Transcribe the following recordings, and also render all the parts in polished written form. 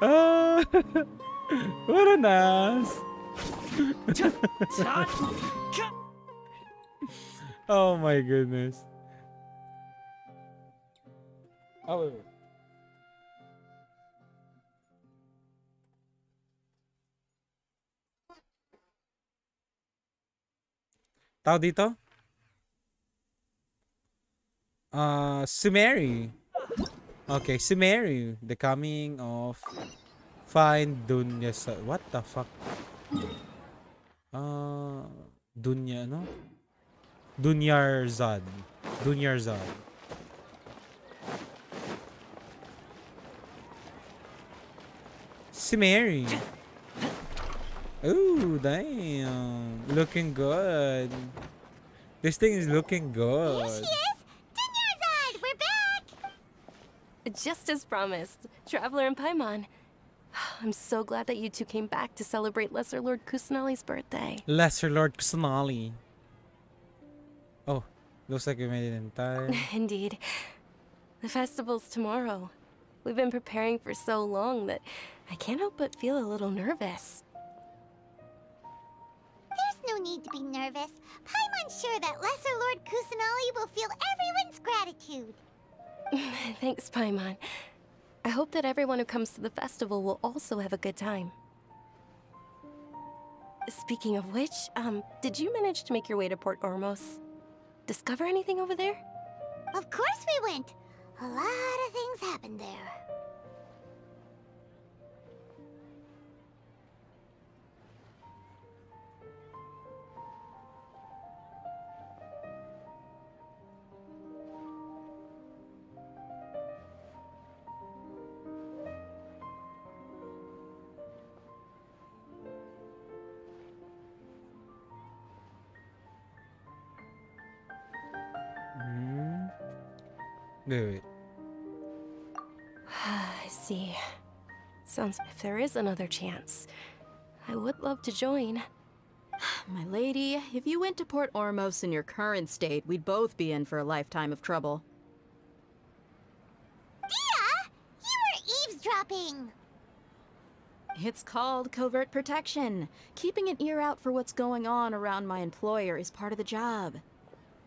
Ah, what an ass. Oh my goodness. Oh, wait, wait. Tao dito? Sumeri. Okay, Sumeri. The coming of Find Dunya. What the fuck? Dunya, no? Dunyarzad. Dunyarzad. Sumeri. Ooh, damn. Looking good. This thing is looking good. Here she is! Dunyarzad! We're back! Just as promised, Traveler and Paimon. I'm so glad that you two came back to celebrate Lesser Lord Kusanali's birthday. Lesser Lord Kusanali. Oh, looks like we made it in time. Indeed. The festival's tomorrow. We've been preparing for so long that I can't help but feel a little nervous. There's no need to be nervous. Paimon's sure that Lesser Lord Kusanali will feel everyone's gratitude. Thanks, Paimon. I hope that everyone who comes to the festival will also have a good time. Speaking of which, did you manage to make your way to Port Ormos? Discover anything over there? Of course we went. A lot of things happened there. Wait. I see. Sounds if there is another chance, I would love to join. My lady, if you went to Port Ormos in your current state, we'd both be in for a lifetime of trouble. Dia! You were eavesdropping! It's called covert protection. Keeping an ear out for what's going on around my employer is part of the job.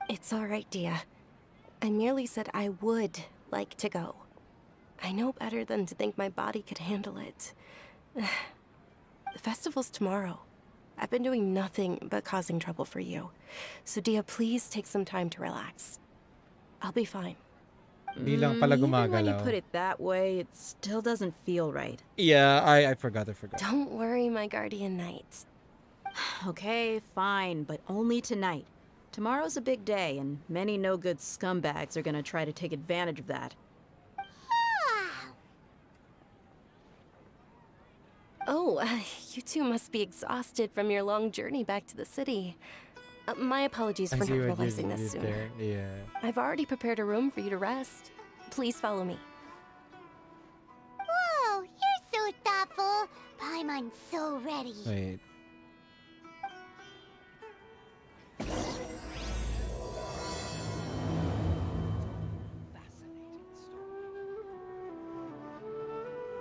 It's all right, Dia. I merely said I would like to go. I know better than to think my body could handle it. The festival's tomorrow. I've been doing nothing but causing trouble for you. So Dia, please take some time to relax. I'll be fine. Di lang pala Even when you gumagalaw. put it that way, it still doesn't feel right. Yeah, I forgot. Don't worry, my guardian knight. Okay, fine, but only tonight. Tomorrow's a big day, and many no-good scumbags are gonna try to take advantage of that. Oh, you two must be exhausted from your long journey back to the city. My apologies I for see not what you realizing this did sooner. there. Yeah. I've already prepared a room for you to rest. Please follow me. Whoa, you're so thoughtful. Paimon's so ready. Wait.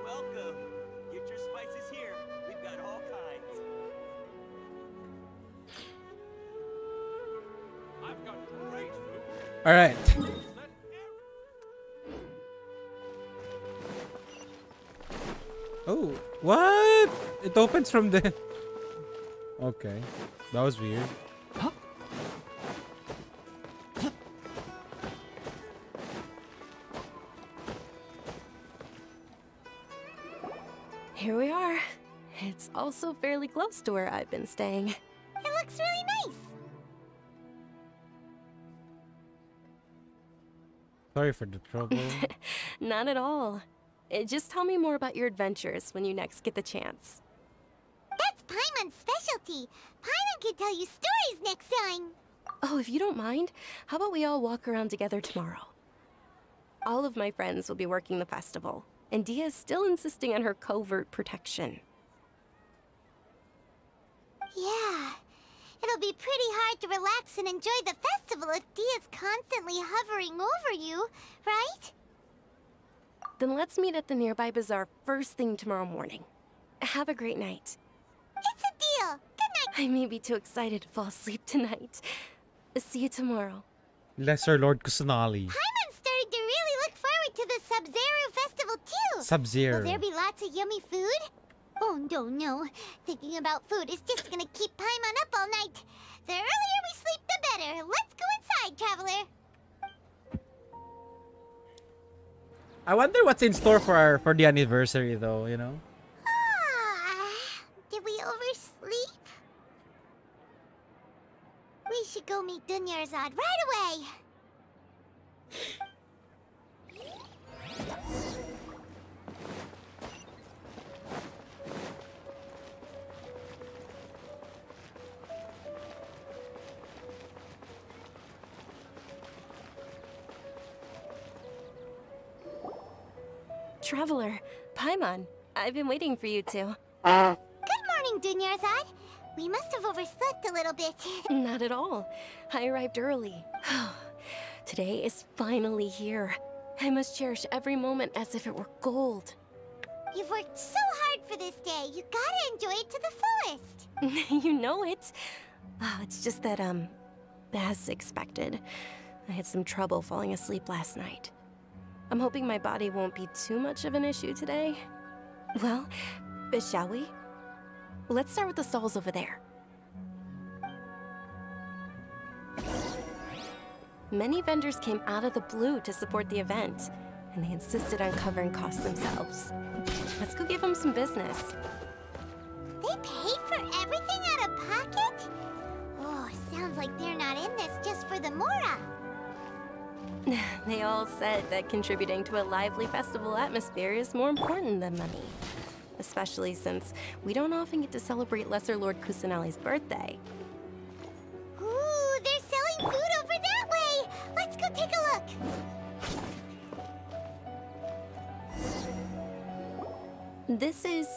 Welcome. Get your spices here. We've got all kinds. I've got great food. All right. Oh, what? It opens from the... Okay. That was weird. Here we are. It's also fairly close to where I've been staying. It looks really nice. Sorry for the trouble. Not at all. Just tell me more about your adventures when you next get the chance. That's Paimon's specialty. Paimon can tell you stories next time. Oh, if you don't mind, how about we all walk around together tomorrow? All of my friends will be working the festival, and Dia is still insisting on her covert protection. Yeah. It'll be pretty hard to relax and enjoy the festival if Dia's constantly hovering over you, right? Then let's meet at the nearby bazaar first thing tomorrow morning. Have a great night. It's a deal. Good night. I may be too excited to fall asleep tonight. See you tomorrow. Lesser Lord Kusanali. Paimon's starting to really look forward to the Sub-Zero festival too. Sub-Zero. Will there be lots of yummy food? Oh, no. Thinking about food is just gonna keep Paimon up all night. The earlier we sleep, the better. Let's go inside, traveler. I wonder what's in store for the anniversary though, you know? Did we oversleep? We should go meet Dunyarzad right away. Traveler, Paimon, I've been waiting for you two. Good morning, Dunyarzad. We must have overslept a little bit. Not at all. I arrived early. Today is finally here. I must cherish every moment as if it were gold. You've worked so hard for this day. You gotta enjoy it to the fullest. You know it. It's just that, as expected, I had some trouble falling asleep last night. I'm hoping my body won't be too much of an issue today. Well, shall we? Let's start with the stalls over there. Many vendors came out of the blue to support the event, and they insisted on covering costs themselves. Let's go give them some business. They paid for everything out of pocket? Oh, sounds like they're not in this just for the Mora. They all said that contributing to a lively festival atmosphere is more important than money. Especially since we don't often get to celebrate Lesser Lord Kusanali's birthday. Ooh, they're selling food over that way! Let's go take a look! This is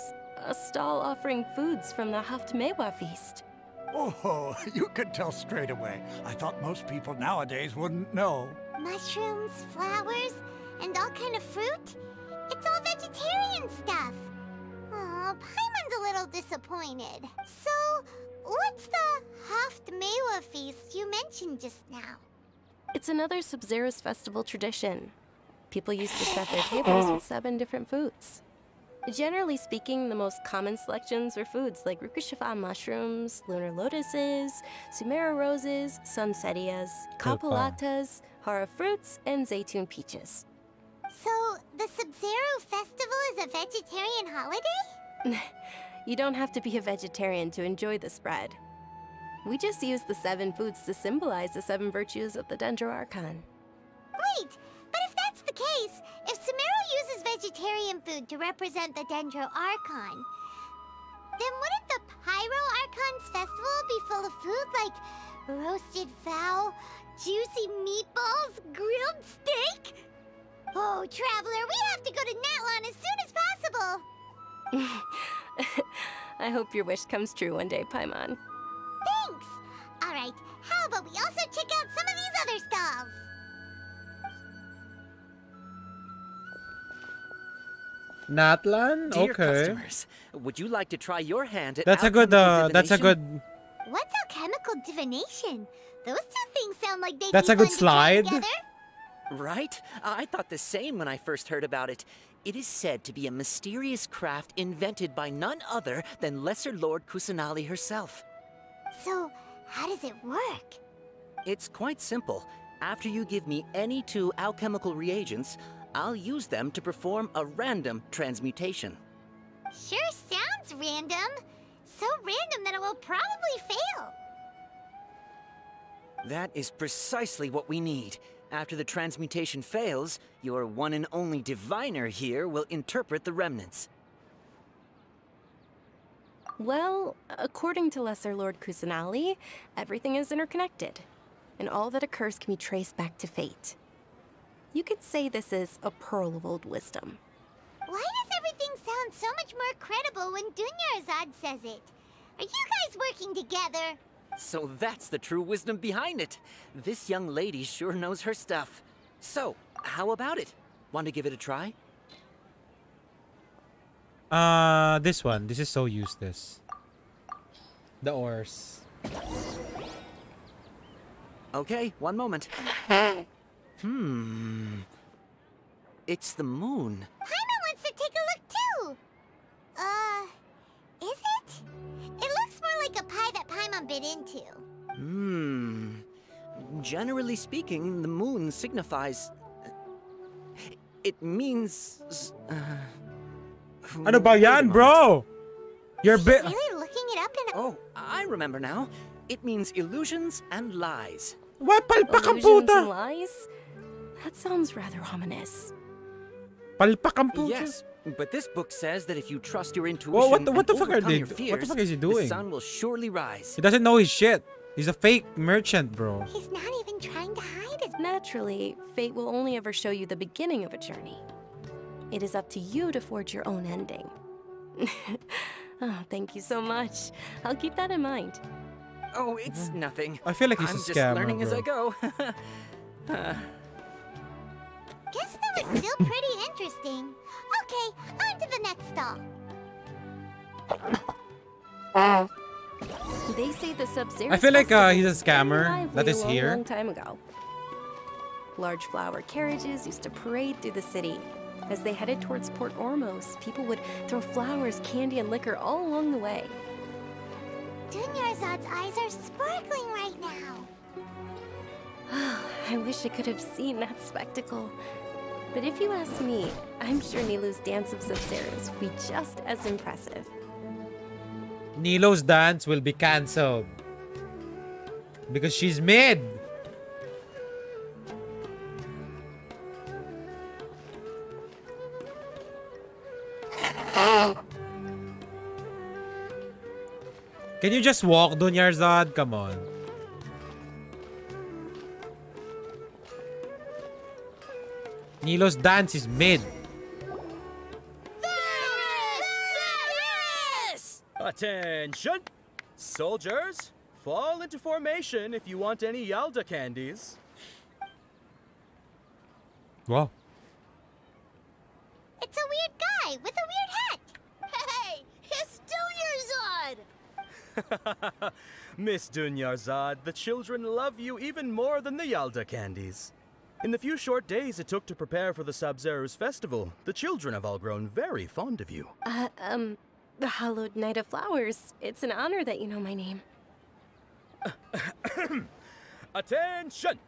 a stall offering foods from the Haftmewa feast. Oh, you could tell straight away. I thought most people nowadays wouldn't know. Mushrooms, flowers, and all kind of fruit? It's all vegetarian stuff. Aw, Paimon's a little disappointed. So, what's the Haftmewa feast you mentioned just now? It's another Sub-Zero's festival tradition. People used to set their tables with 7 different foods. Generally speaking, the most common selections were foods like Rukushifa mushrooms, lunar lotuses, Sumera roses, sunsetias, kapulatas, hara fruits, and zaytun peaches. So, the Sub-Zero festival is a vegetarian holiday? You don't have to be a vegetarian to enjoy the spread. We just use the 7 foods to symbolize the 7 virtues of the Dendro Archon. Wait, but if that's the case, if Sumero uses vegetarian food to represent the Dendro Archon, then wouldn't the Pyro Archon's festival be full of food like roasted fowl, juicy meatballs, grilled steak? Oh, Traveler, we have to go to Natlan as soon as possible! I hope your wish comes true one day, Paimon. Thanks! Alright, how about we also check out some of these other stalls? Natlan? Dear Okay. customers, would you like to try your hand at That's a good What's alchemical divination? Those two things sound like they'd That's be a good fun to try slide. together. Right? I thought the same when I first heard about it. It is said to be a mysterious craft invented by none other than Lesser Lord Kusanali herself. So, how does it work? It's quite simple. After you give me any 2 alchemical reagents, I'll use them to perform a random transmutation. Sure sounds random. So random that it will probably fail. That is precisely what we need. After the transmutation fails, your one and only diviner here will interpret the remnants. Well, according to Lesser Lord Kusanali, everything is interconnected, and all that occurs can be traced back to fate. You could say this is a pearl of old wisdom. Why does everything sound so much more credible when Dunyarzad says it? Are you guys working together? So that's the true wisdom behind it. This young lady sure knows her stuff. So, how about it? Want to give it a try? This one. This is so useless. The ores. Okay, one moment. It's the moon. Paimon wants to take a look too. Is it? It looks more like a pie that Paimon bit into. Generally speaking, the moon signifies... It means... Ano ba yan, bro? You're bit. Really looking it up in a... Oh, I remember now. It means illusions and lies. What? Palpak ang Illusions and puta. lies? That sounds rather ominous. Palpak ang puta. Yes, but this book says that if you trust your intuition Whoa, what the and fuck are overcome they? your fears, What the fuck is he the doing? sun will surely rise. He doesn't know his shit. He's a fake merchant, bro. He's not even trying to hide it. Naturally, fate will only ever show you the beginning of a journey. It is up to you to forge your own ending. Oh, thank you so much. I'll keep that in mind. Oh, it's nothing. I feel like he's I'm a just scammer, learning as bro. I go. Guess that was still pretty interesting. Okay, on to the next stall. They say the Sub-Zero I feel like Festival he's a was very scammer lively that is a long, here. long time ago. Large flower carriages used to parade through the city. As they headed towards Port Ormos, people would throw flowers, candy, and liquor all along the way. Dunyarzad's eyes are sparkling right now. I wish I could have seen that spectacle. But if you ask me, I'm sure Nilu's dance of Sub-Zeros will be just as impressive. Nilo's dance will be cancelled. Because she's mid. Can you just walk, Dunyarzad? Come on. Nilo's dance is mid. Attention! Soldiers, fall into formation if you want any Yalda candies. Wow. It's a weird guy with a weird hat. Hey, it's Dunyarzad! Miss Dunyarzad, the children love you even more than the Yalda candies. In the few short days it took to prepare for the Sub-Zero's festival, the children have all grown very fond of you. The Hallowed Knight of Flowers. It's an honor that you know my name. Attention!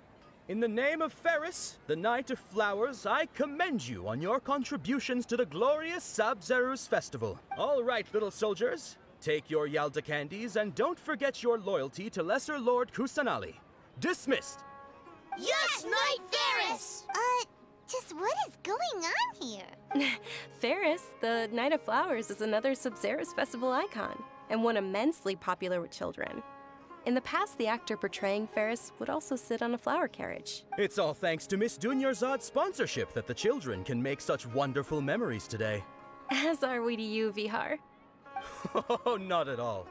In the name of Ferris, the Knight of Flowers, I commend you on your contributions to the glorious Sub-Zero's festival. All right, little soldiers, take your Yalda candies and don't forget your loyalty to Lesser Lord Kusanali. Dismissed! Yes, Knight Ferris! Just what is going on here? Ferris, the Knight of Flowers, is another Sub-Zero's festival icon, and one immensely popular with children. In the past, the actor portraying Ferris would also sit on a flower carriage. It's all thanks to Miss Dunyarzad's sponsorship that the children can make such wonderful memories today. As are we to you, Vihar. Oh, not at all.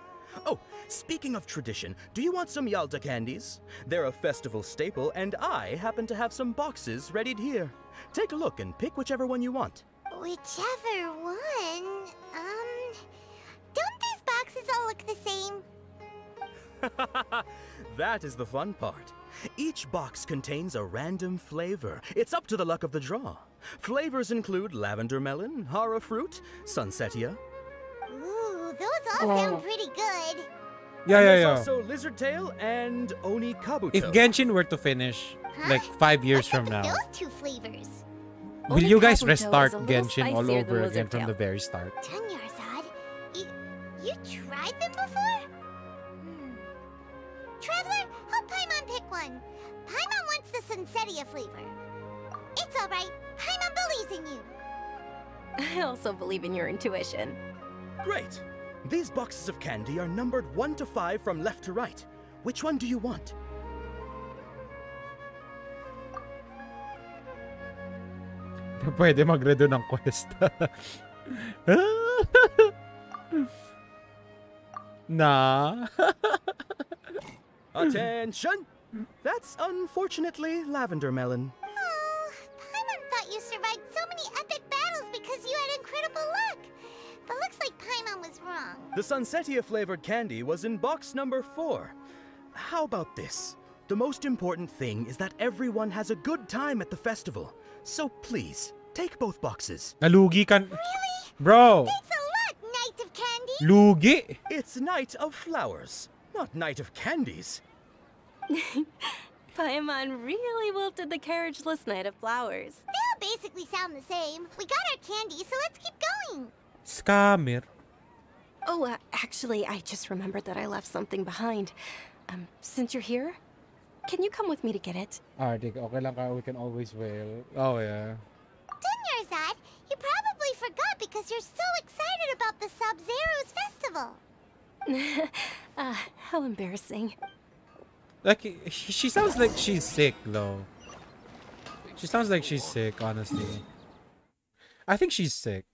Oh, speaking of tradition, do you want some Yalda candies? They're a festival staple, and I happen to have some boxes readied here. Take a look and pick whichever one you want. Whichever one, don't these boxes all look the same? That is the fun part. Each box contains a random flavor. It's up to the luck of the draw. Flavors include lavender melon, hara fruit, sunsetia. Ooh, those all sound pretty good. Yeah, And yeah, there's yeah. also lizard tail and oni kabuto. If Genshin were to finish, like 5 years from now, Those two flavors. will you guys Onikabuto restart is a little Genshin all spicier than over again Lizard from Tail. the very start? Dunyarzad, you tried them before? Traveler, help Paimon pick one. Paimon wants the Sunsetia flavor. It's alright. Paimon believes in you. I also believe in your intuition. Great. These boxes of candy are numbered 1 to 5 from left to right. Which one do you want? Pwede mag-redo ng quest. Nah. Attention! That's unfortunately lavender melon. Oh, Paimon thought you survived so many epic battles because you had incredible luck. but looks like Paimon was wrong. The Sunsetia-flavored candy was in box number 4. How about this? The most important thing is that everyone has a good time at the festival. So please, take both boxes. Nalugi kan. Really? Bro. Thanks a lot, Knight of Candy. Lugi. It's Night of Flowers, not Night of Candies. Paimon really wilted the carriageless Knight of Flowers. They all basically sound the same. We got our candy, so let's keep going. Scammer. Oh, actually, I just remembered that I left something behind. Since you're here, can you come with me to get it? Arctic, okay lang ka, we can always wail. Oh, yeah. Dunyarzad, you probably forgot because you're so excited about the Sub-Zero's festival. How embarrassing. Like, she sounds like she's sick, though. She sounds like she's sick, honestly. I think she's sick.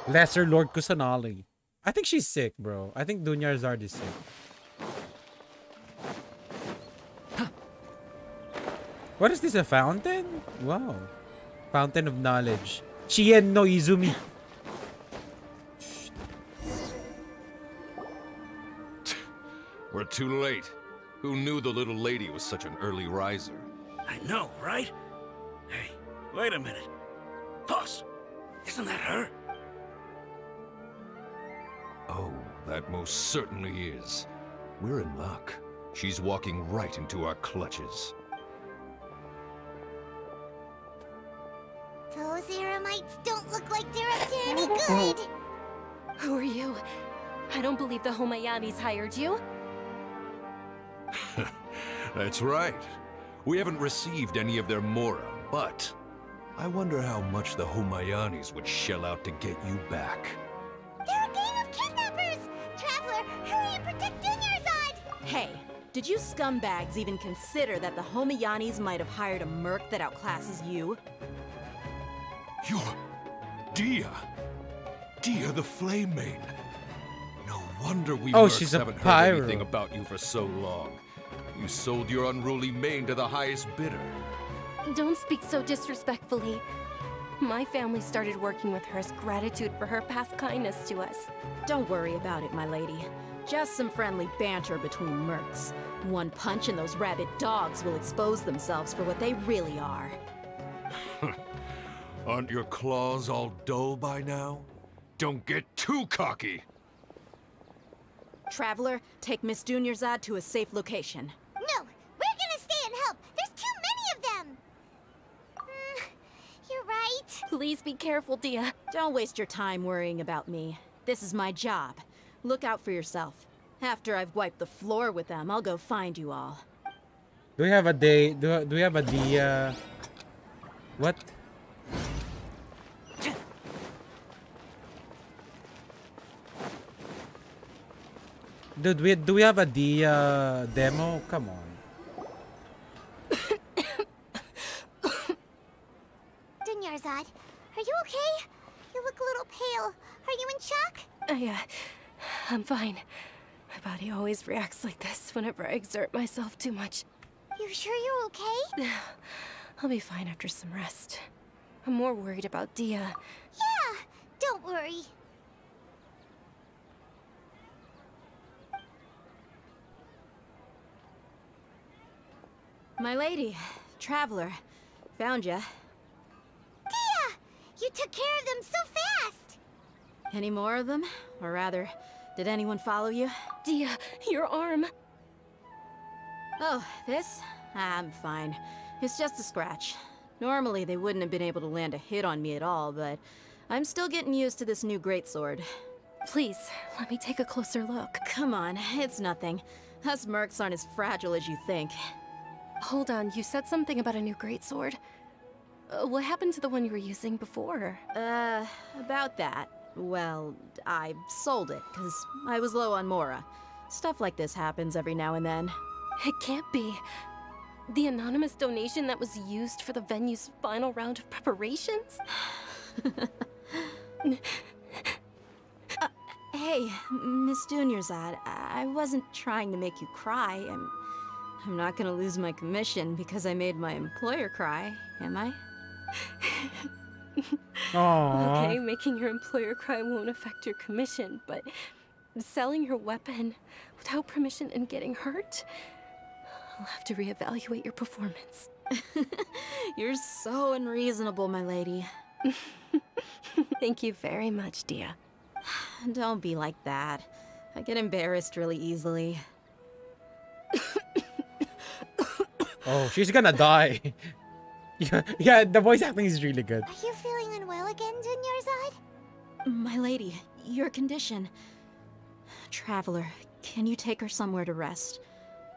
Lesser Lord Kusanali. I think she's sick, bro. I think Dunyarzad is sick. What is this, a fountain? Wow. Fountain of knowledge. Chien no Izumi. We're too late. Who knew the little lady was such an early riser? I know, right? Hey, wait a minute. Boss, isn't that her? Oh, that most certainly is. We're in luck. She's walking right into our clutches. Those Eremites don't look like they're up to any good. Who are you? I don't believe the Homayanis hired you. That's right. We haven't received any of their Mora, but I wonder how much the Homayanis would shell out to get you back. They're a gang of kidnappers! Traveler, hurry and protect Dunyarzad! Hey, did you scumbags even consider that the Homayanis might have hired a merc that outclasses you? You're... Dia! Dia the Flame Maid! No wonder we mercs she's a haven't pyro. heard anything about you for so long. You sold your unruly mane to the highest bidder. Don't speak so disrespectfully. My family started working with her as gratitude for her past kindness to us. Don't worry about it, my lady. Just some friendly banter between mercs. One punch and those rabid dogs will expose themselves for what they really are. Aren't your claws all dull by now? Don't get too cocky! Traveler, take Miss Dunyarzad to a safe location. No, we're gonna stay and help. There's too many of them. You're right. Please be careful, Dia. Don't waste your time worrying about me. This is my job. Look out for yourself. After I've wiped the floor with them, I'll go find you all. Do we have a day? Do we have a Dia? What? Dude, do we have a Dia demo? Come on. Dunyarzad, are you okay? You look a little pale. Are you in shock? I'm fine. My body always reacts like this whenever I exert myself too much. You sure you're okay? I'll be fine after some rest. I'm more worried about Dia. Yeah, don't worry. My lady, Traveler, found ya. Dia! You took care of them so fast! Any more of them? Or rather, did anyone follow you? Dia, your arm. Oh, this? I'm fine. It's just a scratch. Normally, they wouldn't have been able to land a hit on me at all, but I'm still getting used to this new greatsword. Please, let me take a closer look. Come on, it's nothing. Us mercs aren't as fragile as you think. Hold on, you said something about a new greatsword. What happened to the one you were using before? About that. Well, I sold it, because I was low on Mora. Stuff like this happens every now and then. It can't be. The anonymous donation that was used for the venue's final round of preparations? Hey, Miss Dunyarzad, I wasn't trying to make you cry. I'm not gonna lose my commission because I made my employer cry, am I? Aww. Okay, making your employer cry won't affect your commission, but selling your weapon without permission and getting hurt? I'll have to reevaluate your performance. You're so unreasonable, my lady. Thank you very much, Dia. Don't be like that. I get embarrassed really easily. Oh, she's gonna die. Yeah, the voice acting is really good. Are you feeling unwell again, Dunyarzad? My lady, your condition. Traveler, can you take her somewhere to rest?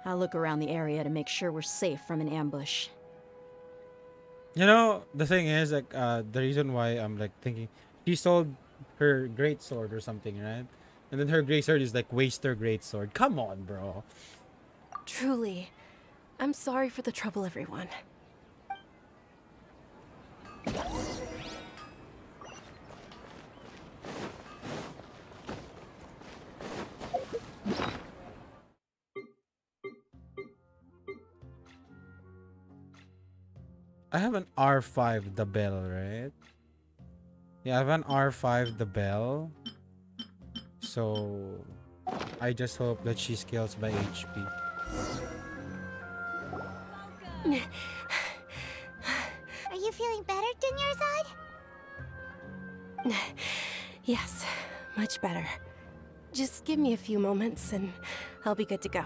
I'll look around the area to make sure we're safe from an ambush. You know, the thing is, like, the reason why I'm, like, thinking... She sold her greatsword or something, right? And then her greatsword is, like, waster greatsword. Come on, bro. Truly, I'm sorry for the trouble, everyone. I have an R5, the bell, right? Yeah, I have an R5, the bell. So, I just hope that she scales by HP. Are you feeling better, Dunyarzad? Yes, much better. Just give me a few moments and I'll be good to go.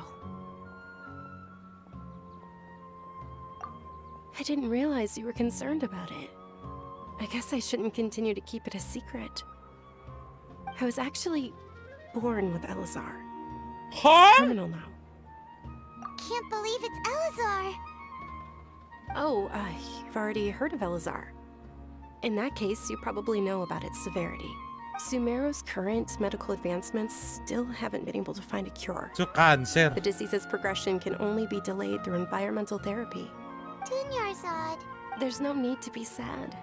I didn't realize you were concerned about it. I guess I shouldn't continue to keep it a secret. I was actually born with Elazar. Huh? It's terminal now. Can't believe it's Elazar. Oh, you've already heard of Elazar. In that case, you probably know about its severity. Sumeru's current medical advancements still haven't been able to find a cure. So, cancer. The disease's progression can only be delayed through environmental therapy. Dunyarzad. There's no need to be sad.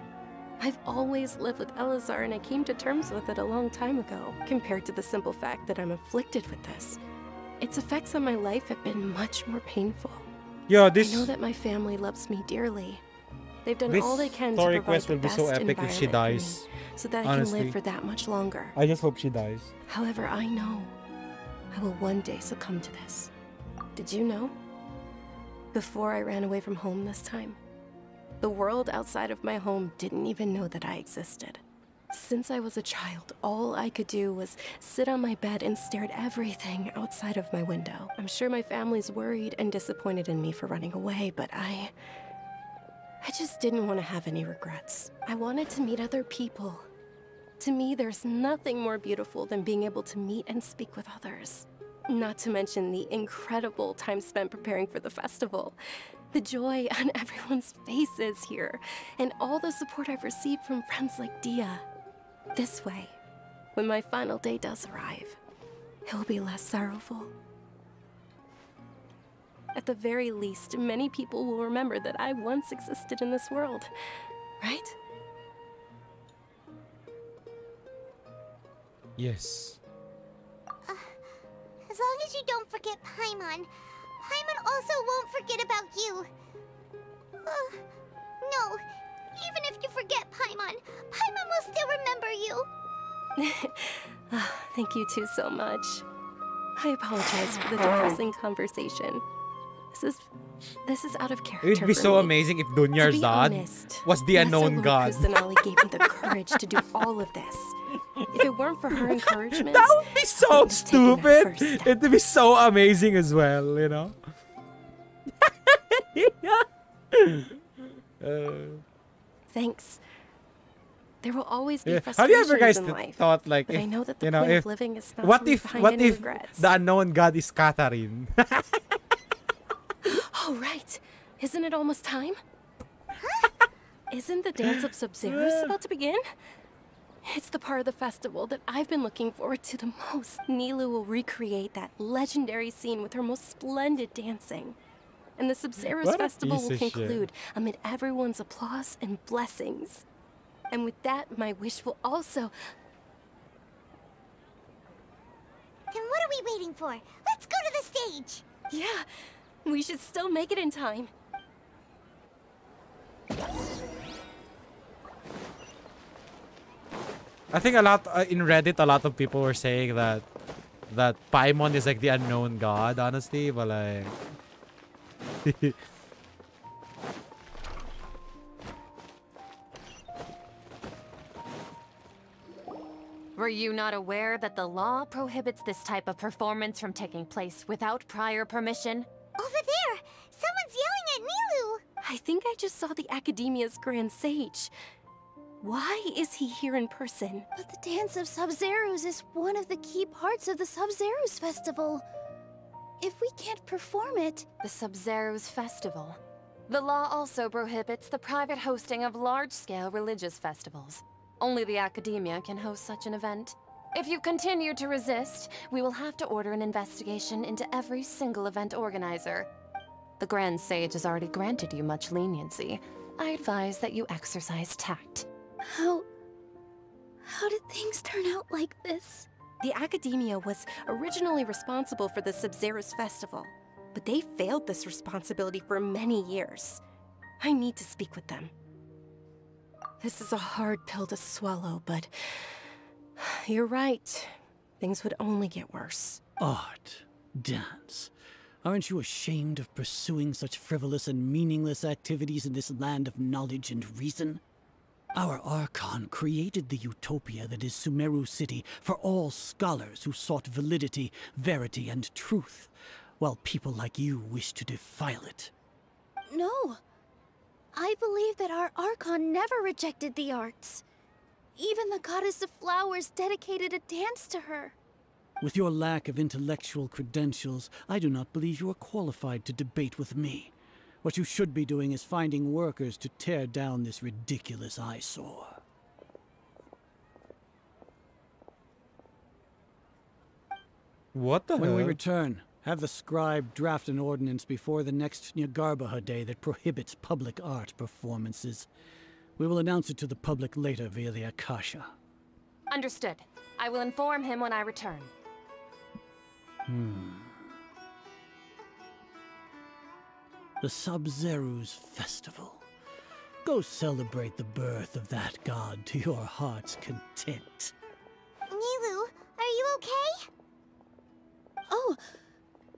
I've always lived with Elazar and I came to terms with it a long time ago, compared to the simple fact that I'm afflicted with this. Its effects on my life have been much more painful. Yo, I this know that my family loves me dearly. They've done this all they can to story provide quest the will be best so epic if she environment for dies. me, so that I Honestly. can live for that much longer. I just hope she dies. However, I know I will one day succumb to this. Did you know? Before I ran away from home this time, the world outside of my home didn't even know that I existed. Since I was a child, all I could do was sit on my bed and stare at everything outside of my window. I'm sure my family's worried and disappointed in me for running away, but I just didn't want to have any regrets. I wanted to meet other people. To me, there's nothing more beautiful than being able to meet and speak with others. Not to mention the incredible time spent preparing for the festival. The joy on everyone's faces here, and all the support I've received from friends like Dia. This way, when my final day does arrive, it will be less sorrowful. At the very least, many people will remember that I once existed in this world, right? Yes. As long as you don't forget Paimon, Paimon also won't forget about you. No, even if you forget Paimon, Paimon will still remember you. Thank you two so much. I apologize for the depressing conversation. This is out of character. It would be for so me. amazing if To be Dunyarzad honest, was the unknown Lesser god. Lord Kusanali gave me the courage to do all of this. If it weren't for her encouragement, That would be so wouldn't have taken that stupid. first step. It would be so amazing as well, you know? Thanks. There will always be Have you frustrations ever guys in life, thought like, but I know that the you know, point if of living is not what to leave if behind what any if regrets. the unknown god is Catherine? Oh, right. Isn't it almost time? Isn't the dance of Sub-Zeros about to begin? It's the part of the festival that I've been looking forward to the most. Nilu will recreate that legendary scene with her most splendid dancing. And the Sub-Zeros What a festival piece will of shit. conclude amid everyone's applause and blessings. And with that, my wish will also... Then what are we waiting for? Let's go to the stage! Yeah, we should still make it in time. I think a lot in Reddit, a lot of people were saying that Paimon is like the unknown god, honestly, but like. Were you not aware that the law prohibits this type of performance from taking place without prior permission? Over there! Someone's yelling at Nilu! I think I just saw the Academia's Grand Sage. Why is he here in person? But the Dance of Sub-Zerus is one of the key parts of the Sub-Zerus Festival. If we can't perform it... The Sub-Zerus Festival. The law also prohibits the private hosting of large-scale religious festivals. Only the Academia can host such an event. If you continue to resist, we will have to order an investigation into every single event organizer. The Grand Sage has already granted you much leniency. I advise that you exercise tact. How did things turn out like this? The Academia was originally responsible for the Sub-Zerus Festival, but they failed this responsibility for many years. I need to speak with them. This is a hard pill to swallow, but you're right. Things would only get worse. Art, dance. Aren't you ashamed of pursuing such frivolous and meaningless activities in this land of knowledge and reason? Our Archon created the utopia that is Sumeru City for all scholars who sought validity, verity, and truth, while people like you wish to defile it. No. I believe that our Archon never rejected the arts. Even the goddess of flowers dedicated a dance to her. With your lack of intellectual credentials, I do not believe you are qualified to debate with me. What you should be doing is finding workers to tear down this ridiculous eyesore. What the hell? When we return, have the scribe draft an ordinance before the next Nyargarbaha Day that prohibits public art performances. We will announce it to the public later via the Akasha. Understood. I will inform him when I return. The Sub-Zerus Festival. Go celebrate the birth of that god to your heart's content. Nilu, are you okay? Oh,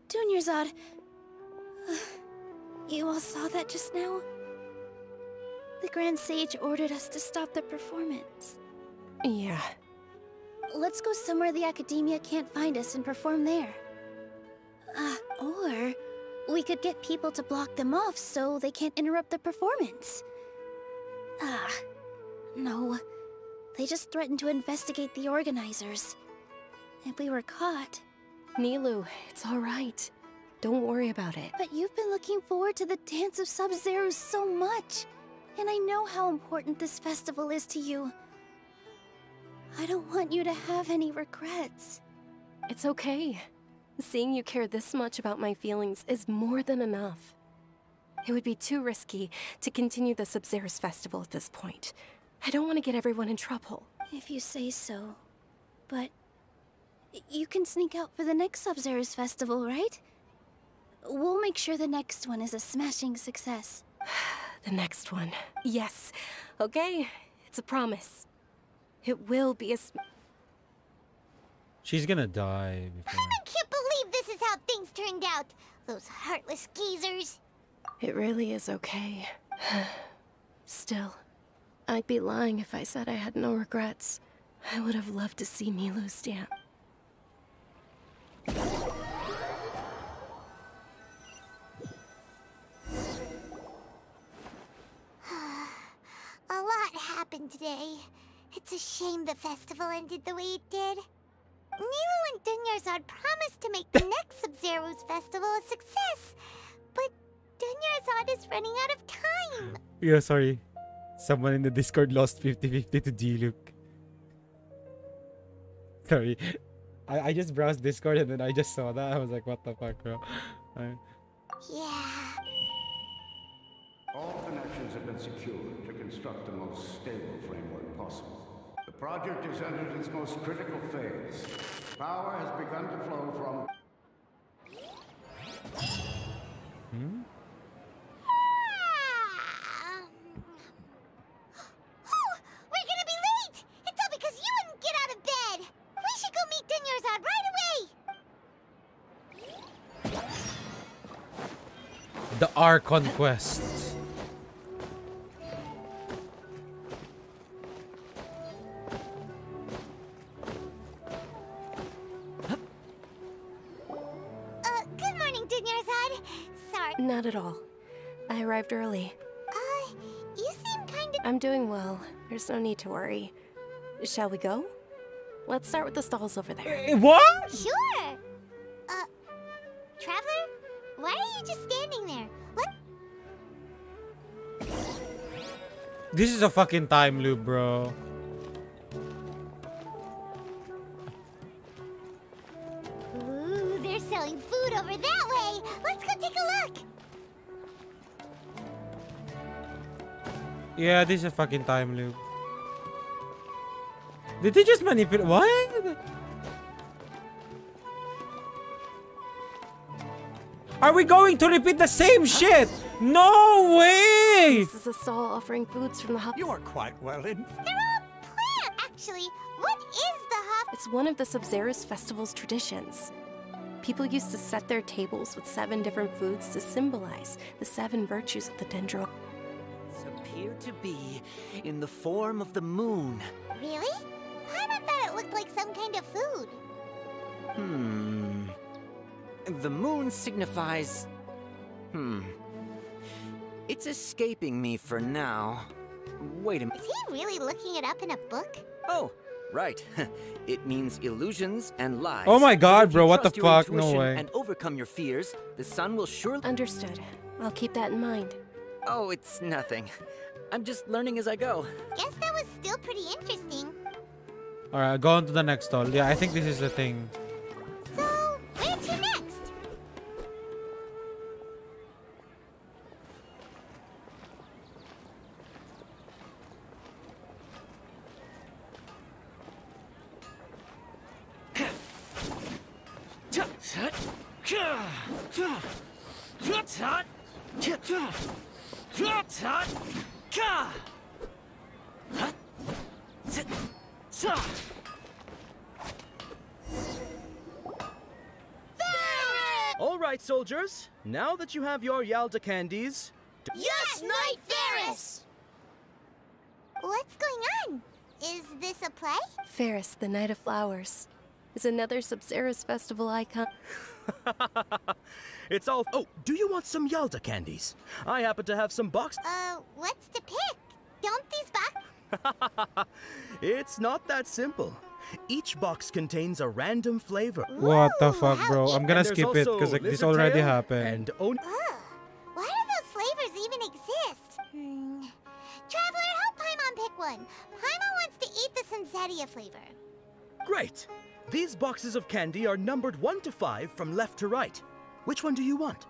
Dunyarzad. You all saw that just now? The Grand Sage ordered us to stop the performance. Yeah. Let's go somewhere the Academia can't find us and perform there. Or we could get people to block them off so they can't interrupt the performance. No. They just threatened to investigate the organizers. If we were caught... Nilu, it's all right. Don't worry about it. But you've been looking forward to the Dance of Sub-Zerus so much. And I know how important this festival is to you. I don't want you to have any regrets. It's okay. Seeing you care this much about my feelings is more than enough. It would be too risky to continue the Sub-Zerus Festival at this point. I don't want to get everyone in trouble. If you say so. But... you can sneak out for the next Sub-Zerus Festival, right? We'll make sure the next one is a smashing success. The next one. Yes. Okay, it's a promise. It will be a She's gonna die before. I can't believe this is how things turned out. Those heartless geezers. It really is okay. Still, I'd be lying if I said I had no regrets. I would have loved to see Nilu's dance. A lot happened today. It's a shame the festival ended the way it did. Nilu and Dunyarzad promised to make the next Sub-Zerus festival a success, but Dunyarzad is running out of time. Yeah, sorry. Someone in the Discord lost 50-50 to G-Luke. Sorry. I just browsed Discord and then I just saw that. I was like, what the fuck, bro? Yeah. All connections have been secured to construct the most stable framework possible. The project is entered its most critical phase. Power has begun to flow from... Oh, we're gonna be late! It's all because you and The Archon quest. Good morning, Dunyarzad. Sorry. Not at all. I arrived early. You seem kind of... I'm doing well. There's no need to worry. Shall we go? Let's start with the stalls over there. What? Sure. Traveler? Why are you just standing there? What? This is a fucking time loop, bro. Ooh, they're selling food over that way. Let's go take a look. Yeah, this is a fucking time loop. Did they just manipulate? What? Are we going to repeat the same shit? No way! This is a stall offering foods from the hub. You are quite well in. They're all plant. Actually, what is the hub? It's one of the Sub-Zerus festival's traditions. People used to set their tables with 7 different foods to symbolize the 7 virtues of the Dendro. Appear to be in the form of the moon. Really? Paimon thought it looked like some kind of food. The moon signifies... It's escaping me for now. Wait a minute. Is he really looking it up in a book? Oh, right. It means illusions and lies. Oh my god, If bro, you what the trust your fuck? No intuition way. And overcome your fears, the sun will surely... Understood. I'll keep that in mind. Oh, it's nothing. I'm just learning as I go. Guess that was still pretty interesting. Alright, go on to the next stall. Yeah, I think this is the thing. So, where to next? All right, soldiers. Now that you have your Yalda candies... Yes, Knight Ferris! What's going on? Is this a play? Ferris, the Knight of Flowers, is another Sub-Zerus festival icon. It's all... Oh, do you want some Yalda candies? I happen to have some boxed... What's to pick? Don't these box... It's not that simple. Each box contains a random flavor. What the fuck, bro? I'm gonna And there's skip it also because like, this lizard already tail happened. And Why do those flavors even exist? Traveler, help Paimon pick one. Paimon wants to eat the Sensetia flavor. Great! These boxes of candy are numbered 1 to 5 from left to right. Which one do you want?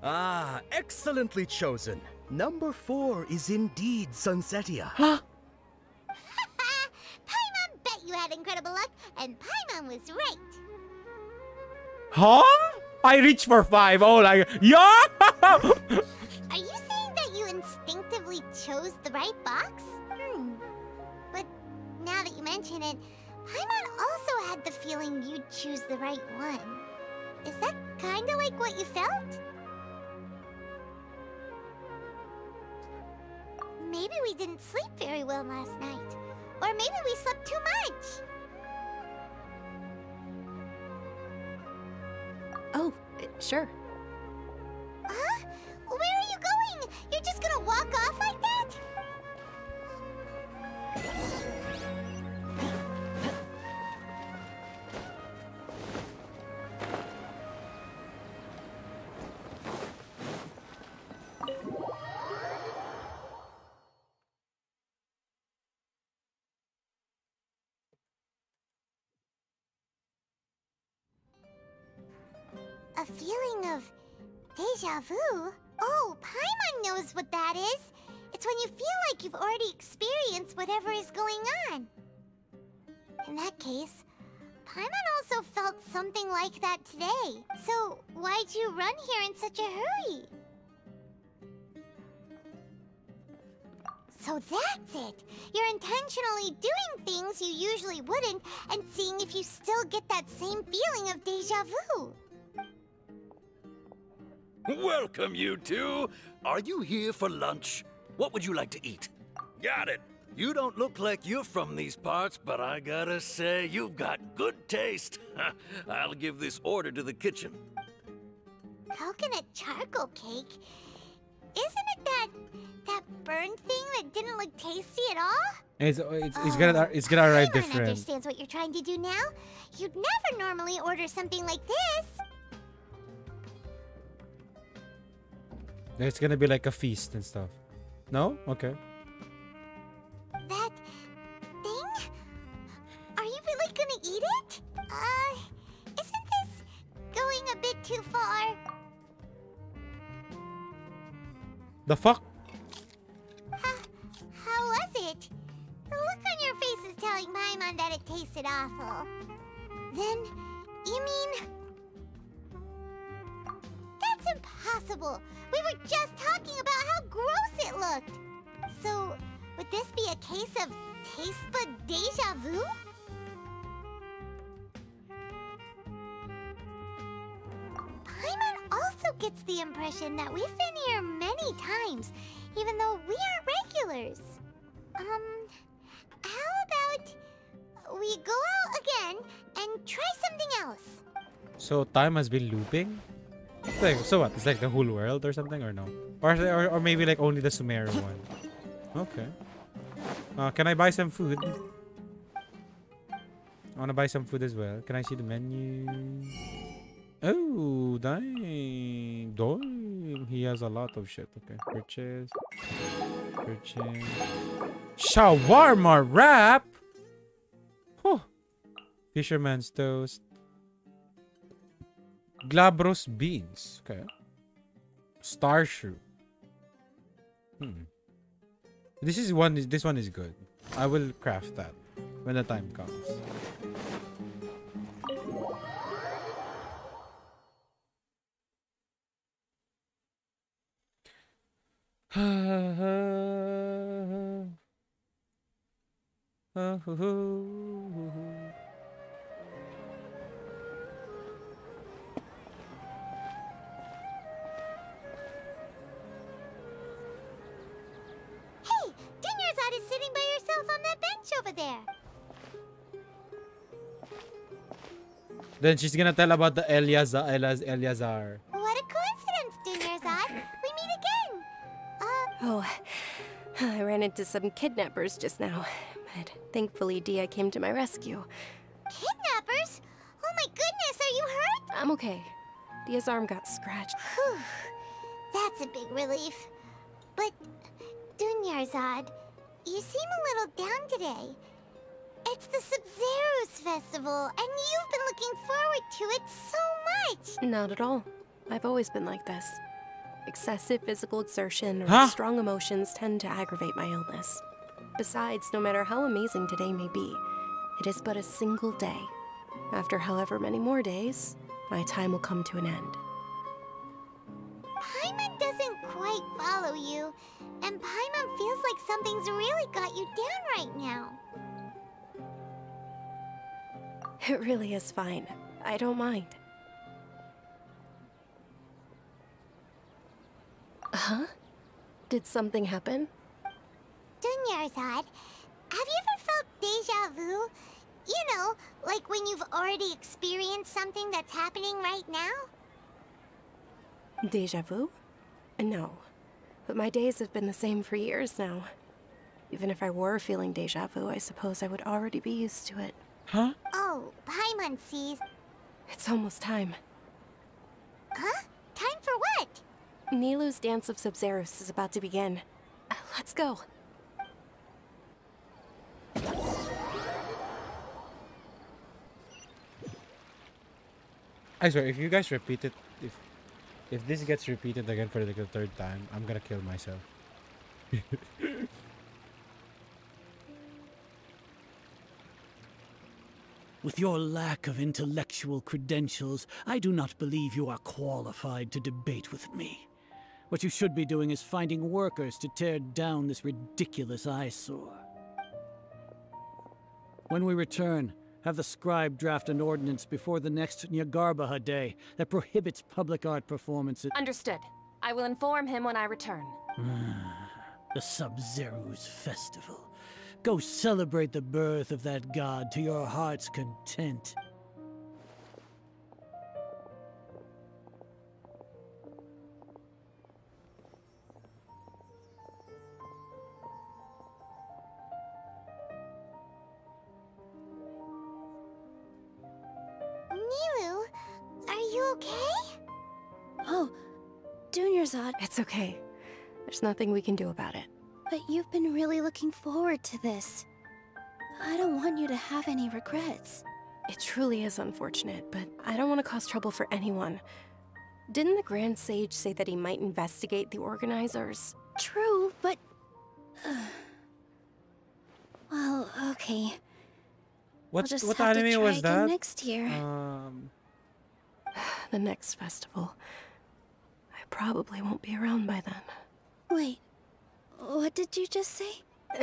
Ah, excellently chosen. Number 4 is indeed Sunsetia. Paimon bet you had incredible luck, and Paimon was right. Huh? I reached for 5. Oh, like, yeah! Are you saying that you instinctively chose the right box? But now that you mention it, Paimon also had the feeling you'd choose the right one. Is that kinda like what you felt? Maybe we didn't sleep very well last night. Or maybe we slept too much. Oh, sure. Huh? Where are you going? You're just gonna walk off like that? A feeling of deja vu? Oh, Paimon knows what that is. It's when you feel like you've already experienced whatever is going on. In that case, Paimon also felt something like that today. So why'd you run here in such a hurry? So that's it. You're intentionally doing things you usually wouldn't and seeing if you still get that same feeling of déjà vu. Welcome, you two. Are you here for lunch? What would you like to eat? Got it. You don't look like you're from these parts, but I gotta say, you've got good taste. I'll give this order to the kitchen. Coconut charcoal cake? Isn't it that burned thing that didn't look tasty at all? It's gonna arrive Paimon different. understands what you're trying to do now. You'd never normally order something like this. It's gonna be like a feast and stuff. No? Okay. That thing? Are you really gonna eat it? Isn't this going a bit too far? The fuck? How was it? The look on your face is telling Paimon that it tasted awful. Then, you mean... That's impossible! We were just talking about how gross it looked! So, would this be a case of taste bud déjà vu? Paimon also gets the impression that we've been here many times, even though we aren't regulars. How about we go out again and try something else? So time has been looping? Like, so what? It's like the whole world or something, or no? Or maybe like only the Sumeru one. Okay. Can I buy some food? I want to buy some food as well. Can I see the menu? Oh, dang. Dang. He has a lot of shit. Okay. Purchase. Purchase. Shawarma wrap? Huh. Fisherman's toast. Glabros beans. Okay. Star shrew. This one is good. I will craft that when the time comes. Is sitting by yourself on that bench over there. Then she's gonna tell about the Eleazar. What a coincidence, Dunyarzad. We meet again. Oh, I ran into some kidnappers just now, but thankfully Dia came to my rescue. Kidnappers? Oh my goodness, are you hurt? I'm okay. Dia's arm got scratched. Whew. That's a big relief. But, Dunyarzad, you seem a little down today. It's the Sub-Zero's festival, and you've been looking forward to it so much. Not at all. I've always been like this. Excessive physical exertion or strong emotions tend to aggravate my illness. Besides, no matter how amazing today may be, it is but a single day. After however many more days, my time will come to an end. Paimon doesn't quite follow you, and Paimon feels like something's really got you down right now. It really is fine. I don't mind. Huh? Did something happen? Dunyarzad, have you ever felt déjà vu? You know, like when you've already experienced something that's happening right now? Déjà vu? No. But my days have been the same for years now. Even if I were feeling déjà vu, I suppose I would already be used to it. Huh? Oh, Paimon sees. It's almost time. Huh? Time for what? Nilou's Dance of Sub-Zeros is about to begin. Let's go. I swear, if you guys repeat it, if this gets repeated again for like the third time, I'm gonna kill myself. With your lack of intellectual credentials, I do not believe you are qualified to debate with me. What you should be doing is finding workers to tear down this ridiculous eyesore. When we return, have the scribe draft an ordinance before the next Nyargarbaha Day that prohibits public art performances. Understood. I will inform him when I return. The Sub-Zeru's festival. Go celebrate the birth of that god to your heart's content. Nilu, are you okay? Oh, Dunyarzad. It's okay. There's nothing we can do about it. But you've been really looking forward to this. I don't want you to have any regrets. It truly is unfortunate, but I don't want to cause trouble for anyone. Didn't the Grand Sage say that he might investigate the organizers? True, but... well, okay. What have anime to try was again that? next year. The next festival. I probably won't be around by then. Wait, what did you just say?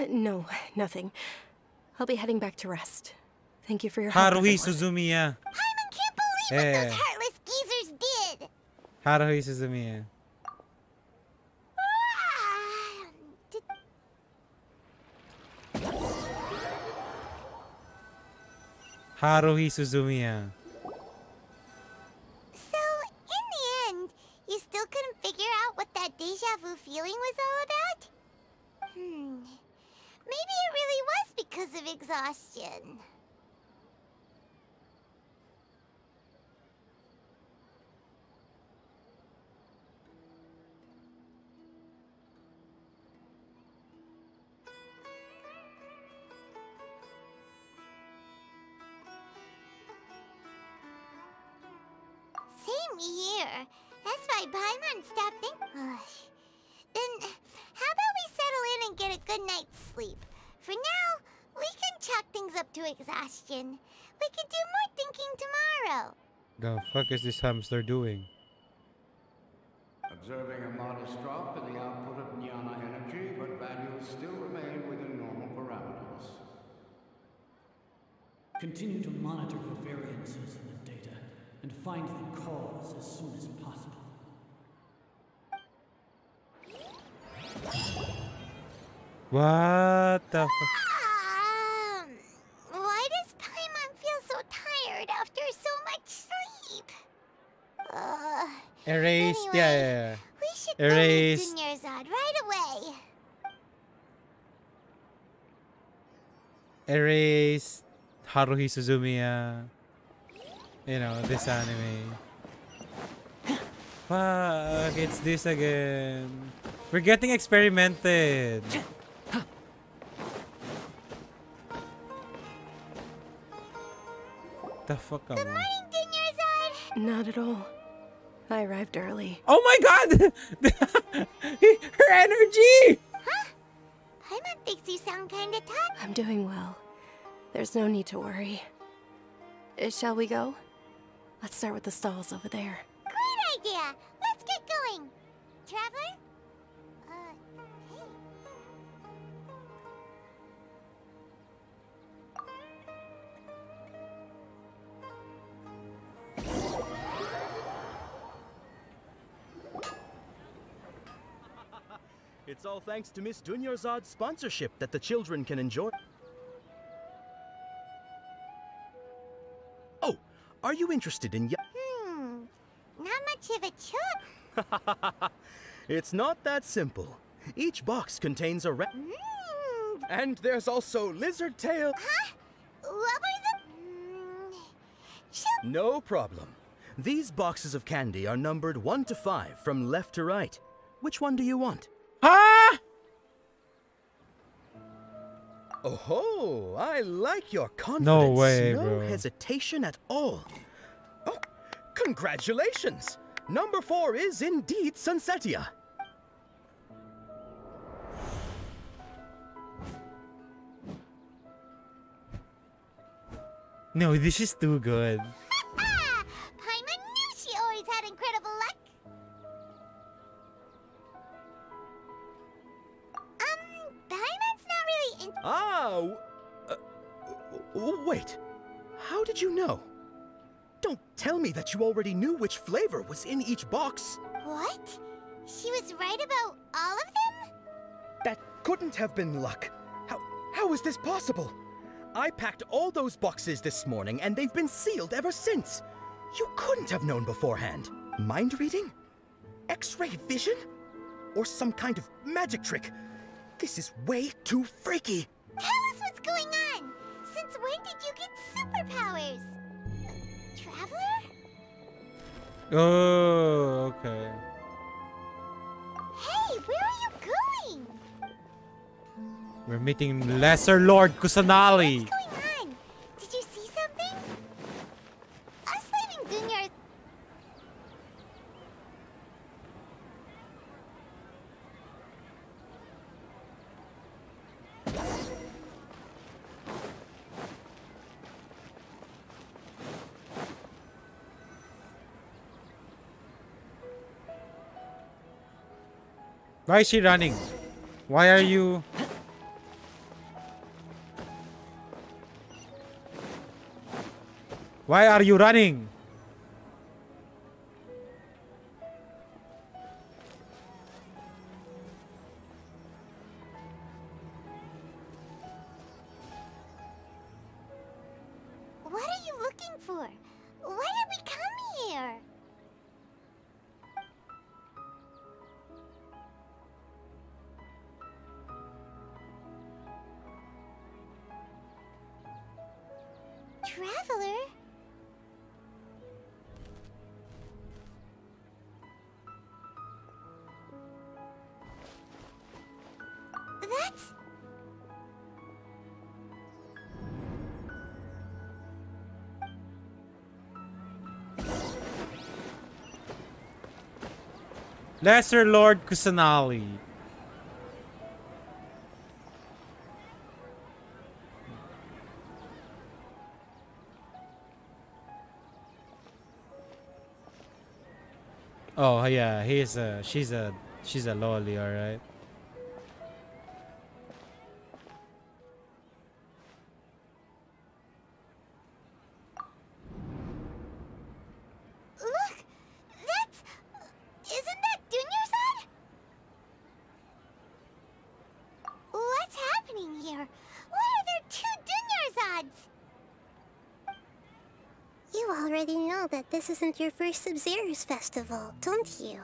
No, nothing. I'll be heading back to rest. Thank you for your help, Haruhi everyone. Suzumiya. Paimon can't believe what those heartless geezers did! Haruhi Suzumiya. Haruhi Suzumiya. So, in the end, you still couldn't figure out what that deja vu feeling was all about? Maybe it really was because of exhaustion. Same here. That's why Paimon stopped thinking. Then, how about we settle in and get a good night's sleep? For now, we can chalk things up to exhaustion. We can do more thinking tomorrow. The fuck is this hamster doing? Observing a modest drop in the output of Jnana energy, but values still remain within normal parameters. Continue to monitor for variances in the data and find the cause as soon as possible. What the fuck? Why does Paimon feel so tired after so much sleep? Erase. Anyway, Yeah. We should Erase. go meet Dunyarzad right away. Erase. Haruhi Suzumiya. You know, this anime. Fuck, it's this again. We're getting experimented. The fuck am I? Good morning, Dunyarzad. Not at all. I arrived early. Oh my god! Her energy! Huh? Paimon thinks you sound kinda tired. I'm doing well. There's no need to worry. Shall we go? Let's start with the stalls over there. Great idea! Let's get going! Traveler? Hey. It's all thanks to Miss Dunyarzad's sponsorship that the children can enjoy. Oh, are you interested in Not much of a choice. It's not that simple. Each box contains a and there's also lizard tail. Huh? What was the... No problem. These boxes of candy are numbered 1 to 5 from left to right. Which one do you want? Huh? Oh, I like your confidence. No way, no bro. hesitation at all. Oh, congratulations! Number 4 is indeed Sunsetia. No, this is too good. Paimon knew she always had incredible luck. Paimon's not really in... Wait. How did you know? Don't tell me that you already knew which flavor was in each box. What? She was right about all of them? That couldn't have been luck. How is this possible? I packed all those boxes this morning and they've been sealed ever since. You couldn't have known beforehand. Mind reading? X-ray vision? Or some kind of magic trick? This is way too freaky. Tell us what's going on. Since when did you get superpowers? Traveler? Oh, okay. Hey, where are you going? We're meeting Lesser Lord Kusanali. What's going on? Did you see something? Us leaving Dunyar... Why is she running? Why are you... Why are you running? What are you looking for? Why did we come here? Traveler? That's... Lesser Lord Kusanali. Oh yeah, she's a lolly, alright. Look! That's... Isn't that Dunyar-san? What's happening here? Why are there two Dunyar-sans? You already know that this isn't your first Sub-Zero's festival, don't you?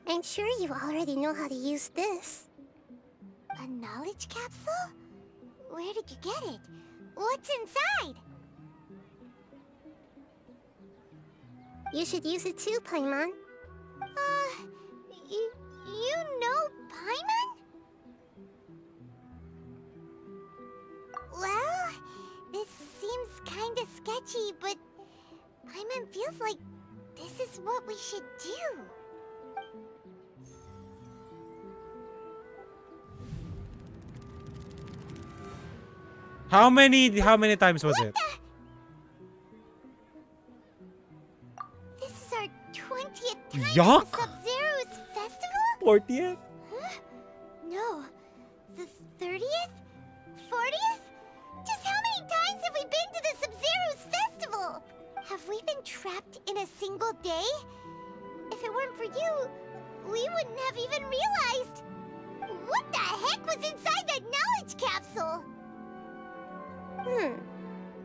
I'm sure you already know how to use this. A knowledge capsule? Where did you get it? What's inside? You should use it too, Paimon. You know Paimon? Well, this seems kinda sketchy, but Paimon feels like this is what we should do. How many times was it? This is our 20th time Yuck! at the Sub-Zero's festival? 40th? Huh? No. The 30th? 40th? Just how many times have we been to the Sub-Zero's festival? Have we been trapped in a single day? If it weren't for you, we wouldn't have even realized. What the heck was inside that knowledge capsule?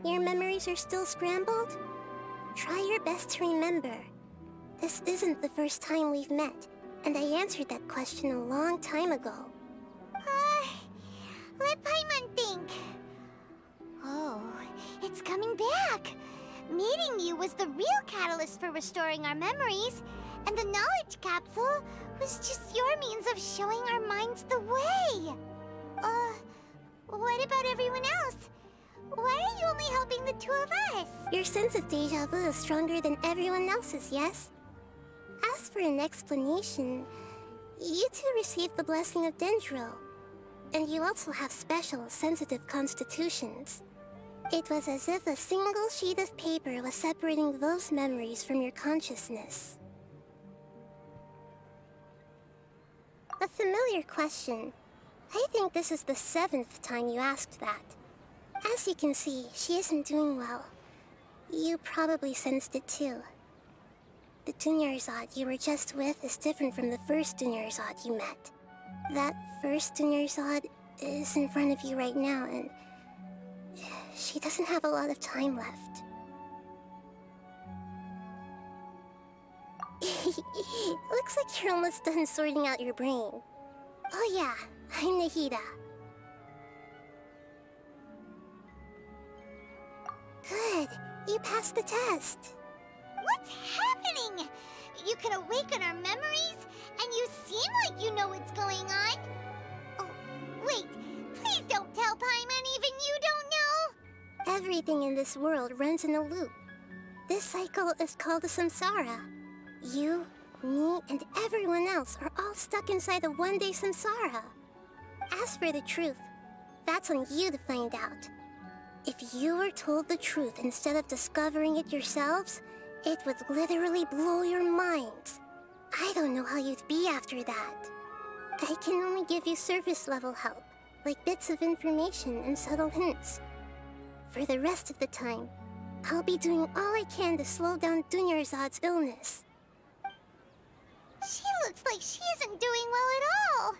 Your memories are still scrambled? Try your best to remember. This isn't the first time we've met, and I answered that question a long time ago. Let Paimon think. Oh, it's coming back. Meeting you was the real catalyst for restoring our memories, and the knowledge capsule was just your means of showing our minds the way. What about everyone else? Why are you only helping the two of us? Your sense of deja vu is stronger than everyone else's, yes? As for an explanation, you two received the blessing of Dendro, and you also have special, sensitive constitutions. It was as if a single sheet of paper was separating those memories from your consciousness. A familiar question. I think this is the 7th time you asked that. As you can see, she isn't doing well. You probably sensed it too. The Dunyarzad you were just with is different from the first Dunyarzad you met. That first Dunyarzad is in front of you right now, and she doesn't have a lot of time left. Looks like you're almost done sorting out your brain. Oh yeah, I'm Nahida. Good, you passed the test. What's happening? You can awaken our memories, and you seem like you know what's going on. Oh, wait, please don't tell Paimon even you don't know. Everything in this world runs in a loop. This cycle is called the samsara. You, me, and everyone else are all stuck inside the one-day samsara. As for the truth, that's on you to find out. If you were told the truth instead of discovering it yourselves, it would literally blow your minds. I don't know how you'd be after that. I can only give you surface-level help, like bits of information and subtle hints. For the rest of the time, I'll be doing all I can to slow down Dunyarzad's illness. She looks like she isn't doing well at all.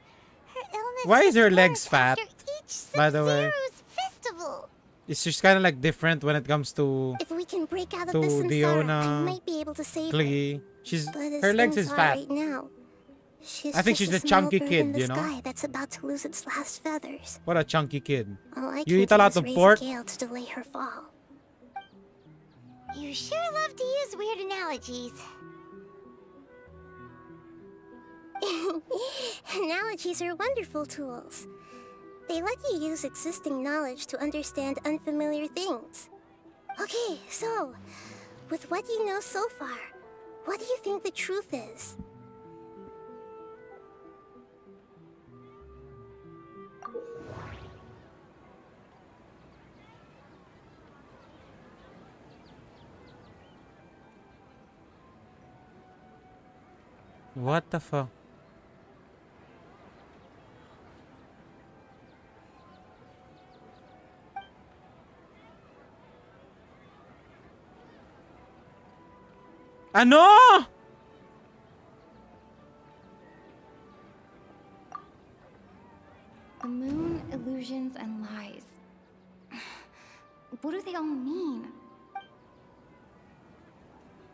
Her illness. Why is her gets legs worse fat? after each By the way, Sub-Zero's festival. it's just kind of like different when it comes to If we can break out of to the samsara, I Diona, might be able to save her. Klee. She's But as her legs things is are fat. right now, she's I think just she's a a small chunky bird kid, in the you know? sky that's about to lose its last feathers. What a chunky kid. All I You can eat a do lot is of raise pork? a gale to delay her fall. You sure love to use weird analogies. Analogies are wonderful tools. They let you use existing knowledge to understand unfamiliar things. Okay, so, with what you know so far, what do you think the truth is? What the fuck? Ano? The moon, illusions, and lies. What do they all mean?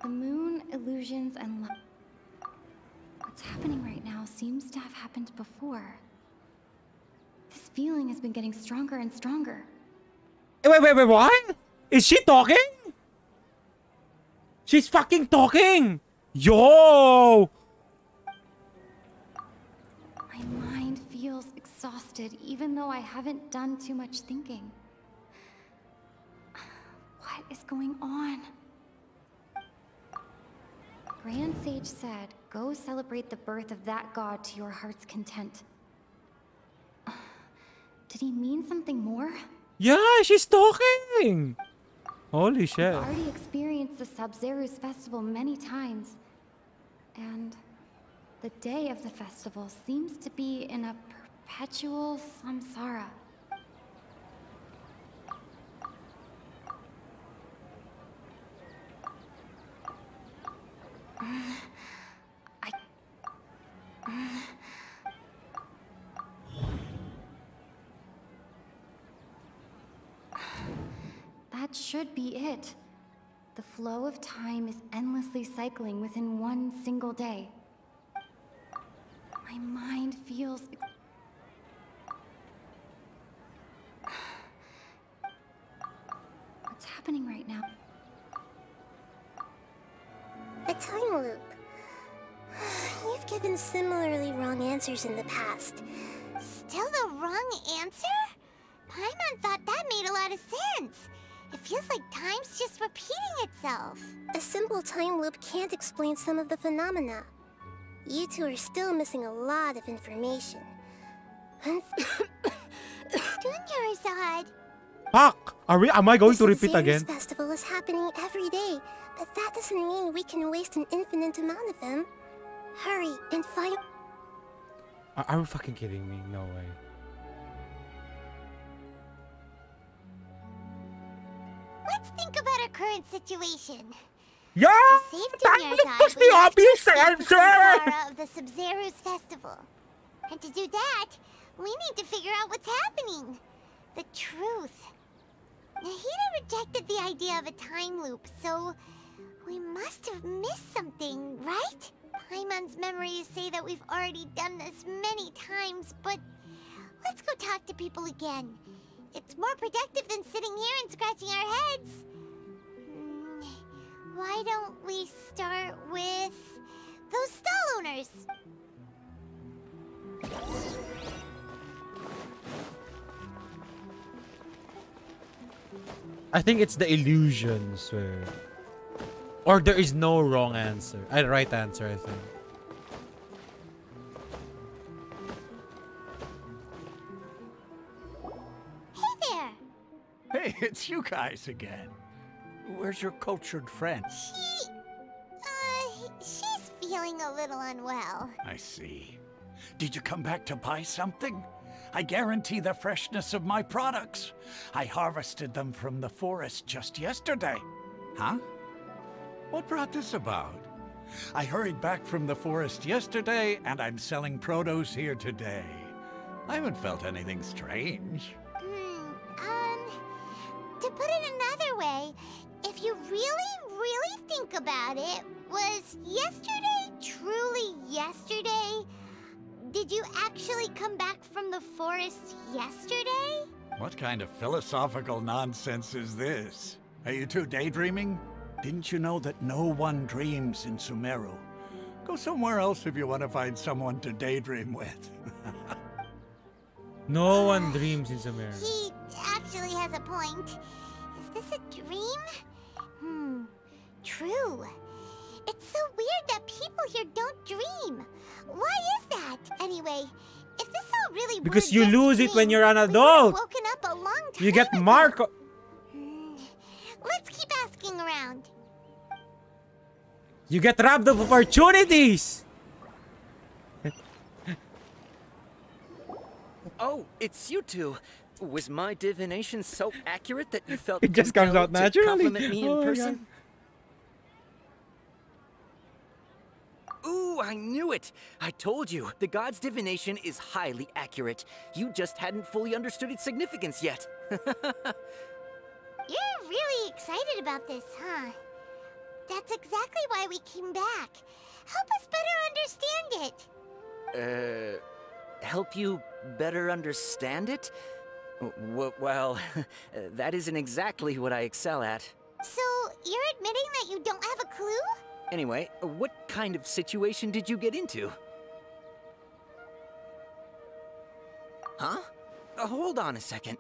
The moon, illusions, and lies. What's happening right now seems to have happened before. This feeling has been getting stronger and stronger. Wait, what? Is she talking? She's fucking talking! Yo! My mind feels exhausted, even though I haven't done too much thinking. What is going on? Grand Sage said, go celebrate the birth of that god to your heart's content. Did he mean something more? Yeah, she's talking! Holy shit. I've already experienced the Sub-Zeru's festival many times. And the day of the festival seems to be in a perpetual samsara. That should be it. The flow of time is endlessly cycling within one single day. My mind feels... What's happening right now? A time loop. You've given similarly wrong answers in the past. Still the wrong answer? Paimon thought that made a lot of sense. It feels like time's just repeating itself. A simple time loop can't explain some of the phenomena. You two are still missing a lot of information. Dunyarzad. Fuck! Am I going to The repeat Sabzeruz again? festival is happening every day, but that doesn't mean we can waste an infinite amount of them. Hurry and find... Are you fucking kidding me? No way. Let's think about our current situation. Yeah! To save Dunya's That was eye, the we have to obvious defeat the answer! Samsara of the Sabzeruz festival. And to do that, we need to figure out what's happening. The truth. Nahida rejected the idea of a time loop, so we must have missed something, right? Paimon's memories say that we've already done this many times, but let's go talk to people again. It's more productive than sitting here and scratching our heads. Why don't we start with those stall owners? I think it's the illusions where... Or there is no wrong answer. Right answer, I think. Hey there! Hey, it's you guys again. Where's your cultured friend? She's feeling a little unwell. I see. Did you come back to buy something? I guarantee the freshness of my products. I harvested them from the forest just yesterday. Huh? What brought this about? I hurried back from the forest yesterday, and I'm selling produce here today. I haven't felt anything strange. To put it another way, if you really think about it, was yesterday truly yesterday? Did you actually come back from the forest yesterday? What kind of philosophical nonsense is this? Are you two daydreaming? Didn't you know that no one dreams in Sumeru? Go somewhere else if you want to find someone to daydream with. No one dreams in Sumeru. He actually has a point. Is this a dream? True. It's so weird that people here don't dream. Why is that? Anyway, if this all really Because were you just a lose it dream, when you're an we would've adult. woken up a long time You get ago. Marco. Let's keep asking around. You get robbed of opportunities. Oh, it's you two. Was my divination so accurate that you felt It just comes out compelled to naturally. compliment me in Oh my person? Ooh, I knew it! I told you, the god's divination is highly accurate. You just hadn't fully understood its significance yet. You're really excited about this, huh? That's exactly why we came back. Help us better understand it. Help you better understand it? Well, that isn't exactly what I excel at. So, you're admitting that you don't have a clue? Anyway, what kind of situation did you get into? Huh? Hold on a second.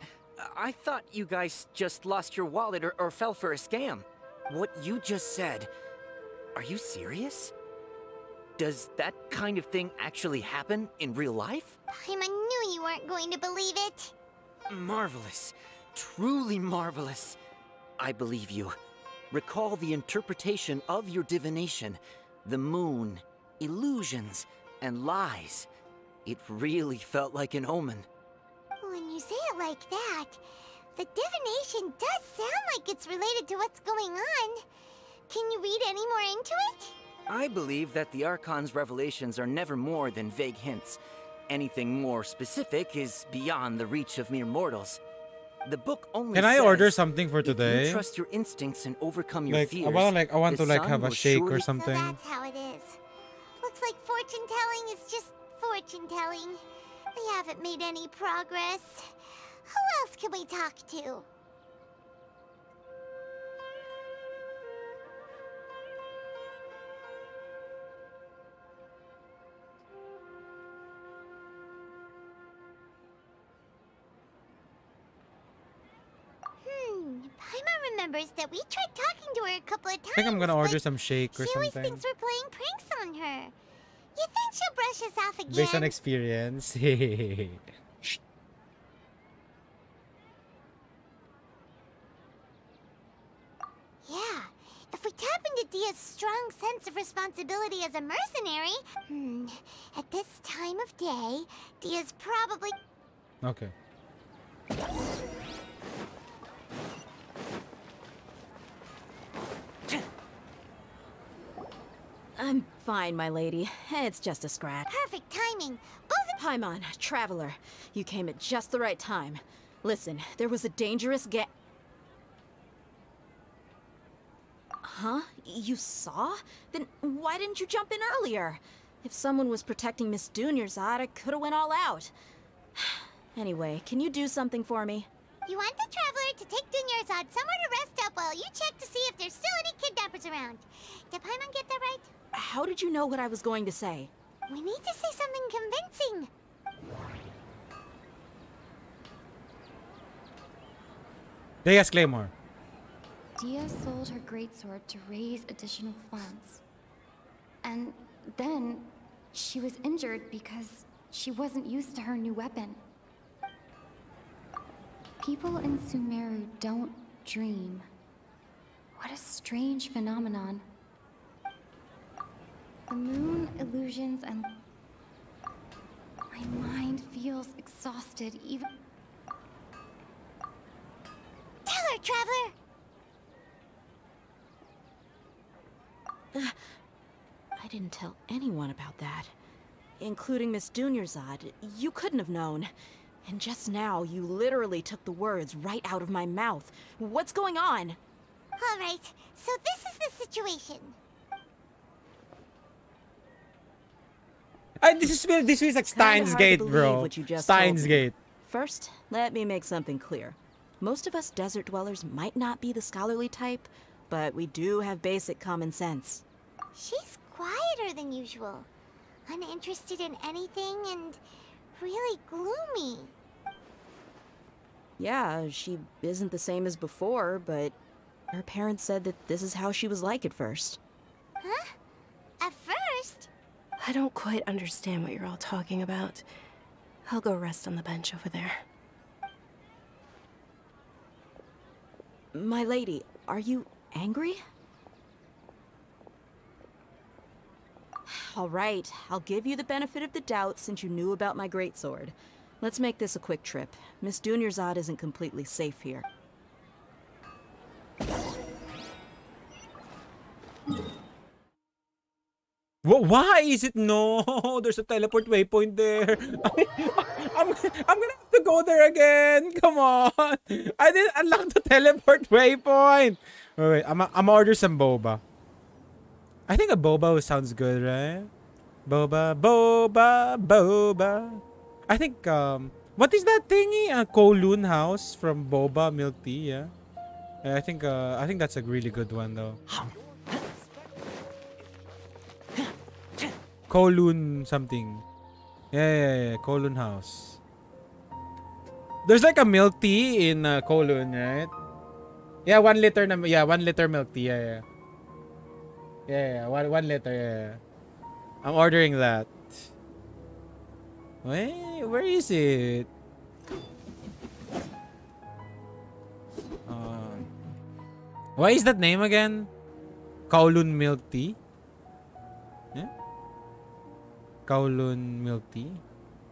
I thought you guys just lost your wallet or fell for a scam. What you just said, are you serious? Does that kind of thing actually happen in real life? Paimon knew you weren't going to believe it. Marvelous. Truly marvelous. I believe you. Recall the interpretation of your divination. The moon, illusions, and lies. It really felt like an omen. When you say it like that, the divination does sound like it's related to what's going on. Can you read any more into it? I believe that the Archon's revelations are never more than vague hints. Anything more specific is beyond the reach of mere mortals. The book only Can I says, order something for if today? you trust your instincts and overcome your Like fears, I want the to like sun have a will shake or surely- something. So that's how it is. Looks like fortune telling is just fortune telling. We haven't made any progress. Who else can we talk to? Paimon remembers that we tried talking to her a couple of times. I think I'm gonna order but some shake or she always something. thinks we're playing pranks on her. You think she'll brush us off again? Based on experience. Dia's strong sense of responsibility as a mercenary, at this time of day, Dia's probably... Okay. I'm fine, my lady. It's just a scratch. Perfect timing. Both of... Paimon, Traveler, you came at just the right time. Listen, there was a dangerous Huh? You saw? Then why didn't you jump in earlier? If someone was protecting Miss Dunyarzad, I could have went all out. Anyway, can you do something for me? You want the Traveler to take Dunyarzad somewhere to rest up while you check to see if there's still any kidnappers around. Did Paimon get that right? How did you know what I was going to say? We need to say something convincing. Dea's Claymore. Dia sold her greatsword to raise additional funds. And then she was injured because she wasn't used to her new weapon. People in Sumeru don't dream. What a strange phenomenon. The moon, illusions, and... My mind feels exhausted even... Tell her, Traveler! I didn't tell anyone about that. Including Miss Dunyarzad. You couldn't have known. And just now, you literally took the words right out of my mouth. What's going on? All right, so this is the situation. This feels like Steins Gate, bro. Steins Gate. First, let me make something clear. Most of us desert dwellers might not be the scholarly type, but we do have basic common sense. She's quieter than usual. Uninterested in anything and really gloomy. Yeah, she isn't the same as before, but her parents said that this is how she was like at first. Huh? At first? I don't quite understand what you're all talking about. I'll go rest on the bench over there. My lady, are you angry? All right, I'll give you the benefit of the doubt since you knew about my greatsword. Let's make this a quick trip. Miss Dunyarzad isn't completely safe here. Why is it no? There's a teleport waypoint there. I'm gonna have to go there again. Come on. I didn't unlock the teleport waypoint. Wait, I'm order some boba. I think a boba sounds good, right? Boba, boba, boba. I think what is that thingy? A Kowloon house from Boba Milk Tea, yeah. I think that's a really good one though. Kowloon something. Yeah. Kowloon house. There's like a milk tea in Kowloon, right? Yeah, 1 liter. 1 liter milk tea. Yeah. 1 liter. Yeah. I'm ordering that. Wait, where is it? What is that name again? Kowloon milk tea. Yeah. Kowloon milk tea?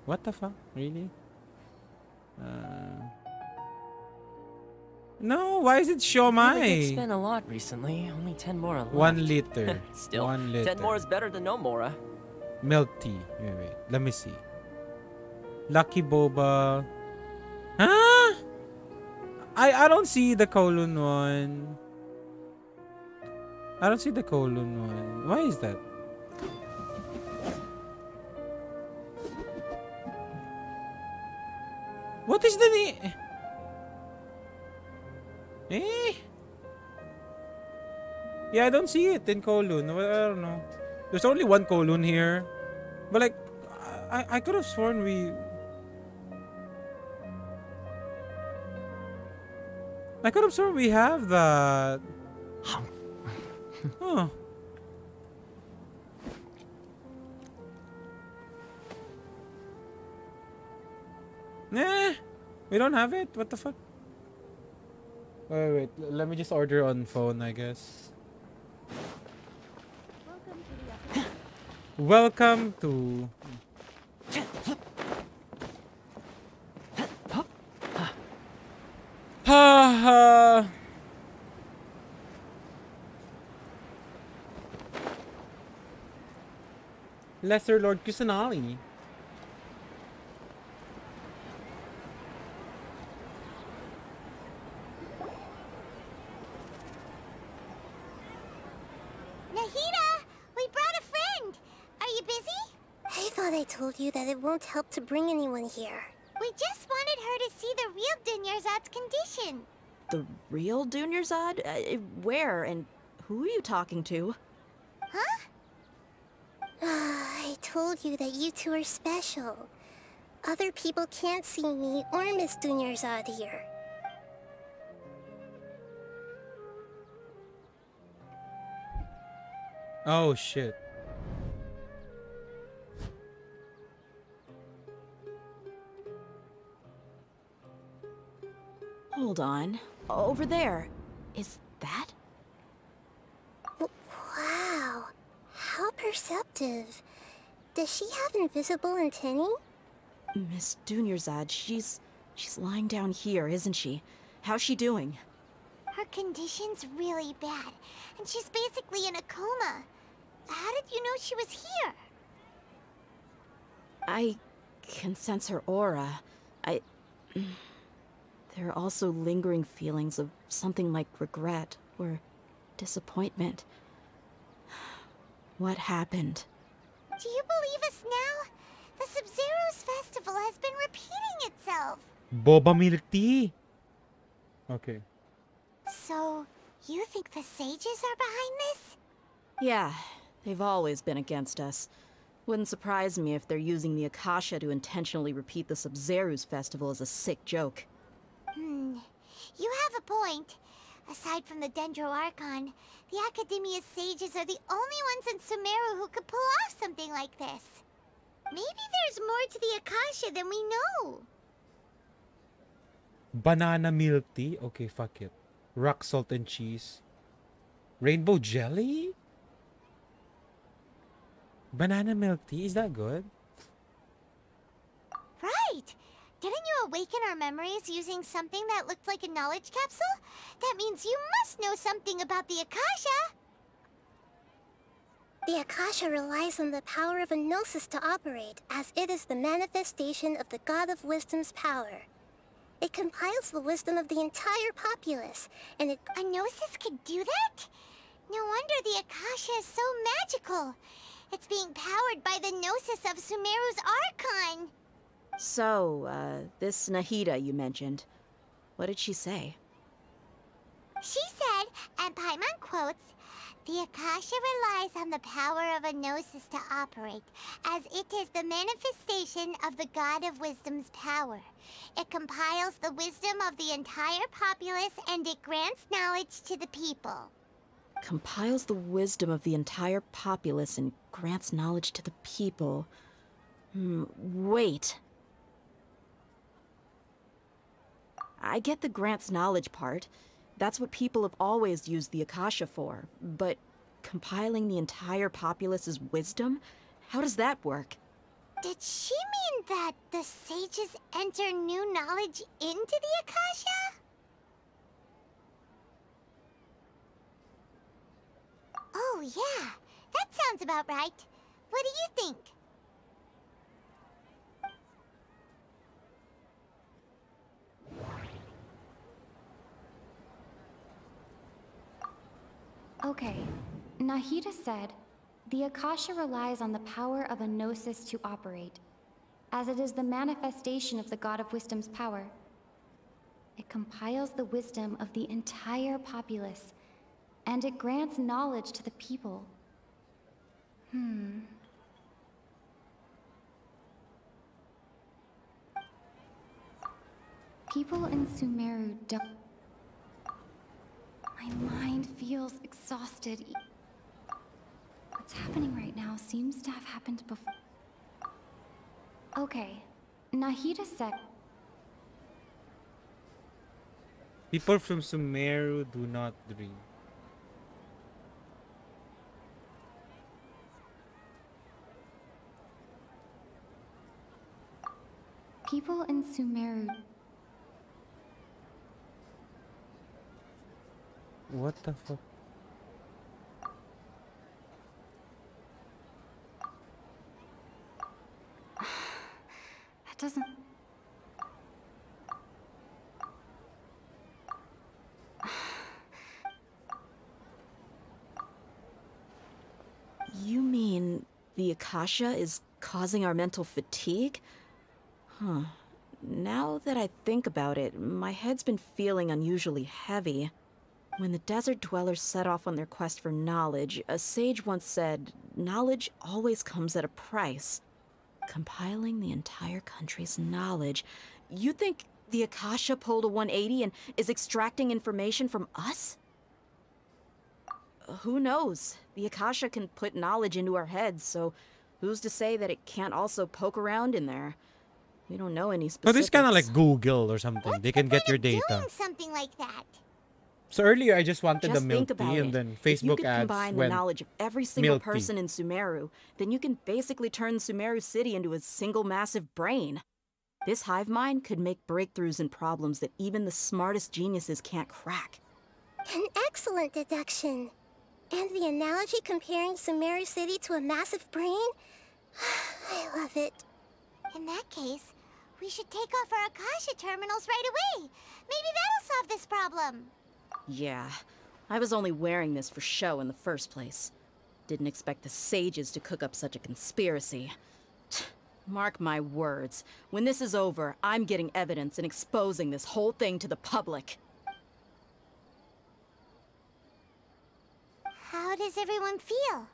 What the fuck? Really? No, why is it Shomai? I did spend a lot recently. Only 10 more left. 1 liter. Still, 1 liter. 10 more is better than no more. Milk tea. Wait. Let me see. Lucky Boba. Huh? I don't see the Kowloon one. I don't see the Kowloon one. Why is that? What is the name? Yeah, I don't see it in Kowloon. I don't know. There's only one Kowloon here. But like, I could have sworn we... I could have sworn we have that. Oh. Nah, we don't have it. What the fuck? Wait. Let me just order on phone, I guess. Welcome to... Ha Lesser Lord Kusanali. Nahida, we brought a friend. Are you busy? I thought I told you that it won't help to bring anyone here. We just wanted her to see the real Dunyarzad's condition. The real Dunyarzad? Where and who are you talking to? Huh? I told you that you two are special. Other people can't see me or Miss Dunyarzad here. Oh shit. Hold on. Over there. Is that? Wow. How perceptive. Does she have invisible antennae? Miss Dunyarzad, she's lying down here, isn't she? How's she doing? Her condition's really bad, and she's basically in a coma. How did you know she was here? I can sense her aura. There are also lingering feelings of something like regret or disappointment. What happened? Do you believe us now? The Sub-Zero's festival has been repeating itself. Boba milk tea. Okay. So, you think the sages are behind this? Yeah, they've always been against us. Wouldn't surprise me if they're using the Akasha to intentionally repeat the Sub-Zero's festival as a sick joke. You have a point. Aside from the Dendro Archon, the Academia's sages are the only ones in Sumeru who could pull off something like this. Maybe there's more to the Akasha than we know. Banana milk tea? Okay, fuck it. Rock salt and cheese. Rainbow jelly? Banana milk tea? Is that good? Right! Didn't you awaken our memories using something that looked like a knowledge capsule? That means you must know something about the Akasha! The Akasha relies on the power of a gnosis to operate, as it is the manifestation of the God of Wisdom's power. It compiles the wisdom of the entire populace, and it... A gnosis could do that? No wonder the Akasha is so magical. It's being powered by the gnosis of Sumeru's Archon. So, this Nahida you mentioned, what did she say? She said, and Paimon quotes, "The Akasha relies on the power of a gnosis to operate, as it is the manifestation of the God of Wisdom's power. It compiles the wisdom of the entire populace and it grants knowledge to the people." Compiles the wisdom of the entire populace and grants knowledge to the people. Wait. I get the grants knowledge part. That's what people have always used the Akasha for. But compiling the entire populace's wisdom? How does that work? Did she mean that the sages enter new knowledge into the Akasha? Oh yeah, that sounds about right. What do you think? Okay, Nahida said, the Akasha relies on the power of a gnosis to operate, as it is the manifestation of the God of Wisdom's power. It compiles the wisdom of the entire populace, and it grants knowledge to the people. People in Sumeru don't... My mind feels exhausted. What's happening right now seems to have happened before. Okay, Nahida said... People from Sumeru do not dream. People in Sumeru. What the fuck? That doesn't... You mean the Akasha is causing our mental fatigue? Huh. Now that I think about it, my head's been feeling unusually heavy. When the desert dwellers set off on their quest for knowledge, a sage once said, knowledge always comes at a price. Compiling the entire country's knowledge. You think the Akasha pulled a 180 and is extracting information from us? Who knows? The Akasha can put knowledge into our heads, so who's to say that it can't also poke around in there? We don't know any specifics. So this is kind of like Google or something. They can get your data. Doing something like that. So earlier I just wanted the Just milk think about tea, it. and then If you Facebook could ads combine the went knowledge of every single milk tea. person in Sumeru, then you can basically turn Sumeru City into a single massive brain. This hive mind could make breakthroughs in problems that even the smartest geniuses can't crack. An excellent deduction. And the analogy comparing Sumeru City to a massive brain? I love it. In that case, we should take off our Akasha terminals right away. Maybe that'll solve this problem. Yeah, I was only wearing this for show in the first place. Didn't expect the sages to cook up such a conspiracy. Mark my words, when this is over, I'm getting evidence and exposing this whole thing to the public. How does everyone feel?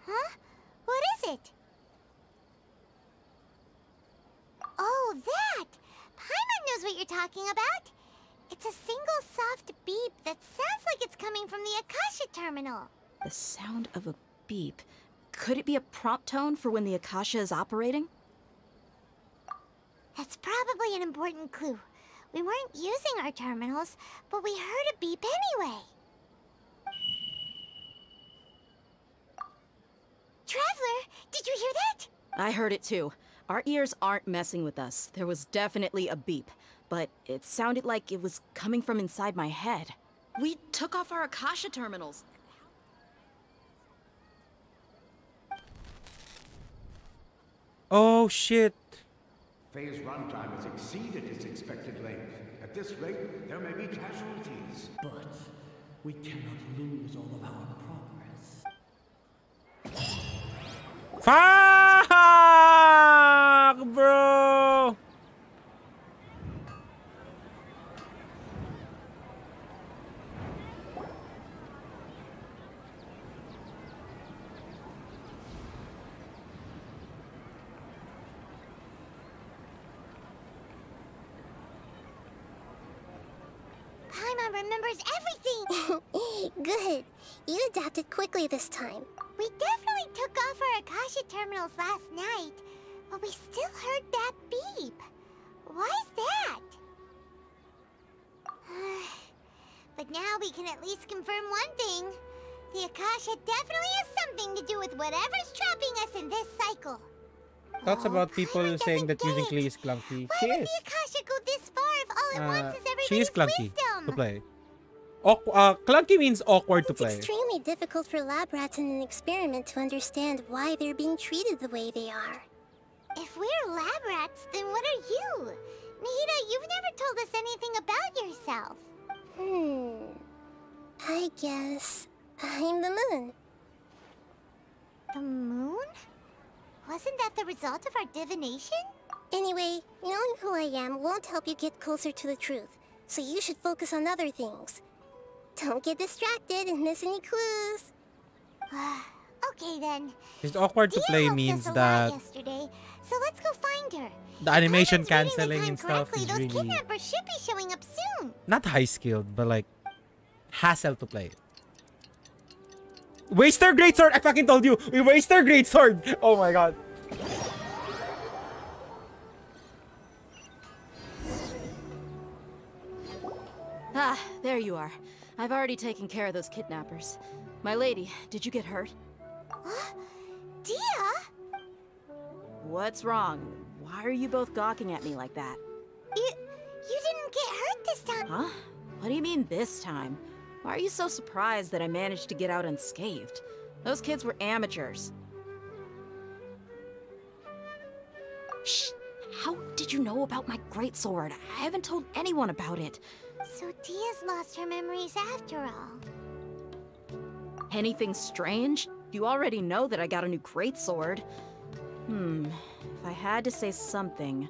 Huh? What is it? Oh, that! Paimon knows what you're talking about. It's a single soft beep that sounds like it's coming from the Akasha terminal. The sound of a beep. Could it be a prompt tone for when the Akasha is operating? That's probably an important clue. We weren't using our terminals, but we heard a beep anyway. Traveler, did you hear that? I heard it too. Our ears aren't messing with us. There was definitely a beep, but it sounded like it was coming from inside my head. We took off our Akasha terminals. Oh shit. Phase runtime has exceeded its expected length. At this rate, there may be casualties. But we cannot lose all of our progress. Fuck, bro. Paimon remembers everything. Good. You adapted quickly this time. We definitely took off our Akasha terminals last night, but we still heard that beep. Why is that? But now we can at least confirm one thing. The Akasha definitely has something to do with whatever's trapping us in this cycle. Thoughts about people saying that using Klee is clunky. Why She would is. the Akasha go this far if all it wants is everybody's She is clunky wisdom? to play. Clunky means awkward to play. It's extremely difficult for lab rats in an experiment to understand why they're being treated the way they are. If we're lab rats, then what are you? Nahida, you've never told us anything about yourself. I guess I'm the moon. The moon? Wasn't that the result of our divination? Anyway, knowing who I am won't help you get closer to the truth, so you should focus on other things. Don't get distracted and miss any clues. Okay then. It's awkward to play means that yesterday, so let's go find her. the animation If Paimon's reading the cancelling time and stuff correctly, is those really kidnappers should be showing up soon. not high skilled, but like hassle to play. Waste their great sword! I fucking told you! We waste their great sword! Oh my god. Ah, there you are. I've already taken care of those kidnappers. My lady, did you get hurt? Dia? What's wrong? Why are you both gawking at me like that? You didn't get hurt this time. Huh? What do you mean this time? Why are you so surprised that I managed to get out unscathed? Those kids were amateurs. Shh! How did you know about my greatsword? I haven't told anyone about it. So Dia's lost her memories after all. Anything strange? You already know that I got a new greatsword. If I had to say something,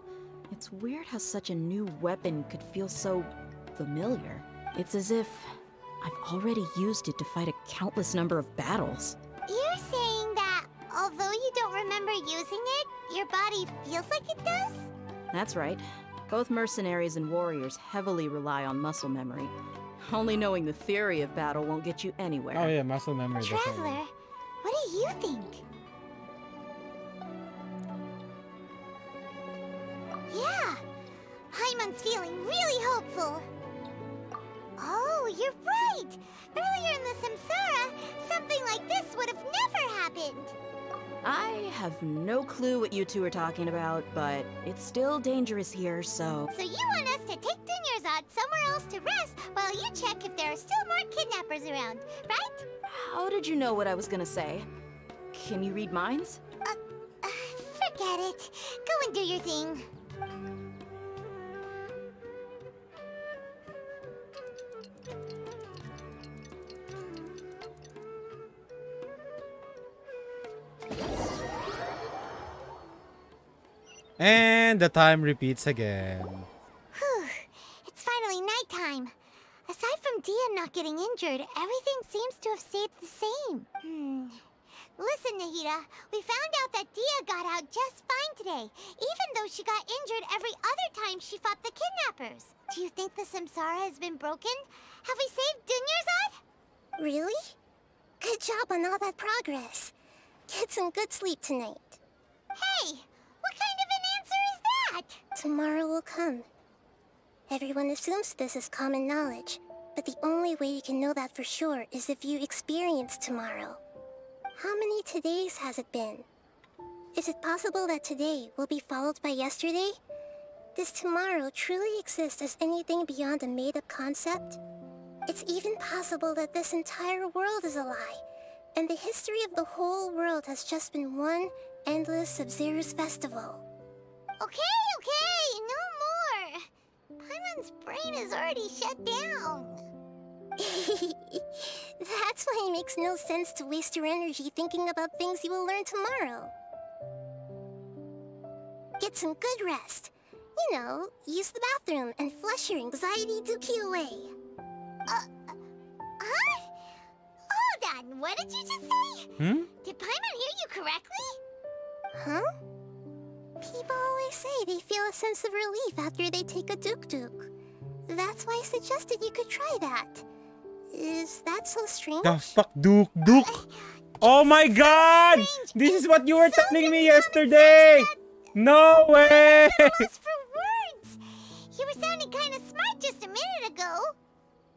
it's weird how such a new weapon could feel so familiar. It's as if I've already used it to fight a countless number of battles. You're saying that although you don't remember using it, your body feels like it does? That's right. Both mercenaries and warriors heavily rely on muscle memory. Only knowing the theory of battle won't get you anywhere. Oh yeah, muscle memory. Traveler, what do you think? Yeah, Paimon's feeling really hopeful. Oh, you're right! Earlier in the Samsara, something like this would have never happened. I have no clue what you two are talking about, but it's still dangerous here, so... So you want us to take Dunyarzad somewhere else to rest while you check if there are still more kidnappers around, right? How did you know what I was gonna say? Can you read minds? Forget it. Go and do your thing. And the time repeats again. Whew. It's finally nighttime. Aside from Dia not getting injured, everything seems to have stayed the same. Listen, Nahida, we found out that Dia got out just fine today, even though she got injured every other time she fought the kidnappers. Do you think the Samsara has been broken? Have we saved Dunyarzad? Really? Good job on all that progress. Get some good sleep tonight. Hey, what kind of an answer is that? Tomorrow will come. Everyone assumes this is common knowledge, but the only way you can know that for sure is if you experience tomorrow. How many todays has it been? Is it possible that today will be followed by yesterday? Does tomorrow truly exist as anything beyond a made-up concept? It's even possible that this entire world is a lie, and the history of the whole world has just been one endless Sub-Zero's festival. Okay, no more. Paimon's brain is already shut down. That's why it makes no sense to waste your energy thinking about things you will learn tomorrow. Get some good rest. You know, use the bathroom and flush your anxiety dookie away. Huh? Hold on, what did you just say? Did Paimon hear you correctly? Huh? People always say they feel a sense of relief after they take a duk-duk. That's why I suggested you could try that. Is that so strange? The fuck, Duk? Oh my god! This is what you were telling me yesterday! No way! I'm lost for words! You were sounding kind of smart just a minute ago.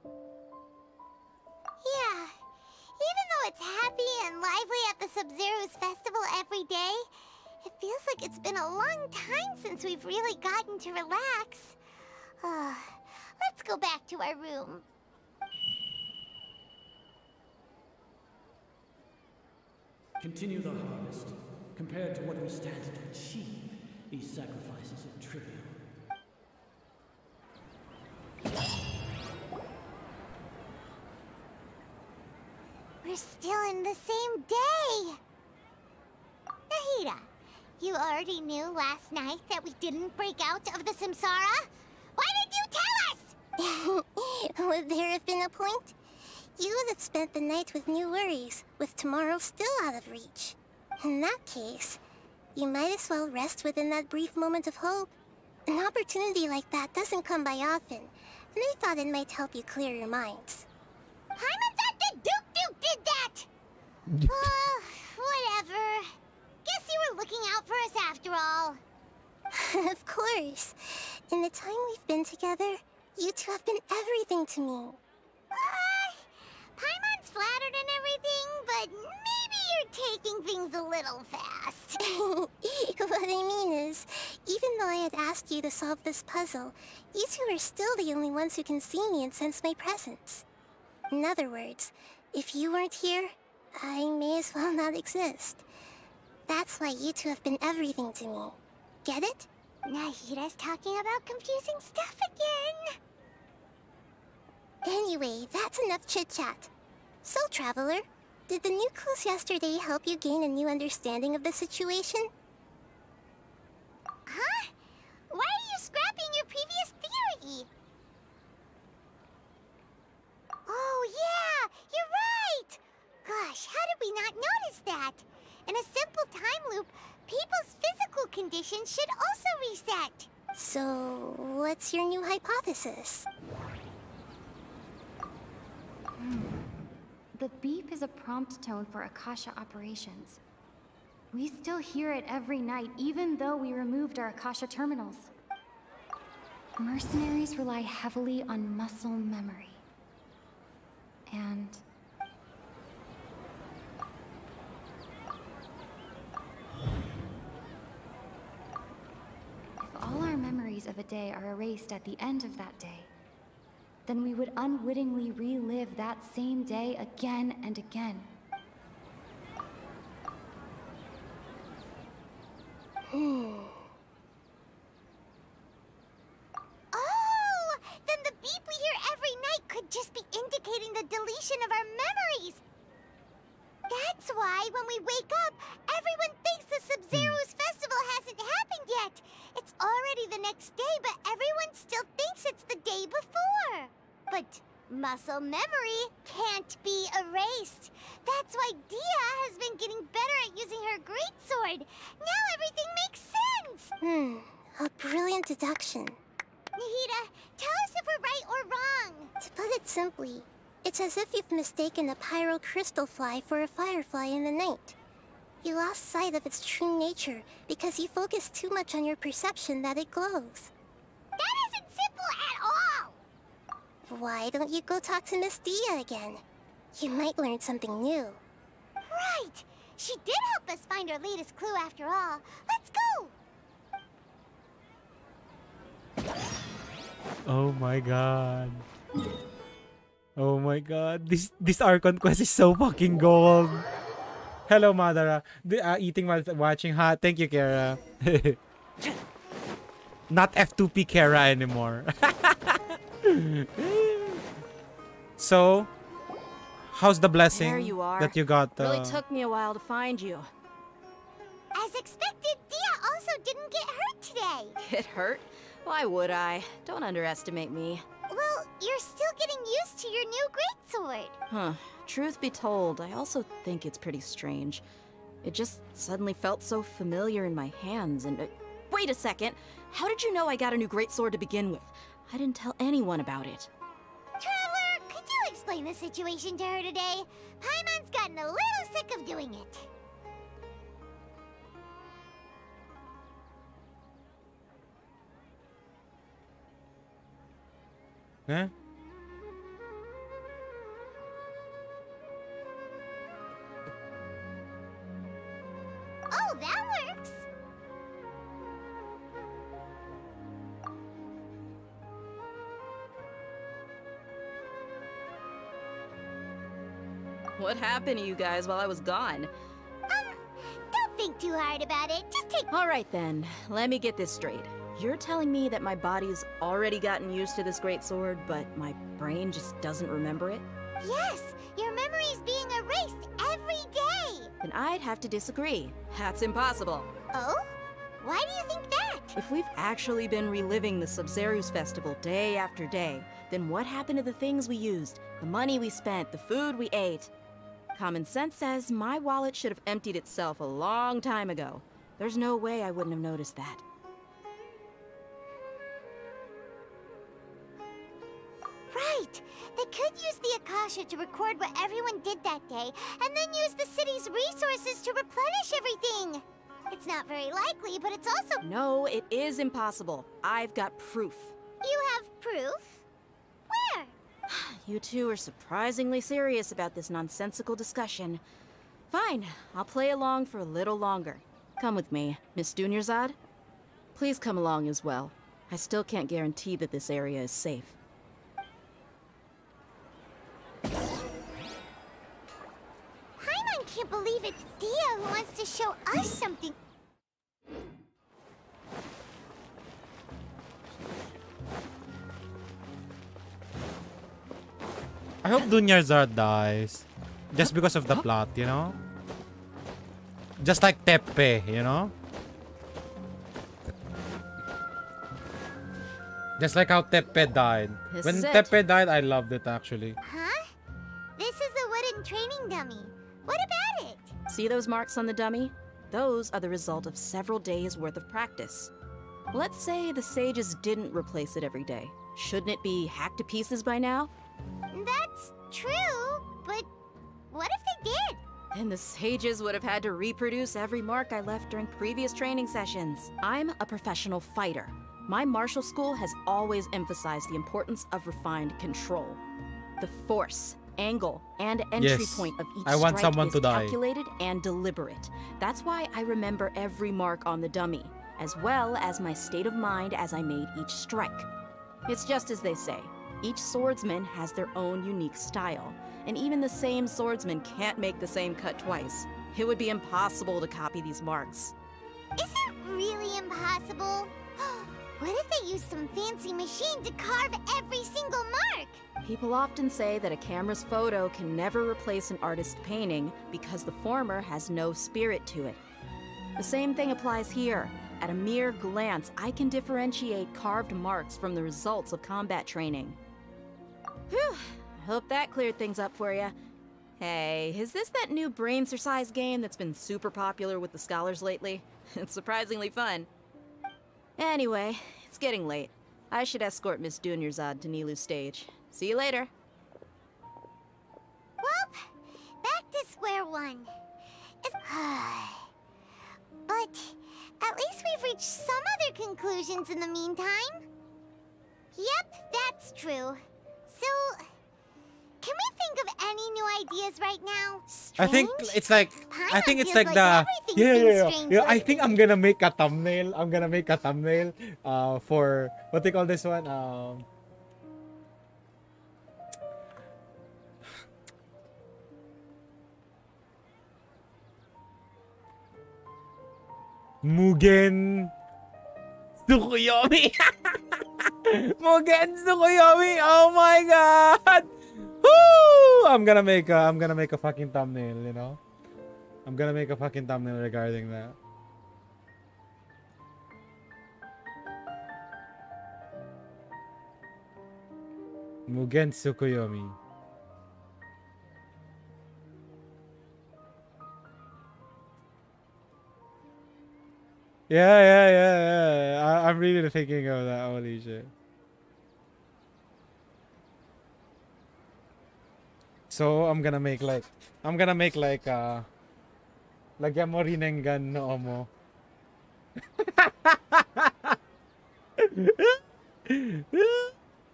Yeah, even though it's happy and lively at the Sub-Zero's festival every day, it feels like it's been a long time since we've really gotten to relax. Let's go back to our room. Continue the harvest. Compared to what we stand to achieve, these sacrifices are trivial. We're still in the same day! Nahida, you already knew last night that we didn't break out of the Samsara? Why did you tell us? Would there have been a point? You would have spent the night with new worries, with tomorrow still out of reach. In that case, you might as well rest within that brief moment of hope. An opportunity like that doesn't come by often, and I thought it might help you clear your minds. Paimon thought the Duke did that! Whatever. Guess you were looking out for us after all. Of course. In the time we've been together, you two have been everything to me. Paimon's flattered and everything, but maybe you're taking things a little fast. What I mean is, even asked you to solve this puzzle, you two are still the only ones who can see me and sense my presence. In other words, if you weren't here, I may as well not exist. That's why you two have been everything to me. Get it? Nahida's talking about confusing stuff again. Anyway, that's enough chit-chat. So, Traveler, did the new clues yesterday help you gain a new understanding of the situation? Huh? Why are you scrapping your previous theory? Oh yeah, you're right! Gosh, how did we not notice that? In a simple time loop, people's physical conditions should also reset. So, what's your new hypothesis? The beep is a prompt tone for Akasha operations. We still hear it every night, even though we removed our Akasha terminals. Mercenaries rely heavily on muscle memory. And... if all our memories of a day are erased at the end of that day, then we would unwittingly relive that same day again and again. Oh! Then the beep we hear every night could just be indicating the deletion of our memories! That's why when we wake up, everyone thinks the Sub-Zero's festival hasn't happened yet! It's already the next day, but everyone still thinks it's the day before! But muscle memory can't be erased. That's why Dia has been getting better at using her greatsword. Now everything makes sense! A brilliant deduction. Nahida, tell us if we're right or wrong. To put it simply, it's as if you've mistaken a pyro crystal fly for a firefly in the night. You lost sight of its true nature because you focused too much on your perception that it glows. That isn't simple at all! Why don't you go talk to Miss Dia again? You might learn something new. Right! She did help us find our latest clue after all. Let's go! Oh my god. Oh my god. This Archon quest is so fucking gold. Hello, Madara. Eating while watching. Ha, thank you, Kara. Not F2P Kara anymore. So, how's the blessing There you are. that you got? Really took me a while to find you. As expected, Dia also didn't get hurt today. Get hurt? Why would I? Don't underestimate me. Well, you're still getting used to your new greatsword. Huh. Truth be told, I also think it's pretty strange. It just suddenly felt so familiar in my hands and... wait a second! How did you know I got a new greatsword to begin with? I didn't tell anyone about it. Traveler, could you explain the situation to her today? Paimon's gotten a little sick of doing it. Huh? Oh, that works. What happened to you guys while I was gone? Don't think too hard about it. Just take... Alright then, let me get this straight. You're telling me that my body's already gotten used to this greatsword, but my brain just doesn't remember it? Yes, your memory's being erased every day. Then I'd have to disagree. That's impossible. Oh? Why do you think that? If we've actually been reliving the Sub-Zero's festival day after day, then what happened to the things we used, the money we spent, the food we ate? Common sense says my wallet should have emptied itself a long time ago. There's no way I wouldn't have noticed that. Right! They could use the Akasha to record what everyone did that day, and then use the city's resources to replenish everything! It's not very likely, but it's also... No, it is impossible. I've got proof. You have proof? Where? You two are surprisingly serious about this nonsensical discussion. Fine, I'll play along for a little longer. Come with me, Miss Dunyarzad. Please come along as well. I still can't guarantee that this area is safe. Paimon can't believe it's Dia who wants to show us something. I hope Dunyarzad dies. Just because of the plot, you know? Just like Teppe, you know? Just like how Teppe died. When Teppe died, I loved it actually. Huh? This is a wooden training dummy. What about it? See those marks on the dummy? Those are the result of several days' worth of practice. Let's say the sages didn't replace it every day. Shouldn't it be hacked to pieces by now? That's true, but what if they did? Then the sages would have had to reproduce every mark I left during previous training sessions. I'm a professional fighter. My martial school has always emphasized the importance of refined control. The force, angle, and entry point of each strike is calculated and deliberate. That's why I remember every mark on the dummy, as well as my state of mind as I made each strike. It's just as they say, each swordsman has their own unique style, and even the same swordsman can't make the same cut twice. It would be impossible to copy these marks. Is it really impossible? What if they use some fancy machine to carve every single mark? People often say that a camera's photo can never replace an artist's painting because the former has no spirit to it. The same thing applies here. At a mere glance, I can differentiate carved marks from the results of combat training. Whew, I hope that cleared things up for you. Hey, is this that new brain exercise game that's been super popular with the scholars lately? It's surprisingly fun. Anyway, it's getting late. I should escort Miss Dunyarzad to Nilu's stage. See you later. Well, back to square one. But at least we've reached some other conclusions in the meantime. Yep, that's true. So, can we think of any new ideas right now? I think it's like Paimon I think it's feels like the everything's I think I'm gonna make a thumbnail. For what they call this one. Mugen Tsukuyomi. Mugen Tsukuyomi. Oh my god. Woo! I'm gonna make a fucking thumbnail, you know? I'm gonna make a fucking thumbnail regarding that. Mugen Tsukuyomi. Yeah. I'm really thinking of that. Holy shit. So I'm gonna make like lagyan mo rinengan noo mo.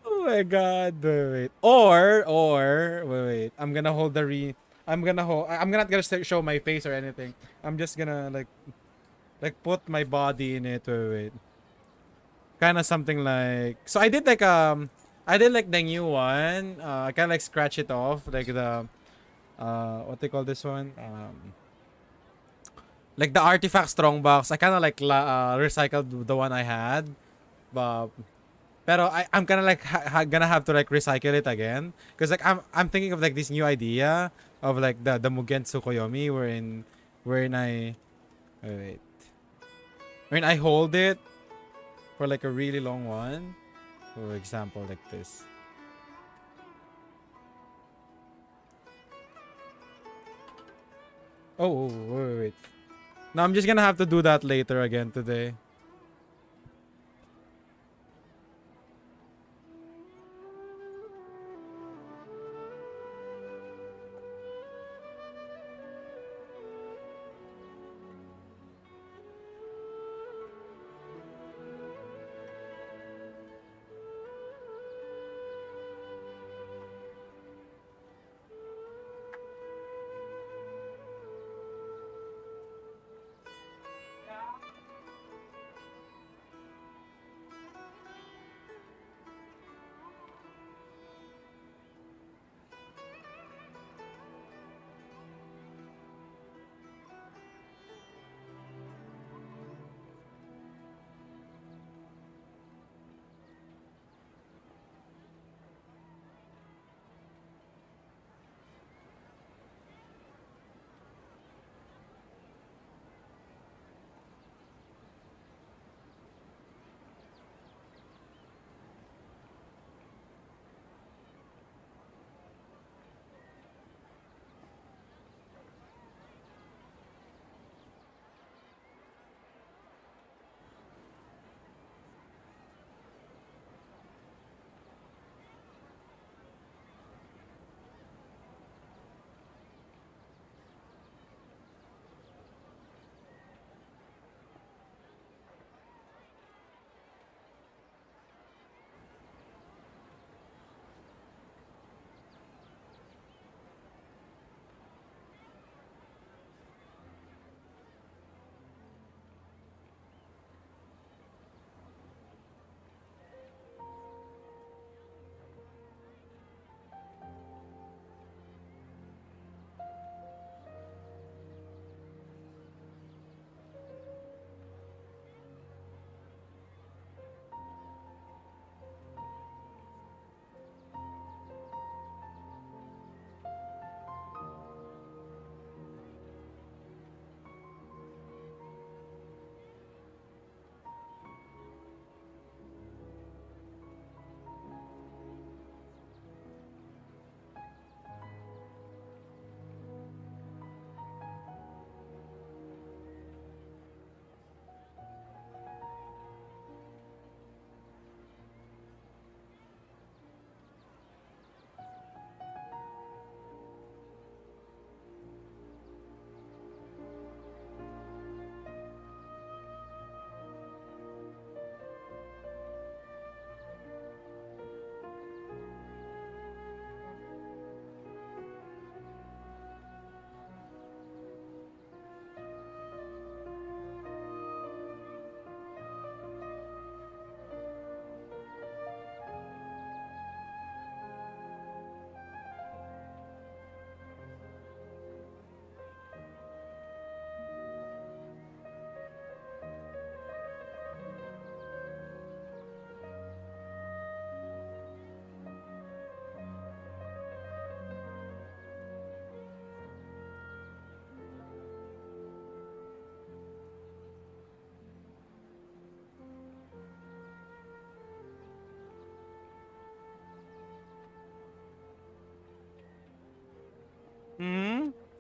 Oh my god. Wait. Or wait. I'm gonna hold the I'm not gonna show my face or anything. I'm just gonna like put my body in it. Wait. Kind of something like, so I did like the new one. I kind of like scratch it off, like the what they call this one, like the artifact strongbox. I kind of like recycled the one I had, but pero I'm kind of like gonna have to like recycle it again, because like I'm thinking of like this new idea of like the Mugen Tsukuyomi wherein I hold it for like a really long one. For example, like this. Oh, wait. No, I'm just gonna have to do that later again today.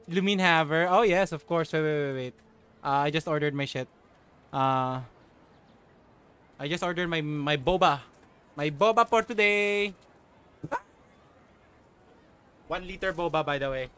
Lumine Haver. Oh yes, of course. Wait. I just ordered my shit. I just ordered my boba. My boba for today. 1 liter boba, by the way.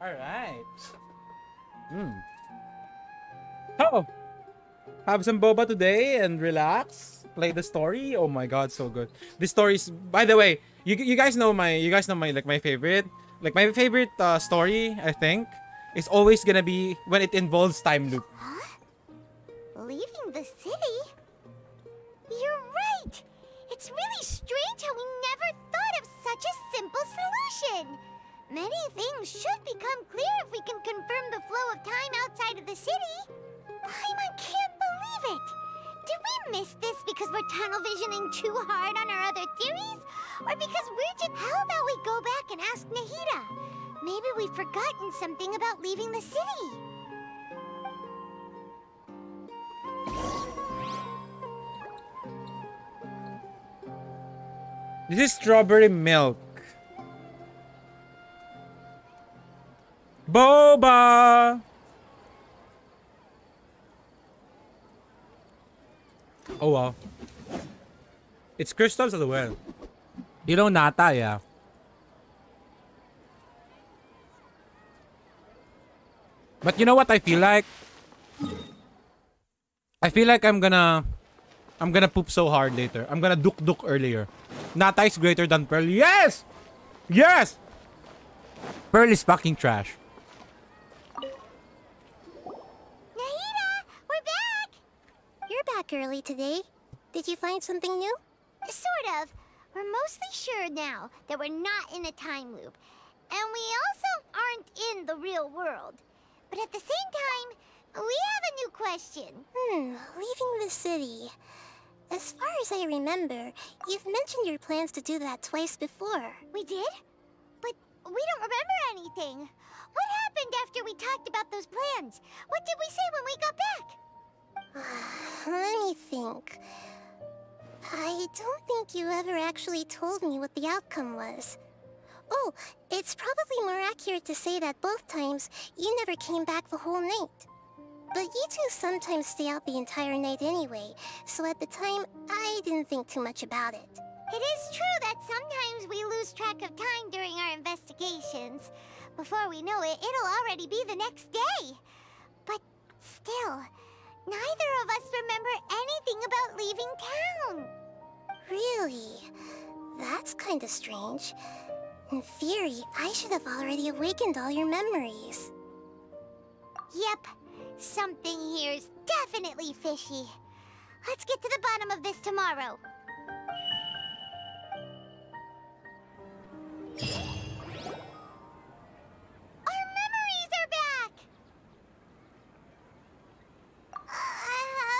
Alright. Oh! Have some boba today and relax. Play the story. Oh my god, so good. This story is, by the way, you guys know my like my favorite. Like my favorite story, I think, is always gonna be when it involves time loop. Huh? Leaving the city? You're right! It's really strange how we never thought of such a simple solution! Many things should become clear if we can confirm the flow of time outside of the city. I can't believe it! Did we miss this because we're tunnel visioning too hard on our other theories? Or because we're just... How about we go back and ask Nahida? Maybe we've forgotten something about leaving the city. This is strawberry milk. Boba! Oh wow. It's crystals as well. You know nata, yeah. But you know what I feel like? I feel like I'm gonna poop so hard later. I'm gonna duk earlier. Nata is greater than Pearl. Yes! Yes! Pearl is fucking trash. Nahida, we're back! You're back early today. Did you find something new? Sort of. We're mostly sure now that we're not in a time loop. And we also aren't in the real world. But at the same time, we have a new question. Leaving the city. As far as I remember, you've mentioned your plans to do that twice before. We did? But we don't remember anything. What happened after we talked about those plans? What did we say when we got back? Let me think. I don't think you ever actually told me what the outcome was. Oh, it's probably more accurate to say that both times you never came back the whole night. But you two sometimes stay out the entire night anyway, so at the time, I didn't think too much about it. It is true that sometimes we lose track of time during our investigations. Before we know it, it'll already be the next day. But still, neither of us remember anything about leaving town. Really? That's kinda strange. In theory, I should have already awakened all your memories. Yep. Something here's definitely fishy. Let's get to the bottom of this tomorrow. Our memories are back!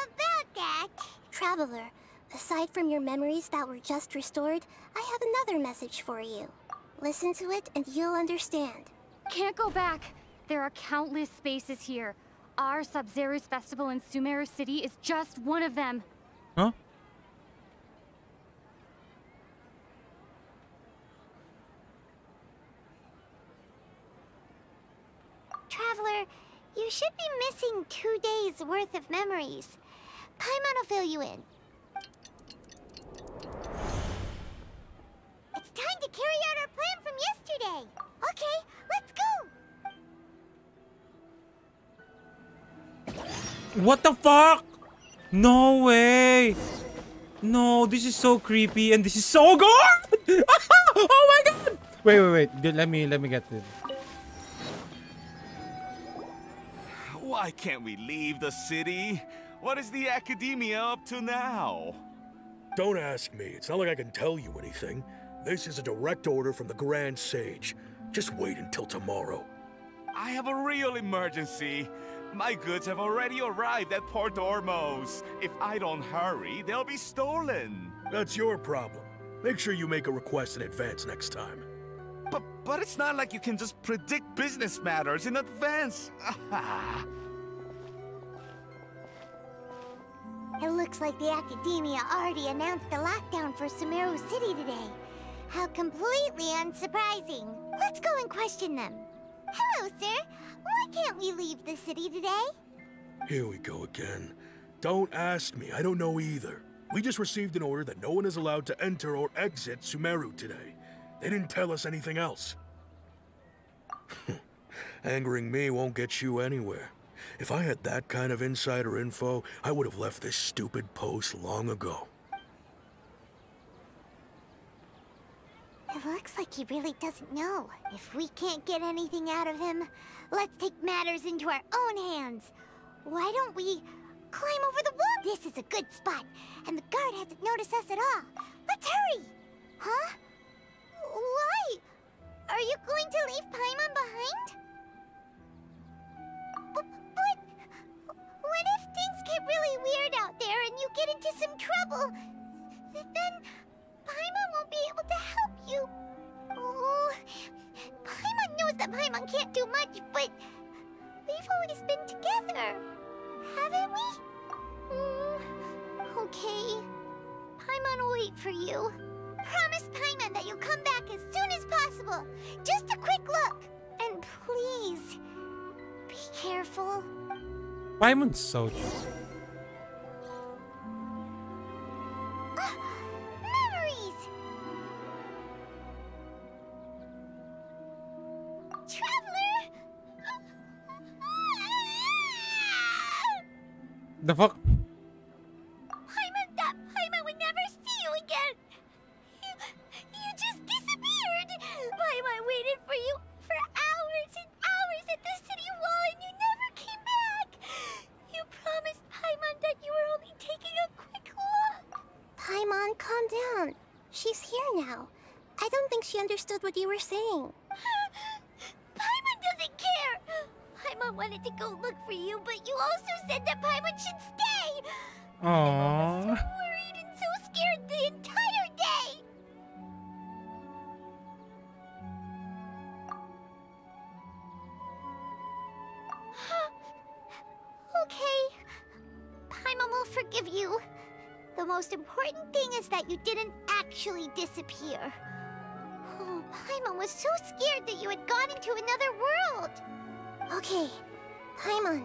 About that... Traveler, aside from your memories that were just restored, I have another message for you. Listen to it and you'll understand. Can't go back. There are countless spaces here. Our Sub-Zero's festival in Sumeru City is just one of them. Huh? Traveler, you should be missing 2 days worth of memories. Paimon will fill you in. It's time to carry out our plan from yesterday. Okay, let's go. What the fuck? No way. No, this is so creepy and this is so good. Oh my god. Wait. Let me get this. Why can't we leave the city? What is the Academia up to now? Don't ask me. It's not like I can tell you anything. This is a direct order from the Grand Sage. Just wait until tomorrow. I have a real emergency. My goods have already arrived at Port Ormos. If I don't hurry, they'll be stolen. That's your problem. Make sure you make a request in advance next time. But it's not like you can just predict business matters in advance. It looks like the Academia already announced a lockdown for Sumeru City today. How completely unsurprising. Let's go and question them. Hello, sir. Why can't we leave the city today? Here we go again. Don't ask me. I don't know either. We just received an order that no one is allowed to enter or exit Sumeru today. They didn't tell us anything else. Angering me won't get you anywhere. If I had that kind of insider info, I would have left this stupid post long ago. It looks like he really doesn't know. If we can't get anything out of him, let's take matters into our own hands. Why don't we climb over the wall? This is a good spot, and the guard hasn't noticed us at all. Let's hurry! Huh? Why? Are you going to leave Paimon behind? But what if things get really weird out there and you get into some trouble? Then Paimon won't be able to help you. Oh, Paimon knows that Paimon can't do much, but we've always been together, haven't we? Okay. Paimon will wait for you. Promise Paimon that you'll come back as soon as possible. Just a quick look. And please, be careful. Paimon's so memories! Traveler! The fuck? Paimon thought Paimon would never see you again. You just disappeared. Paimon waited for you for hours and hours at the city wall and you never came back. You promised Paimon that you were only taking a quick look. Paimon, calm down. She's here now. I don't think she understood what you were saying. Paimon doesn't care. Paimon wanted to go look for you, but you also said that Paimon should stay. Aww. I was so worried and so scared the entire day. Okay. Paimon will forgive you. The most important thing is that you didn't actually disappear. Oh, Paimon was so scared that you had gone into another world. Okay, Paimon,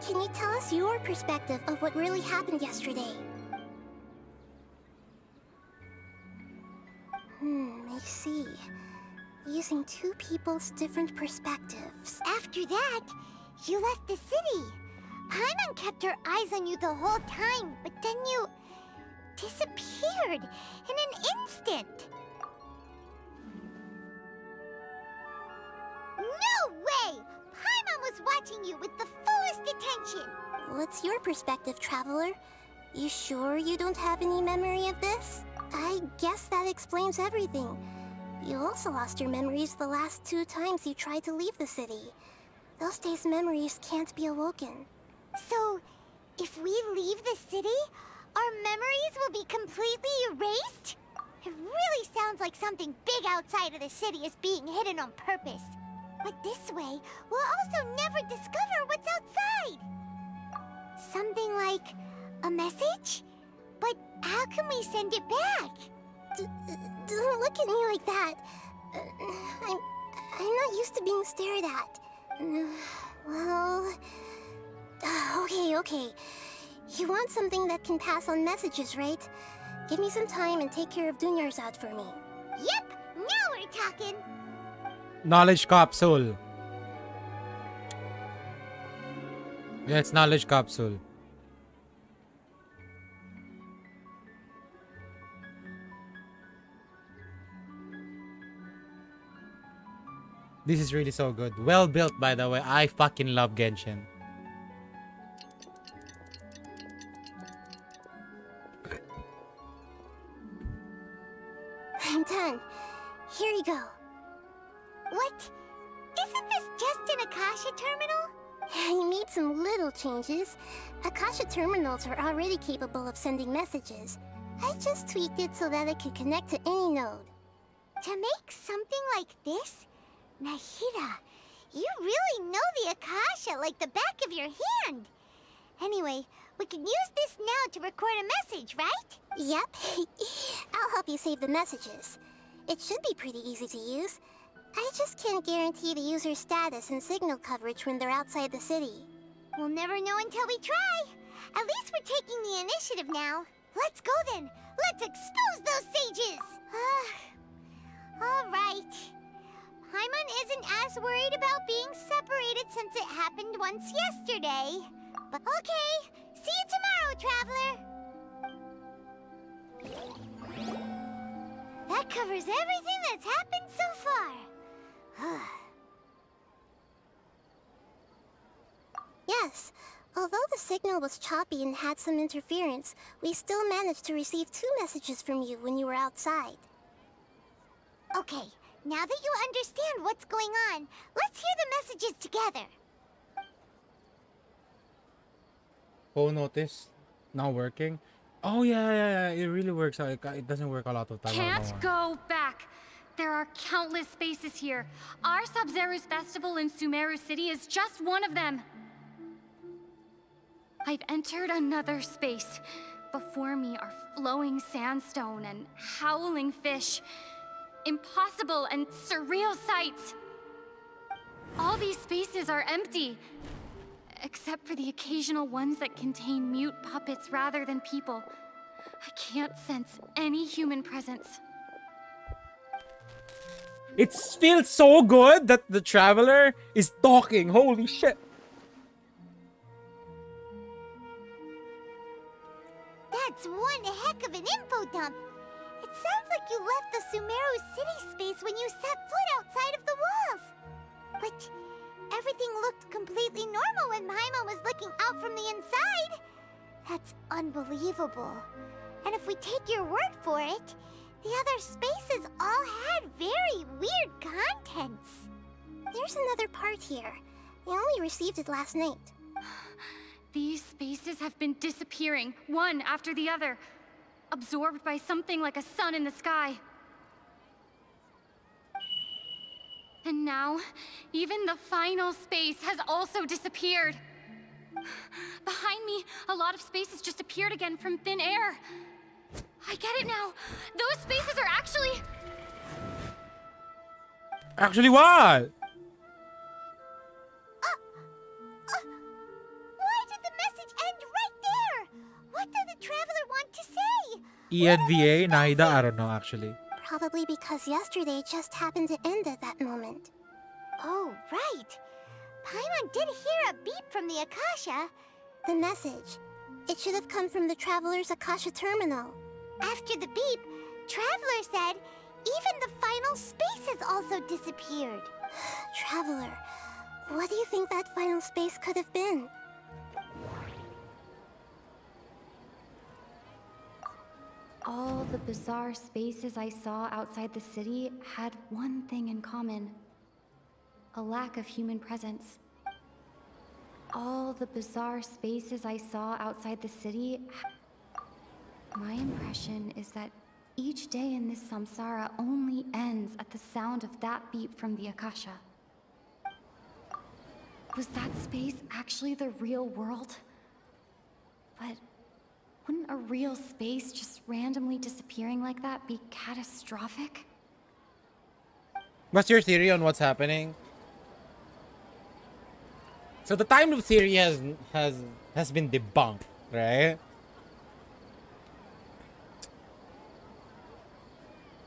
can you tell us your perspective of what really happened yesterday? I see. Using two people's different perspectives. After that, you left the city. Paimon kept her eyes on you the whole time, but then you disappeared in an instant. No way! Paimon was watching you with the fullest attention. What's your perspective, Traveler? You sure you don't have any memory of this? I guess that explains everything. You also lost your memories the last 2 times you tried to leave the city. Those days' memories can't be awoken. So, if we leave the city, our memories will be completely erased? It really sounds like something big outside of the city is being hidden on purpose. But this way, we'll also never discover what's outside. Something like a message? But how can we send it back? Don't look at me like that. I'm not used to being stared at. Well... Okay. You want something that can pass on messages, right? Give me some time and take care of Dunyarzad for me. Yep! talking. Knowledge capsule. Yeah, it's knowledge capsule. This is really so good. Well built, by the way. I fucking love Genshin. I'm done. Here you go. What? Isn't this just an Akasha terminal? You made some little changes. Akasha terminals are already capable of sending messages. I just tweaked it so that it could connect to any node. To make something like this? Nahida, you really know the Akasha like the back of your hand. Anyway, we can use this now to record a message, right? Yep. I'll help you save the messages. It should be pretty easy to use. I just can't guarantee the user's status and signal coverage when they're outside the city. We'll never know until we try. At least we're taking the initiative now. Let's go then. Let's expose those sages. All right. Paimon isn't as worried about being separated since it happened once yesterday. But okay, see you tomorrow, Traveler. That covers everything that's happened so far. Yes, although the signal was choppy and had some interference, we still managed to receive 2 messages from you when you were outside. Okay, now that you understand what's going on, let's hear the messages together. Phone notice. Not working. Oh, yeah. It really works. It doesn't work a lot of time. Can't go back. There are countless spaces here. Our Sub-Zero's festival in Sumeru City is just one of them. I've entered another space. Before me are flowing sandstone and howling fish. Impossible and surreal sights. All these spaces are empty. Except for the occasional ones that contain mute puppets rather than people. I can't sense any human presence. It feels so good that the Traveler is talking. Holy shit. That's one heck of an info dump. It sounds like you left the Sumeru City space when you set foot outside of the walls. But everything looked completely normal when Paimon was looking out from the inside. That's unbelievable. And if we take your word for it, the other spaces all had very weird contents. There's another part here. I only received it last night. These spaces have been disappearing, one after the other, absorbed by something like a sun in the sky. And now, even the final space has also disappeared. Behind me, a lot of spaces just appeared again from thin air. I get it now. Those spaces are actually... Actually what? Why did the message end right there? What did the Traveler want to say? ENVA, Nahida, I don't know actually. Probably because yesterday just happened to end at that moment. Oh, right. Paimon did hear a beep from the Akasha. The message. It should have come from the Traveler's Akasha terminal. After the beep, Traveler said even the final space has also disappeared. Traveler, what do you think that final space could have been? All the bizarre spaces I saw outside the city had one thing in common. A lack of human presence. All the bizarre spaces I saw outside the city... My impression is that each day in this samsara only ends at the sound of that beep from the Akasha. Was that space actually the real world? But wouldn't a real space just randomly disappearing like that be catastrophic? What's your theory on what's happening? So the time loop theory has been debunked, right?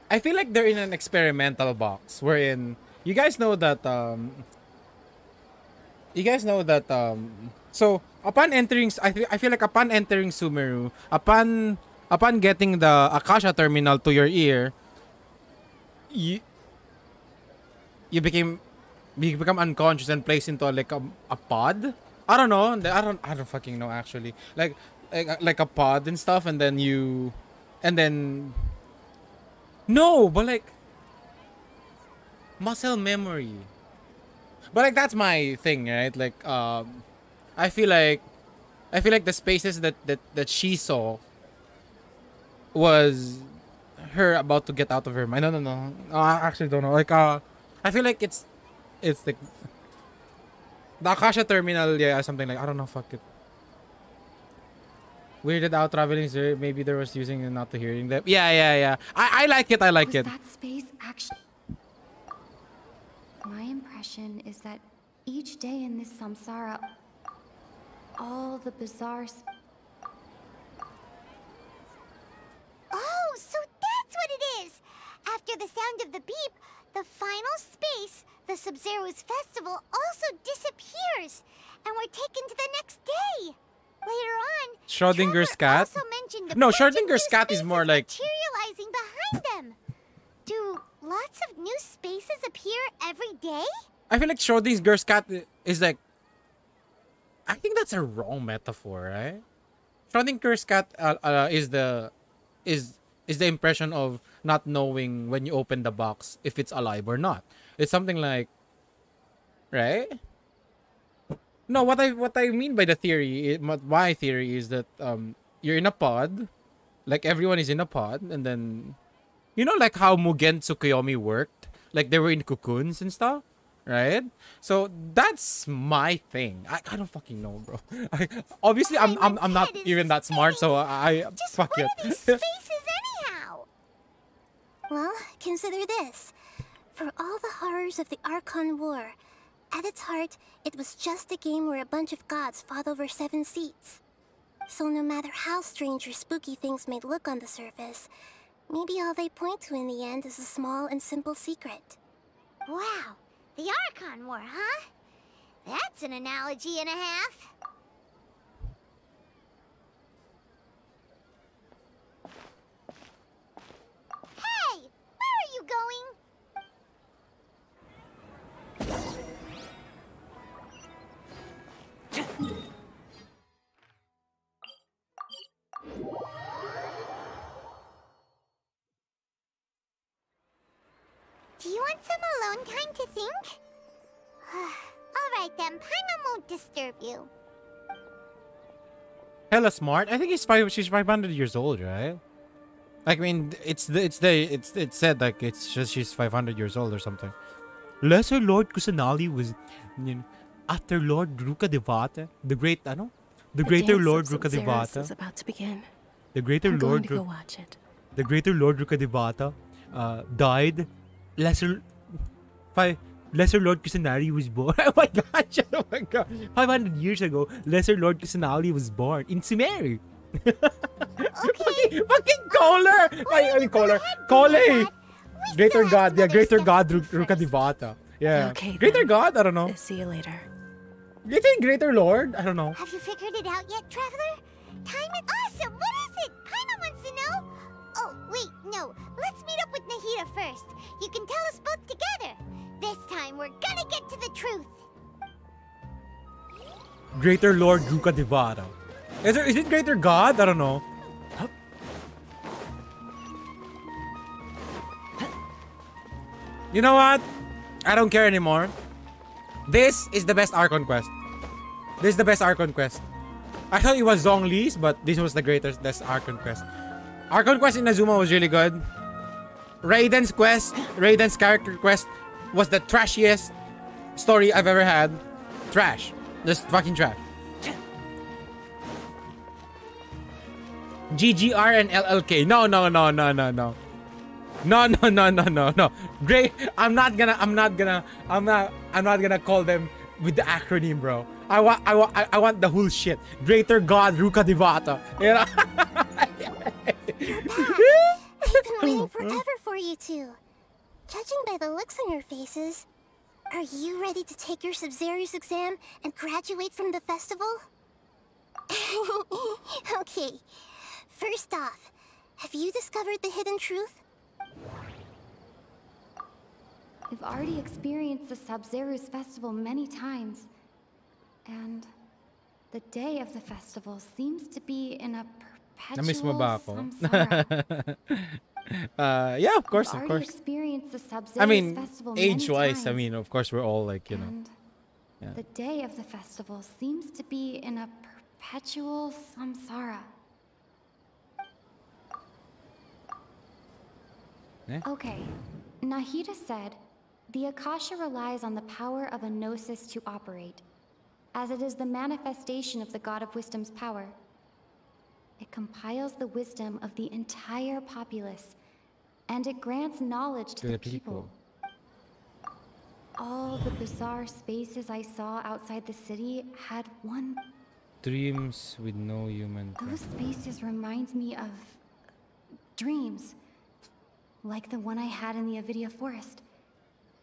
I feel like they're in an experimental box wherein you guys know that so upon entering I feel like upon entering Sumeru, upon getting the Akasha terminal to your ear, you become unconscious and placed into like a pod. I don't know. I don't fucking know actually. Like a pod and stuff, and then no, but like muscle memory. But like that's my thing, right? Like I feel like the spaces that she saw was her about to get out of her mind. No. I actually don't know. Like I feel like it's like the Akasha terminal, yeah, something like, I don't know, fuck it. Weirded out traveling, sir. Maybe there was using and not to hearing them. Yeah. I like it. Was that space actually? My impression is that each day in this samsara, all the bizarre. Oh, so that's what it is! After the sound of the beep, the final space, the Sub-Zero's festival, also disappears, and we're taken to the next day. Later on, Schrodinger's cat? No, Schrodinger's cat is more like materializing behind them. Do lots of new spaces appear every day? I feel like Schrodinger's cat is like, I think that's a wrong metaphor, right? Schrodinger's cat is the impression of not knowing when you open the box if it's alive or not. It's something like, right? No, what I mean by the theory, my theory is that you're in a pod, like everyone is in a pod, and then you know like how Mugen Tsukuyomi worked, like they were in cocoons and stuff, right? So that's my thing. I don't fucking know, bro. Obviously I'm not even that smart, so I fuck it. Spaces anyhow. Well, consider this. For all the horrors of the Archon War, at its heart, it was just a game where a bunch of gods fought over 7 seats. So no matter how strange or spooky things may look on the surface, maybe all they point to in the end is a small and simple secret. Wow, the Archon War, huh? That's an analogy and a half. Hey, where are you going? Do you want some alone time to think? Alright then, Paimon won't disturb you. Hella smart. I think she's 500 years old, right? Like, I mean, it's said like it's just she's 500 years old or something. Lesser Lord Kusanali was, you know, after Lord Ruka Devata, the greater Lord Ruka Devata is about to begin. The greater I'm Lord going to go watch it. The greater Lord Ruka Devata died. Lesser Lord Kusanali was born. Oh my gosh! Oh my god! 500 years ago, Lesser Lord Kusanali was born in Sumeru. Okay. Fucking Kohler! I mean Kohler. Kole! Greater God, yeah, Greater God Ruka Devata. Yeah. Okay, Greater then. God? I don't know. See you later. You think Greater Lord? I don't know. Have you figured it out yet, Traveler? Time is awesome! What is it? Paimon wants to know! Oh, wait, no. Let's meet up with Nahida first. You can tell us both together. This time, we're gonna get to the truth. Greater Lord Ruka Devata. Is it Greater God? I don't know. You know what? I don't care anymore. This is the best Archon quest. This is the best Archon quest. I thought it was Zhongli's, but this was the best Archon quest. Archon quest in Azuma was really good. Raiden's character quest was the trashiest story I've ever had. Trash. Just fucking trash. GGR and LLK. No. No. Great. I'm not gonna call them with the acronym, bro. I want the whole shit. Greater God Ruka Devata. You know? You're back. I've been waiting forever for you two. Judging by the looks on your faces, are you ready to take your Sub-Zero's exam and graduate from the festival? Okay, first off, have you discovered the hidden truth? We've already experienced the Sub-Zero's festival many times. And the day of the festival seems to be in a Na-miss mo perpetual ba ako? samsara. Yeah, of course, We've of already course. experienced the Sub-Zero's I mean, festival many age-wise, I times. mean, of course, we're all like, you know. And Yeah. the day of the festival seems to be in a perpetual samsara. Eh? Okay, Nahida said, the Akasha relies on the power of a gnosis to operate, as it is the manifestation of the God of Wisdom's power. It compiles the wisdom of the entire populace, and it grants knowledge to the people. All the bizarre spaces I saw outside the city had one. Dreams with no human. Those spaces remind me of dreams, like the one I had in the Avidia Forest.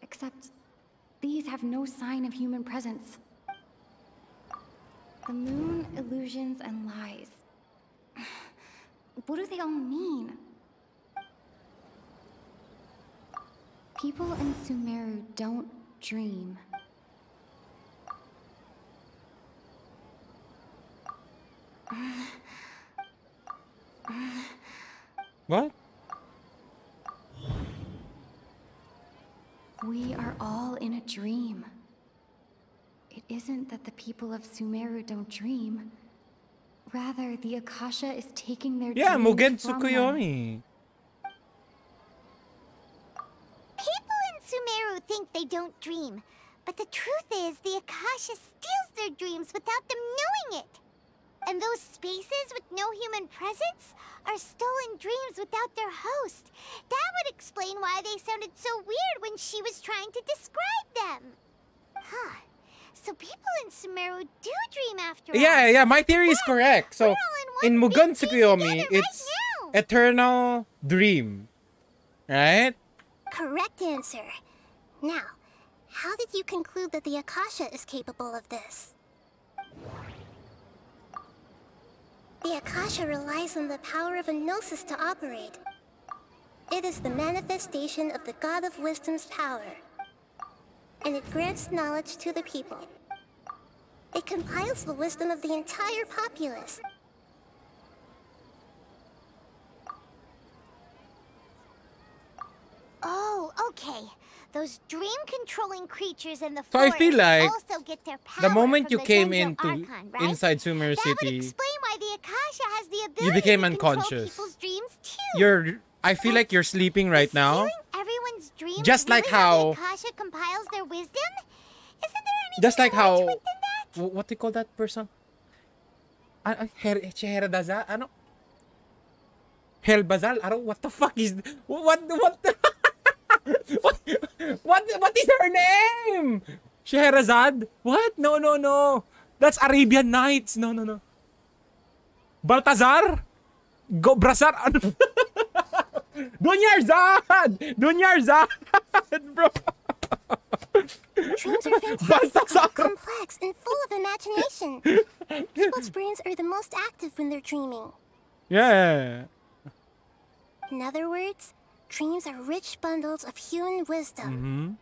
Except these have no sign of human presence. The moon, illusions, and lies. What do they all mean? People in Sumeru don't dream. What? We are all in a dream. It isn't that the people of Sumeru don't dream. Rather, the Akasha is taking their Yeah, dreams Mugen from them. Tsukuyomi. People in Sumeru think they don't dream, but the truth is the Akasha steals their dreams without them knowing it. And those spaces with no human presence are stolen dreams without their host. That would explain why they sounded so weird when she was trying to describe them. Huh. So people in Sumeru do dream after all. Yeah, my theory is correct. So, in Mugen Tsukuyomi, it's eternal dream. Right? Correct answer. Now, how did you conclude that the Akasha is capable of this? The Akasha relies on the power of a gnosis to operate. It is the manifestation of the God of Wisdom's power, and it grants knowledge to the people. It compiles the wisdom of the entire populace. Oh, okay. Those dream-controlling creatures in the So I forest feel like also get their power the moment from you the came Dendro into Archon, right? inside Sumeru That would City, explain why the Akasha has the ability you became to control unconscious. people's dreams too. I feel like you're sleeping right now. Everyone's dreams Just like really how- the Akasha compiles their wisdom? Isn't there anything Just like more how, to it than that? what do you call that person? Herdaza? Ano? Helbazal? Ano? What the fuck is... What the... what is her name? Scheherazade? What? No. That's Arabian Nights. No. Baltazar? Brazar? Ano? Dunyarzad, bro. Dreams are fantastic, complex, and full of imagination. People's brains are the most active when they're dreaming. Yeah. In other words, dreams are rich bundles of human wisdom.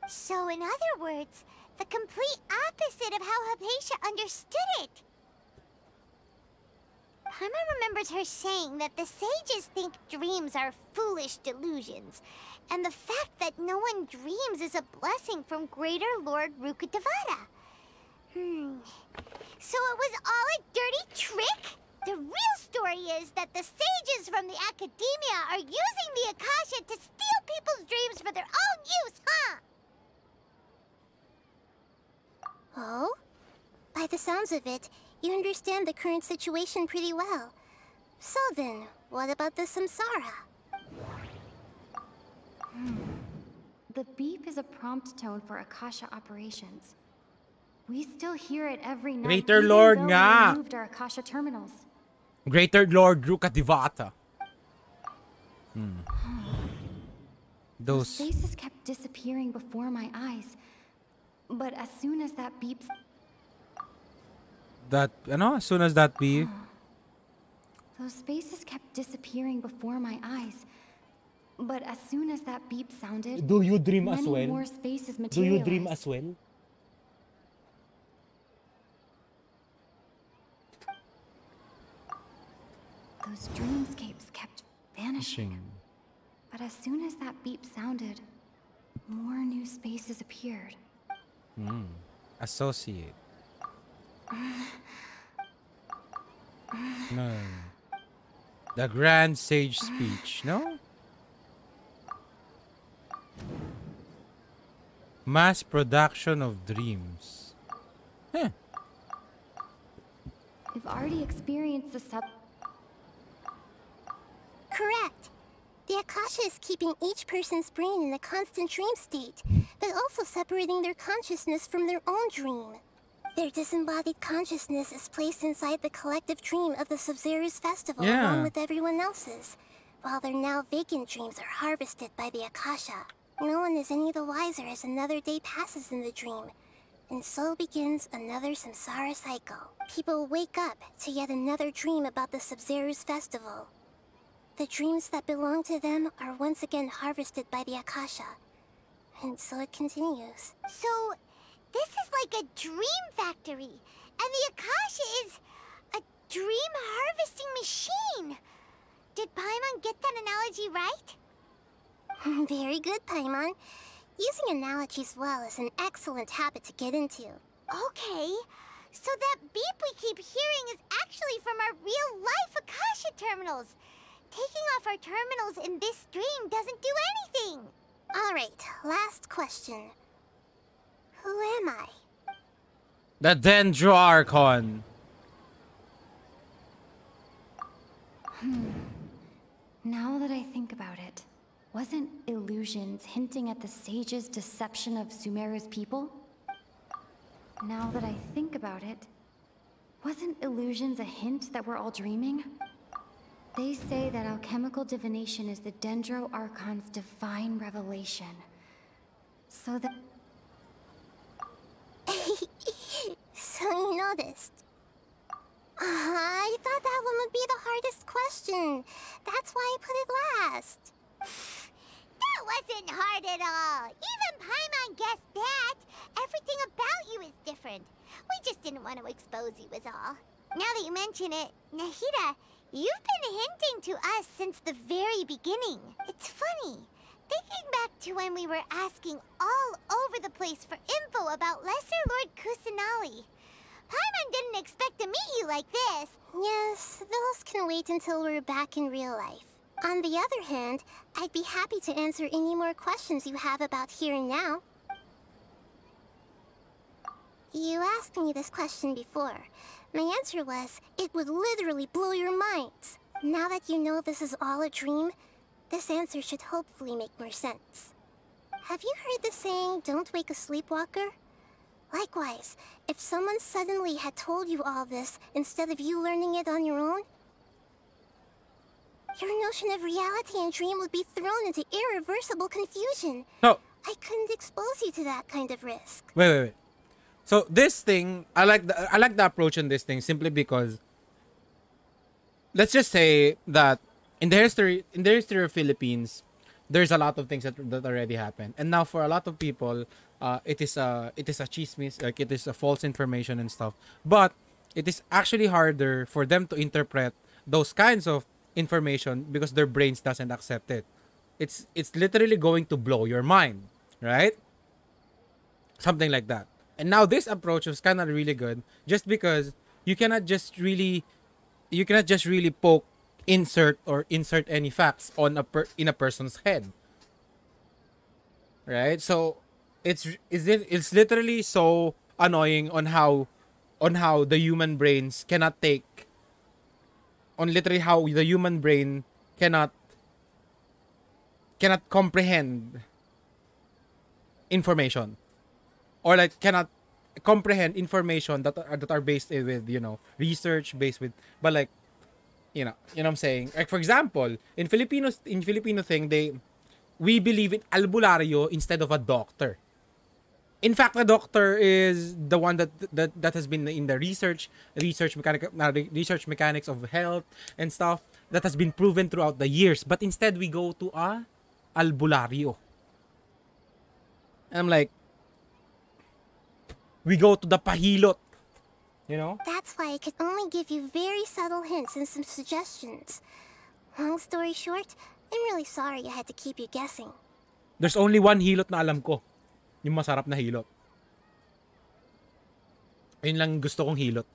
So, in other words, the complete opposite of how Hypatia understood it. Paimon remembers her saying that the sages think dreams are foolish delusions, and the fact that no one dreams is a blessing from Greater Lord Rukkhadevata. So it was all a dirty trick? The real story is that the sages from the academia are using the Akasha to steal people's dreams for their own use, huh? Oh? By the sounds of it, you understand the current situation pretty well. So then, what about the samsara? The beep is a prompt tone for Akasha operations. We still hear it every night. Greater even Lord though we nga. removed our Akasha terminals. Greater Lord Rukkhadevata. Those faces kept disappearing before my eyes. But as soon as that beep... That, as soon as that beep... Those spaces kept disappearing before my eyes. But as soon as that beep sounded... Do you dream as many well? more spaces Do materialized. you dream as well? Those dreamscapes kept vanishing. But as soon as that beep sounded, more new spaces appeared. Associate. No. The Grand Sage Speech, no? Mass production of dreams. Huh. We've already experienced the Correct. The Akasha is keeping each person's brain in a constant dream state, but also separating their consciousness from their own dream. Their disembodied consciousness is placed inside the collective dream of the Sub-Zero's festival along with everyone else's, while their now vacant dreams are harvested by the Akasha. No one is any the wiser as another day passes in the dream, and so begins another samsara cycle. People wake up to yet another dream about the Sub-Zero's festival. The dreams that belong to them are once again harvested by the Akasha. And so it continues. So, this is like a dream factory, and the Akasha is a dream harvesting machine. Did Paimon get that analogy right? Very good, Paimon. Using analogies well is an excellent habit to get into. Okay, so that beep we keep hearing is actually from our real-life Akasha terminals. Taking off our terminals in this dream doesn't do anything. Alright, last question. Who am I? The Dendro Archon. Now that I think about it, wasn't illusions hinting at the sage's deception of Sumeru's people? Now that I think about it, wasn't illusions a hint that we're all dreaming? They say that alchemical divination is the Dendro Archon's divine revelation. So that... So you noticed. I thought that one would be the hardest question. That's why I put it last. That wasn't hard at all. Even Paimon guessed that. Everything about you is different. We just didn't want to expose you is all. Now that you mention it, Nahida, you've been hinting to us since the very beginning. It's funny. Thinking back to when we were asking all over the place for info about Lesser Lord Kusanali. Paimon didn't expect to meet you like this. Yes, those can wait until we're back in real life. On the other hand, I'd be happy to answer any more questions you have about here and now. You asked me this question before. My answer was, it would literally blow your minds. Now that you know this is all a dream, this answer should hopefully make more sense. Have you heard the saying, don't wake a sleepwalker? Likewise, if someone suddenly had told you all this instead of you learning it on your own, your notion of reality and dream would be thrown into irreversible confusion. No. I couldn't expose you to that kind of risk. Wait. So this thing, I like the approach in this thing simply because, let's just say that in the history of Philippines, there's a lot of things that already happened, and now for a lot of people, it is a chismis, like it is a false information and stuff. But it is actually harder for them to interpret those kinds of information because their brains doesn't accept it. It's literally going to blow your mind, right? Something like that. And now this approach was kind of really good, just because you cannot just really poke, insert any facts on in a person's head, right? So it's literally so annoying on how the human brains cannot take, on literally how the human brain cannot comprehend information, or like cannot comprehend information that are based with, you know, research based with, but like, you know what I'm saying, like for example in Filipino thing, we believe in albularyo instead of a doctor. In fact, the doctor is the one that has been in the research mechanics of health and stuff that has been proven throughout the years. But instead, we go to a albularyo. And I'm like, we go to the pahilot. You know? That's why I could only give you very subtle hints and some suggestions. Long story short, I'm really sorry I had to keep you guessing. There's only one hilot na alam ko. Yung masarap na hilot. Ayun lang gusto kong hilot.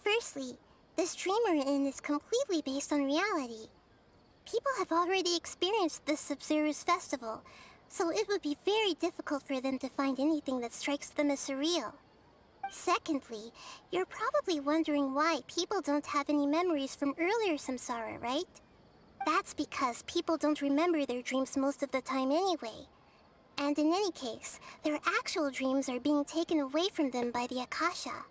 Firstly, this dream we're in is completely based on reality. People have already experienced this Sub-Zero's festival, so it would be very difficult for them to find anything that strikes them as surreal. Secondly, you're probably wondering why people don't have any memories from earlier samsara, right? That's because people don't remember their dreams most of the time anyway. And in any case, their actual dreams are being taken away from them by the Akasha.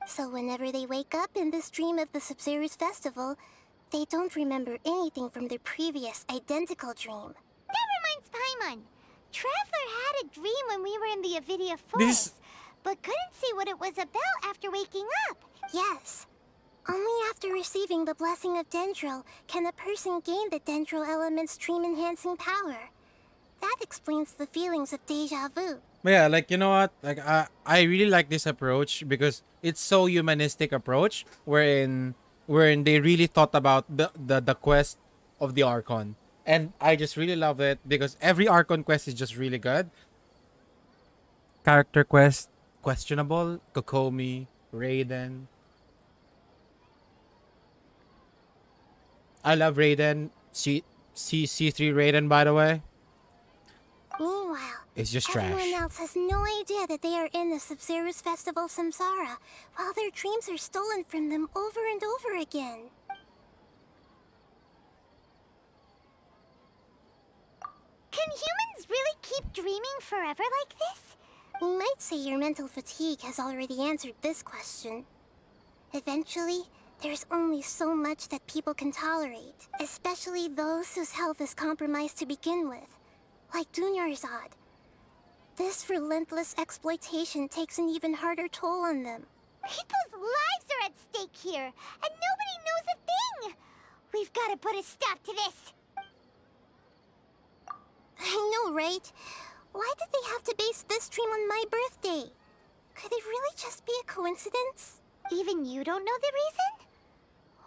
So whenever they wake up in this dream of the Sub-Zero's festival, they don't remember anything from their previous identical dream. That reminds Paimon. Traveler had a dream when we were in the Avidia Forest, but couldn't see what it was about after waking up. Yes. Only after receiving the blessing of Dendro can a person gain the Dendro element's dream-enhancing power. That explains the feelings of deja vu. Yeah, like, you know what? Like, I really like this approach because it's so humanistic approach wherein they really thought about the quest of the Archon. And I just really love it because every Archon quest is just really good. Character quest, questionable. Kokomi, Raiden. I love Raiden. C3 Raiden, by the way. Meanwhile, it's just trash. Everyone else has no idea that they are in the Sub-Zero's festival Samsara, while their dreams are stolen from them over and over again. Can humans really keep dreaming forever like this? We might say your mental fatigue has already answered this question. Eventually, there's only so much that people can tolerate, especially those whose health is compromised to begin with, like Dunyarzad. This relentless exploitation takes an even harder toll on them. People's lives are at stake here, and nobody knows a thing! We've got to put a stop to this! I know, right? Why did they have to base this dream on my birthday? Could it really just be a coincidence? Even you don't know the reason?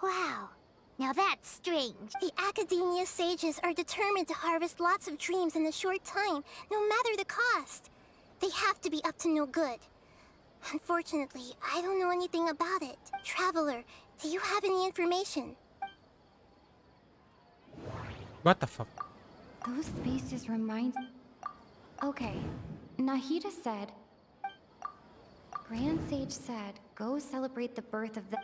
Wow. Now that's strange. The Academia sages are determined to harvest lots of dreams in a short time, no matter the cost. They have to be up to no good. Unfortunately, I don't know anything about it. Traveler, do you have any information? What the fuck? Those spaces remind... Okay, Nahida said... Grand Sage said, go celebrate the birth of the...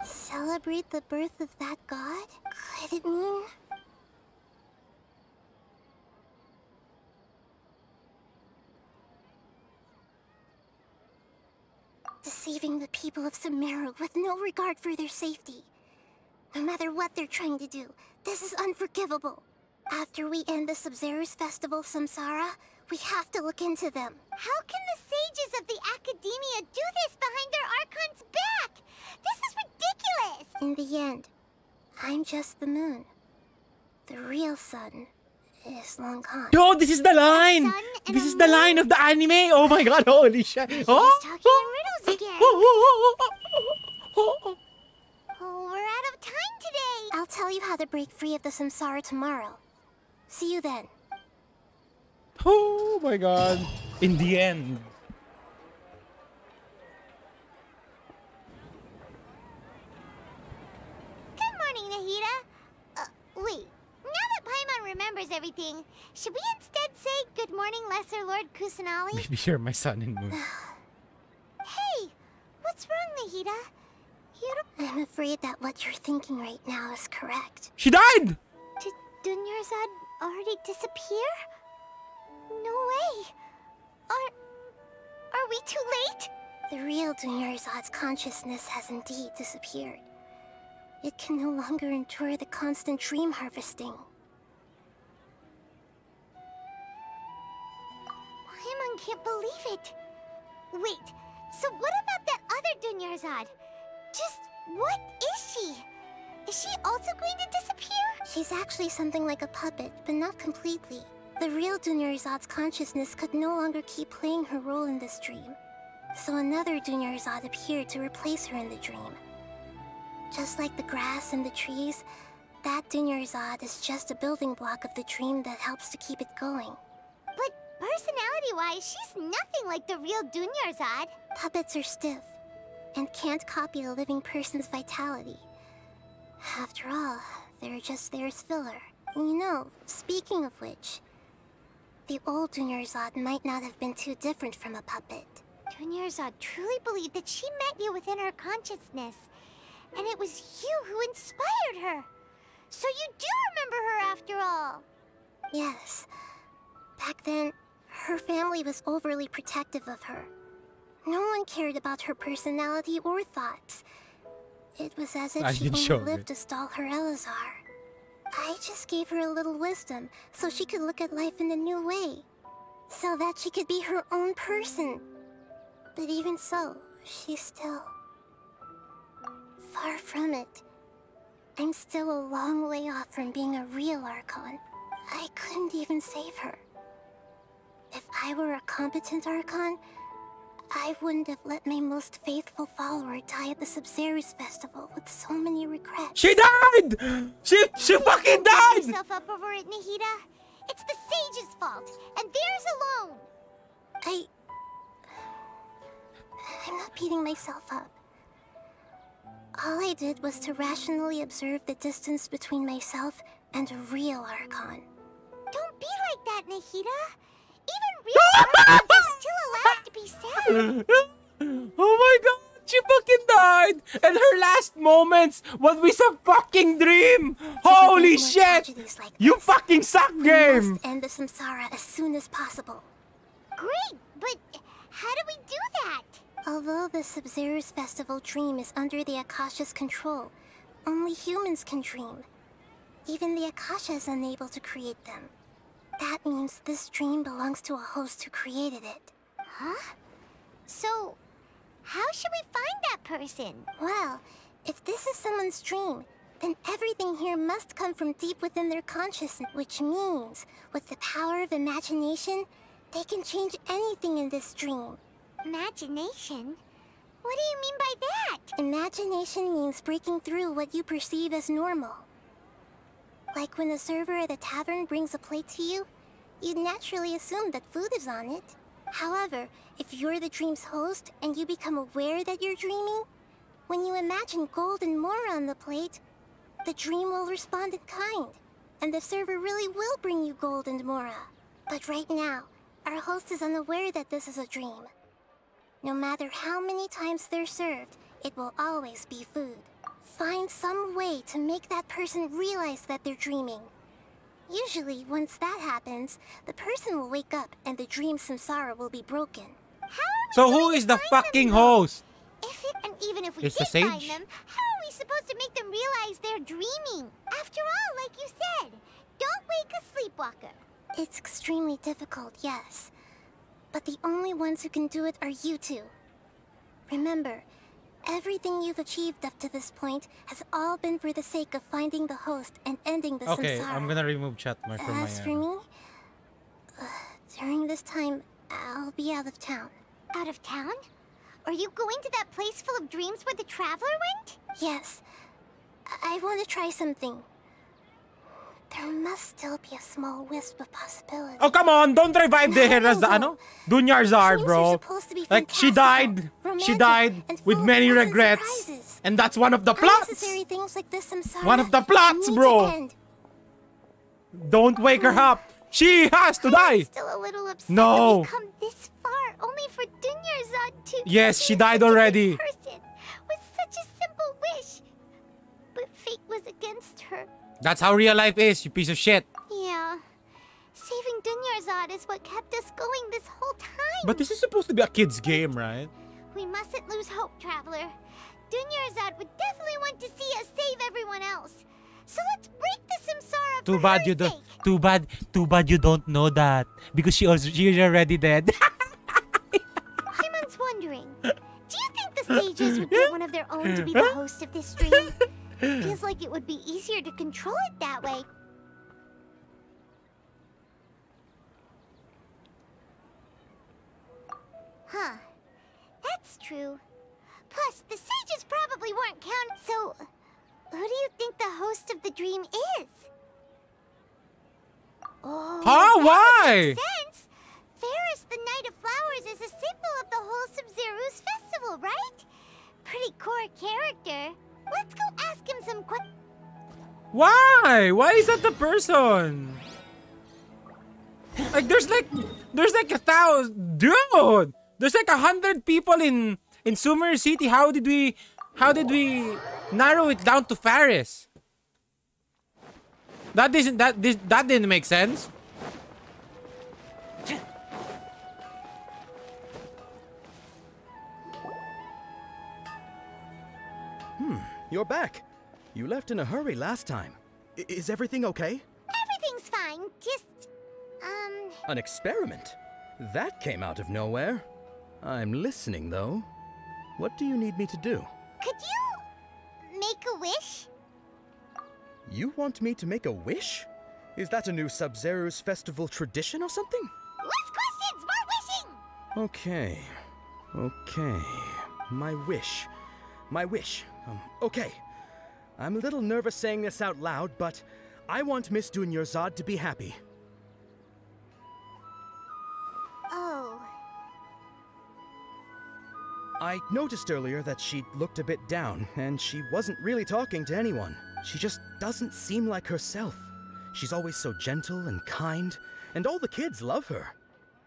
Celebrate the birth of that god? Could it mean... deceiving the people of Sumeru with no regard for their safety. No matter what they're trying to do, this is unforgivable. After we end the Sub-Zero's festival Samsara, we have to look into them. How can the sages of the Academia do this behind their Archon's back? This is ridiculous! In the end, I'm just the moon. The real sun is long gone. Yo, this is the line! This is the line of the anime! Oh my god, holy shit! Oh, talking in riddles again. Oh, we're out of time today. I'll tell you how to break free of the samsara tomorrow. See you then. Oh my god. In the end. Good morning, Nahida. Wait. Now that Paimon remembers everything, should we instead say good morning, Lesser Lord Kusanali? Maybe you're my sun and moon. Hey! What's wrong, Nahida? I'm afraid that what you're thinking right now is correct. She died! Did Dunyarzad already disappear? No way. Are we too late? The real Dunyarzad's consciousness has indeed disappeared. It can no longer endure the constant dream harvesting. Paimon can't believe it. Wait, so what about that other Dunyarzad? Just what is she? Is she also going to disappear? She's actually something like a puppet, but not completely. The real Dunyarzad's consciousness could no longer keep playing her role in this dream. So another Dunyarzad appeared to replace her in the dream. Just like the grass and the trees, that Dunyarzad is just a building block of the dream that helps to keep it going. But personality-wise, she's nothing like the real Dunyarzad. Puppets are stiff, and can't copy a living person's vitality. After all, they're just there as filler. And you know, speaking of which, the old Dunyarzad might not have been too different from a puppet. Dunyarzad truly believed that she met you within her consciousness, and it was you who inspired her. So you do remember her after all. Yes. Back then, her family was overly protective of her. No one cared about her personality or thoughts. It was as if she only lived to stall her Elazar. I just gave her a little wisdom so she could look at life in a new way. So that she could be her own person. But even so, she's still... far from it. I'm still a long way off from being a real Archon. I couldn't even save her. If I were a competent Archon, I wouldn't have let my most faithful follower die at the Sabzeruz festival with so many regrets. She died! She fucking died! Beat yourself up over it, Nahida. It's the sage's fault, and theirs alone. I'm not beating myself up. All I did was to rationally observe the distance between myself and a real Archon. Don't be like that, Nahida. Even real Archons are still allowed to be sad. Oh my god, she fucking died! And her last moments was with a fucking dream! Holy shit! Like you fucking suck, game! We must end the samsara as soon as possible. Great, but how do we do that? Although the Sabzeruz festival dream is under the Akasha's control, only humans can dream. Even the Akasha is unable to create them. That means this dream belongs to a host who created it. Huh? So, how should we find that person? Well, if this is someone's dream, then everything here must come from deep within their consciousness, which means, with the power of imagination, they can change anything in this dream. Imagination? What do you mean by that? Imagination means breaking through what you perceive as normal. Like when the server at a tavern brings a plate to you, you'd naturally assume that food is on it. However, if you're the dream's host and you become aware that you're dreaming, when you imagine gold and more on the plate, the dream will respond in kind, and the server really will bring you gold and mora. But right now, our host is unaware that this is a dream. No matter how many times they're served, it will always be food. Find some way to make that person realize that they're dreaming. Usually, once that happens, the person will wake up and the dream samsara will be broken. So who is the fucking host? Even if we It's did the find sage? them, how are we supposed to make them realize they're dreaming? After all, like you said, don't wake a sleepwalker. It's extremely difficult, yes. But the only ones who can do it are you two. Remember, everything you've achieved up to this point has all been for the sake of finding the host and ending the Okay, samsara. I'm gonna remove chat from my As for me, during this time, I'll be out of town. Out of town? Are you going to that place full of dreams where the traveler went? Yes. I want to try something. There must still be a small wisp of possibility. Oh, come on! Don't revive the Dunyarzad, bro. Like, she died with many regrets. And that's one of the plots! Like this, one of the plots, bro! Don't wake her up! She has to die! I'm still a little upset no! that we've come this far only for Dunyarzad to... Yes, she died already! ...person with such a simple wish. But fate was against her. That's how real life is, you piece of shit. Yeah. Saving Dunyarzad is what kept us going this whole time. But this is supposed to be a kid's game, right? We mustn't lose hope, Traveler. Dunyarzad would definitely want to see us save everyone else. So let's break the Samsara Too for bad her you don't. sake. Too bad you don't know that because she's already dead. Shimon's wondering, do you think the sages would get one of their own to be the host of this stream? Feels like it would be easier to control it that way. Huh. That's true. Plus, the sages probably weren't counted, so who do you think the host of the dream is? Oh, Huh? Why? Makes sense. Ferris, the Knight of Flowers, is a symbol of the whole Sub-Zero's festival, right? Pretty core character. Let's go ask him some questions. Why? Why is that the person? Like there's like 1,000, dude. There's like 100 people in Sumer City. How did we narrow it down to Faris? That didn't make sense. You're back. You left in a hurry last time. Is everything okay? Everything's fine. Just, An experiment? That came out of nowhere. I'm listening, though. What do you need me to do? Could you make a wish? You want me to make a wish? Is that a new Sub-Zero's festival tradition or something? Less questions, more wishing! Okay. My wish. Okay. I'm a little nervous saying this out loud, but I want Miss Dunyarzad to be happy. Oh. I noticed earlier that she looked a bit down, and she wasn't really talking to anyone. She just doesn't seem like herself. She's always so gentle and kind, and all the kids love her.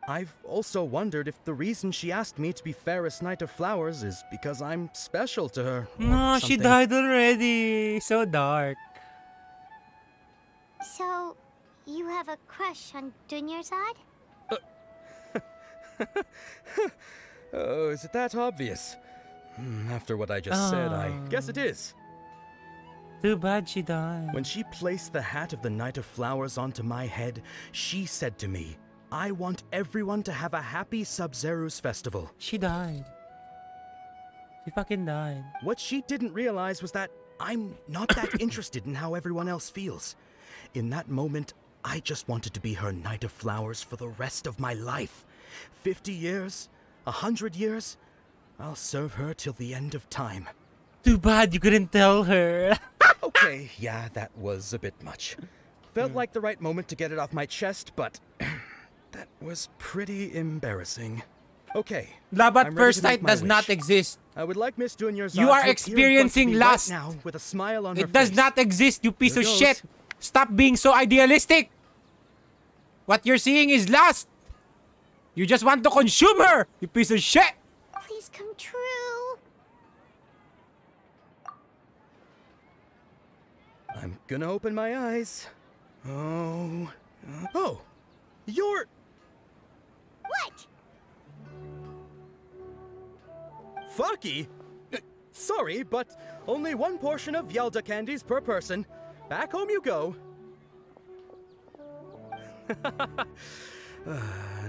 I've also wondered if the reason she asked me to be Ferris Knight of Flowers is because I'm special to her. No, she died already. So dark. So, you have a crush on Dunyarzad? Oh, is it that obvious? After what I just said, I guess it is. Too bad she died. When she placed the hat of the Knight of Flowers onto my head, she said to me, I want everyone to have a happy Sub-Zero's festival. She died. She fucking died. What she didn't realize was that I'm not that interested in how everyone else feels. In that moment, I just wanted to be her Knight of Flowers for the rest of my life. 50 years, 100 years, I'll serve her till the end of time. Too bad you couldn't tell her. Okay, yeah, that was a bit much. Felt like the right moment to get it off my chest, but that was pretty embarrassing. Okay. Love at first sight does not exist. I would like Miss Dunyarzad You are to experiencing appear in front lust. of me right now with a smile on her It does face. not exist, you piece Here of goes. shit. Stop being so idealistic. What you're seeing is lust. You just want to consume her, you piece of shit. Please come true. I'm gonna open my eyes. Oh, you're... What? Fucky? Sorry, but only one portion of Yelda candies per person. Back home you go.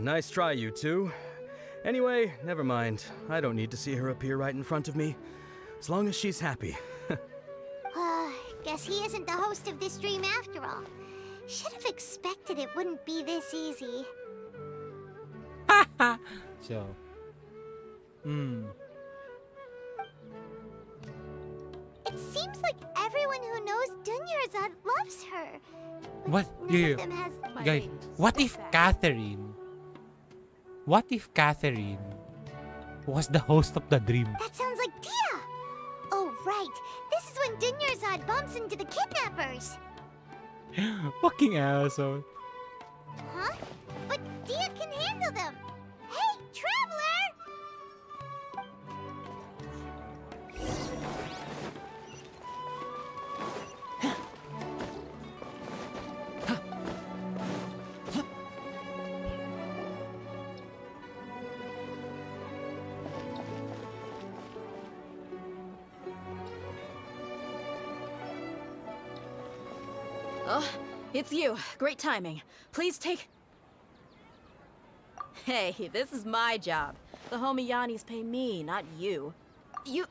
Nice try, you two. Anyway, never mind. I don't need to see her appear right in front of me. As long as she's happy. Guess he isn't the host of this dream after all. Should have expected it wouldn't be this easy. So. It seems like everyone who knows Dunyarzad loves her. What? None of them has... Guys, what if Catherine was the host of the dream? That sounds like Dia! Oh, right. This is when Dunyarzad bumps into the kidnappers. Fucking asshole. Huh? But Dia can handle them. Hey, Traveler! It's you. Great timing. Please take... Hey, this is my job. The Homiyanis pay me, not you. You...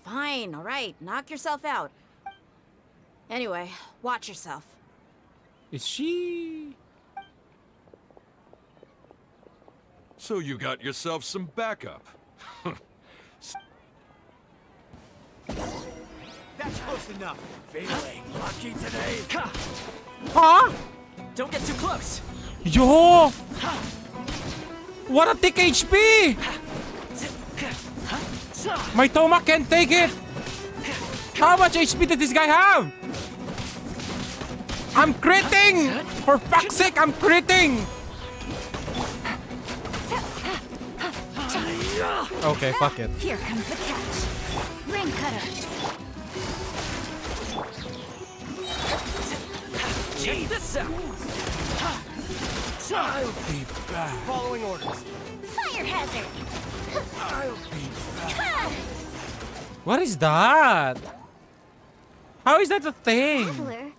fine, alright. Knock yourself out. Anyway, watch yourself. Is she... So you got yourself some backup. That's close enough. Feeling lucky today? Huh? Don't get too close. Yo! What a thick HP! My Toma can't take it! How much HP does this guy have? I'm critting! For fuck's sake, I'm critting! Okay, fuck it. Here comes the catch. Ring cutter. Check this out. I'll be back. Following orders. Fire hazard. I'll be back. What is that? How is that a thing? Traveler,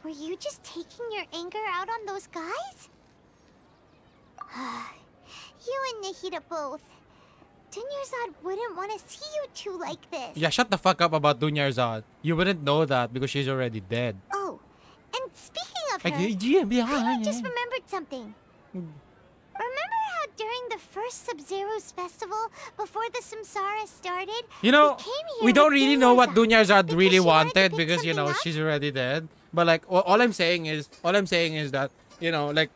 were you just taking your anger out on those guys? You and Nahida both. Dunyarzad wouldn't want to see you two like this. Yeah, shut the fuck up about Dunyarzad. You wouldn't know that because she's already dead. Oh, and speaking of her, I I just remembered something. Remember how during the first Sub-Zero's festival, before the Samsara started, You know, we don't really know what Dunyarzad really wanted pick because, you know, something up? she's already dead. But like, all I'm saying is that, you know, like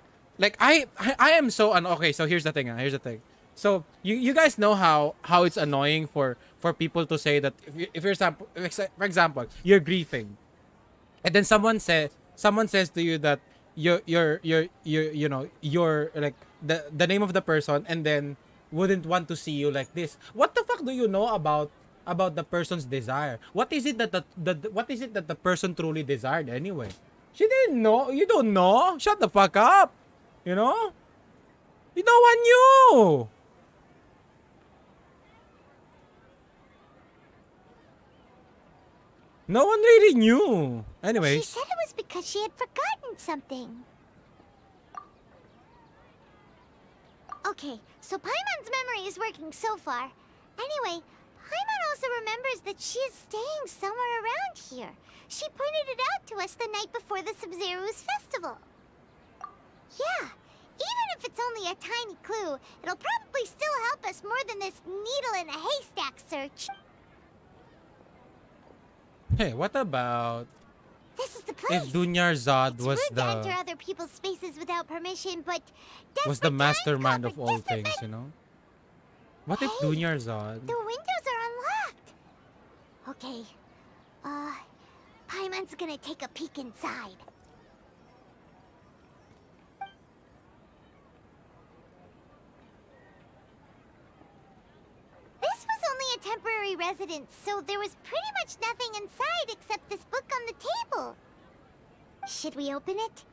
I am so okay. So here's the thing. Here's the thing. So you guys know how it's annoying for people to say that if you're for example you're grieving, and then someone says to you that you're like the name of the person, and then wouldn't want to see you like this. What the fuck do you know about the person's desire? What is it that the person truly desired anyway? She didn't know. You don't know. Shut the fuck up. You know? No one knew. No one really knew. Anyways. She said it was because she had forgotten something. Okay, so Paimon's memory is working so far. Anyway, Paimon also remembers that she is staying somewhere around here. She pointed it out to us the night before the Sub-Zero's festival. Yeah, even if it's only a tiny clue, it'll probably still help us more than this needle in a haystack search. Hey, what about This is the place. if Dunyarzad It's was rude to enter the other people's spaces without permission, but mastermind of all things, you know? What if Dunyarzad? the windows are unlocked. Okay, Paimon's gonna take a peek inside. This was only a temporary residence, so there was pretty much nothing inside except this book on the table. Should we open it?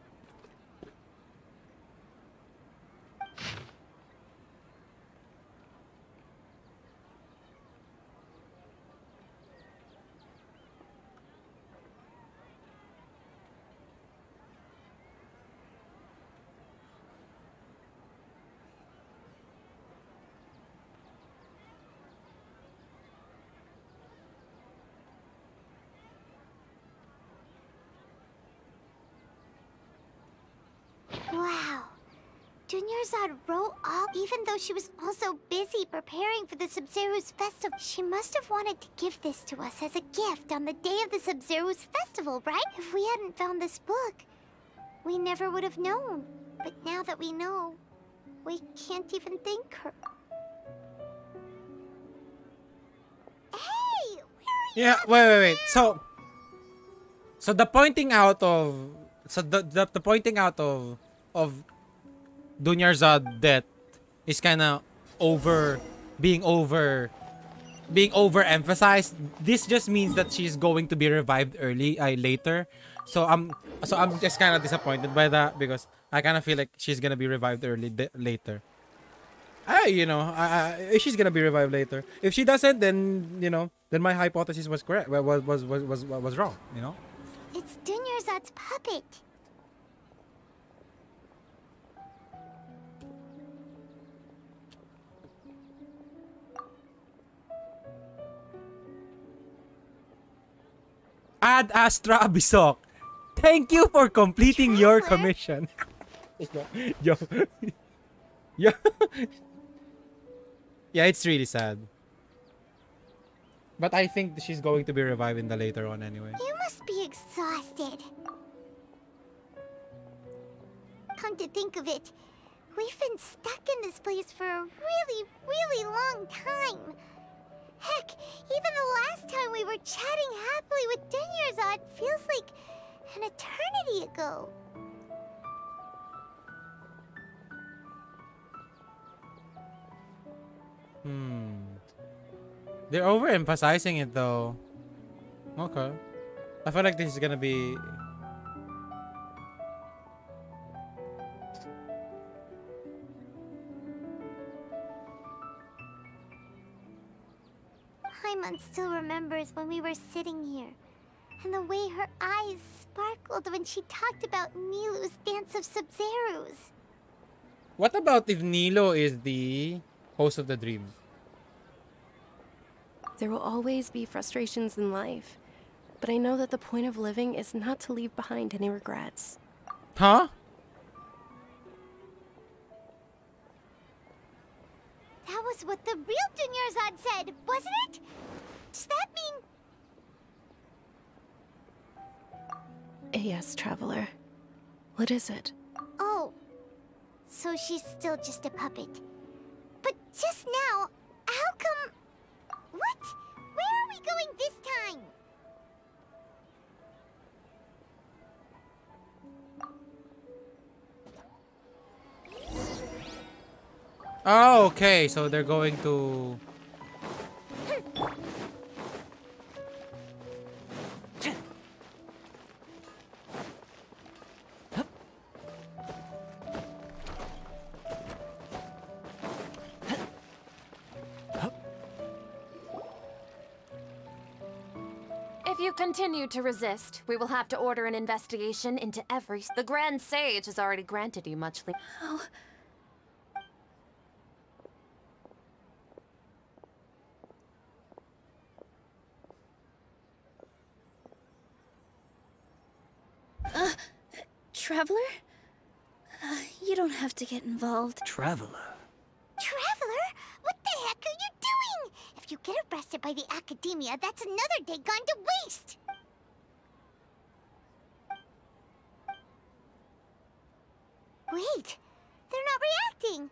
Wow. Dunyarzad wrote all, even though she was also busy preparing for the Sub-Zero's festival. She must have wanted to give this to us as a gift on the day of the Sub-Zero's festival, right? If we hadn't found this book, we never would have known. But now that we know, we can't even thank her. Hey! Yeah, wait. So the pointing out of the pointing out of Dunyarzad death is kind of being overemphasized. This just means that she's going to be revived later. So I'm just kind of disappointed by that because I kind of feel like she's gonna be revived later. She's gonna be revived later. If she doesn't, then then my hypothesis was correct. Was wrong. You know. It's Dunyarzad's puppet. Ad Astra Abyssok. Thank you for completing your commission. Yo. Yo. Yeah, it's really sad. But I think she's going to be revived in the later on anyway. You must be exhausted. Come to think of it, we've been stuck in this place for a really, really long time. Heck, even the last time we were chatting happily with Denyerzad feels like an eternity ago. They're overemphasizing it though. Okay. I feel like this is gonna be... Paimon still remembers when we were sitting here, and the way her eyes sparkled when she talked about Nilu's Dance of Sub-Zerus. What about if Nilo is the host of the dream? There will always be frustrations in life, but I know that the point of living is not to leave behind any regrets. Huh? That was what the real Dunyarzad said, wasn't it? Does that mean... Yes, Traveler. What is it? Oh, so she's still just a puppet. But just now, how come... What? Where are we going this time? Oh, okay. So they're going to... If you continue to resist, we will have to order an investigation into every... The Grand Sage has already granted you much leave. Oh. Traveler? You don't have to get involved. Traveler? Traveler? What the heck are you doing? If you get arrested by the Academia, that's another day gone to waste! Wait, they're not reacting.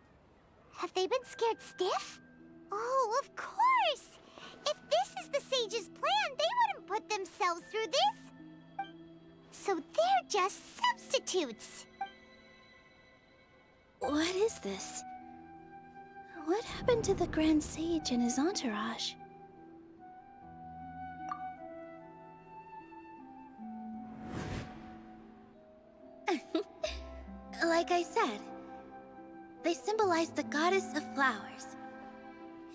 Have they been scared stiff? Oh, of course! If this is the Sage's plan, they wouldn't put themselves through this. So they're just substitutes. What is this? What happened to the Grand Sage and his entourage? Like I said, they symbolize the goddess of flowers.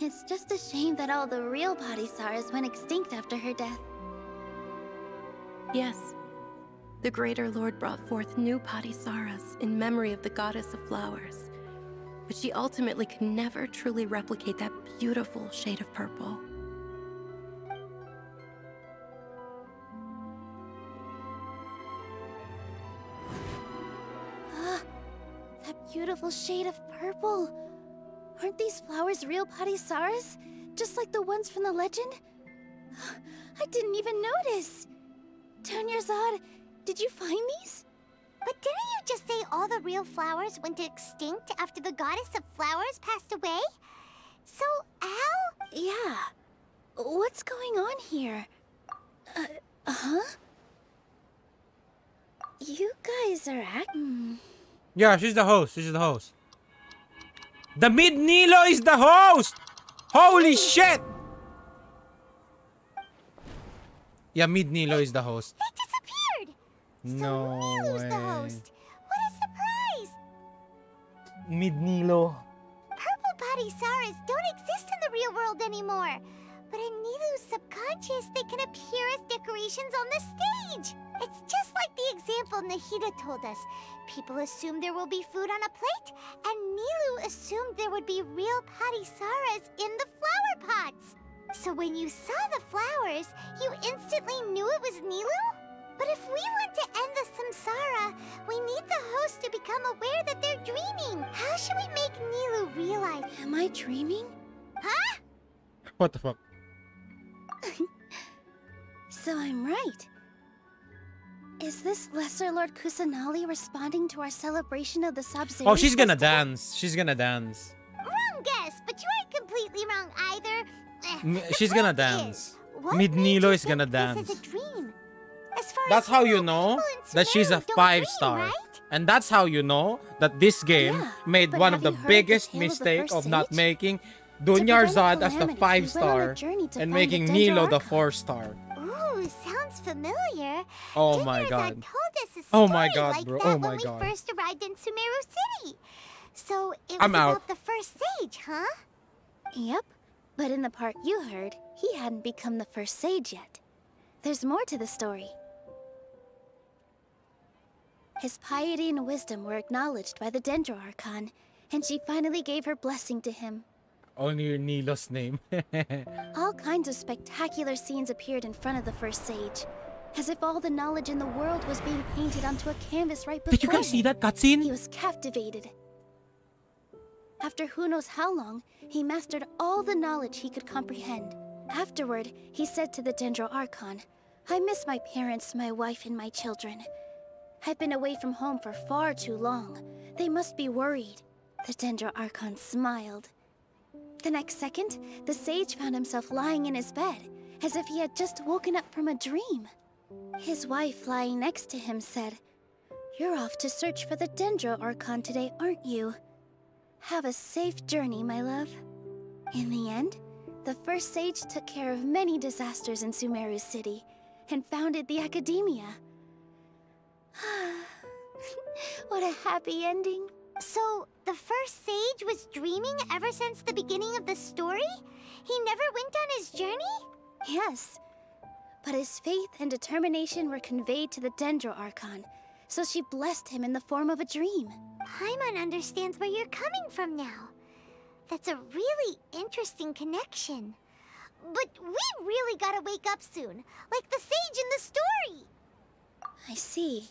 It's just a shame that all the real Padisaras went extinct after her death. Yes. The Greater Lord brought forth new Padisaras in memory of the goddess of flowers. But she ultimately could never truly replicate that beautiful shade of purple. That beautiful shade of purple. Aren't these flowers real Padisaras? Just like the ones from the legend? I didn't even notice. Dunyarzad, did you find these? But didn't you just say all the real flowers went extinct after the goddess of flowers passed away? So, how? Yeah. What's going on here? Huh? You guys are acting... Yeah, she's the host. She's the host. The Mid Nilo is the host! Holy shit! Yeah, Mid Nilo is the host. It disappeared! No Nilu's way. the host. What a surprise! Mid Nilo. Purple Padisaras don't exist in the real world anymore. But in Nilu's subconscious, they can appear as decorations on the stage. It's just like the example Nahida told us. People assumed there will be food on a plate, and Nilu assumed there would be real Padisaras in the flower pots. So when you saw the flowers, you instantly knew it was Nilou? But if we want to end the samsara, we need the host to become aware that they're dreaming. How should we make Nilou realize? Am I dreaming? Huh? What the fuck? So I'm right. Is this Lesser Lord Kusanali responding to our celebration of the Sub-Zero? Oh, she's gonna dance. She's gonna dance. Wrong guess, but you aren't completely wrong either. She's gonna dance. What Mid made Nilo you is gonna think dance. This is a dream? As far That's as how you you know people in that she's a Sumeru don't 5-star. dream, right? And that's how you know that this game made but one have of the you heard the biggest tale of the mistake first of not sage? making To prevent Dunyarzad as the calamity, he went on a 5-star journey to and find making the Nilo the Dendro 4-star. Ooh, sounds familiar. Oh my Dunyarzad god. told us a story Oh my god, like bro. that Oh when my we god. first arrived in Sumeru City. So it was I'm out. about the first sage, huh? Yep. But in the part you heard, he hadn't become the first sage yet. There's more to the story. His piety and wisdom were acknowledged by the Dendro Archon, and she finally gave her blessing to him. Only Nilo's name. All kinds of spectacular scenes appeared in front of the first sage, as if all the knowledge in the world was being painted onto a canvas right before Did you guys see him. that cutscene? He was captivated. After who knows how long, he mastered all the knowledge he could comprehend. Afterward, he said to the Dendro Archon, "I miss my parents, my wife, and my children. I've been away from home for far too long. They must be worried." The Dendro Archon smiled. The next second, the sage found himself lying in his bed, as if he had just woken up from a dream. His wife, lying next to him, said, "You're off to search for the Dendro Archon today, aren't you? Have a safe journey, my love." In the end, the first sage took care of many disasters in Sumeru City, and founded the Academia. What a happy ending. So, the first sage was dreaming ever since the beginning of the story? He never went on his journey? Yes. But his faith and determination were conveyed to the Dendro Archon, so she blessed him in the form of a dream. Paimon understands where you're coming from now. That's a really interesting connection. But we really gotta wake up soon, like the sage in the story. I see.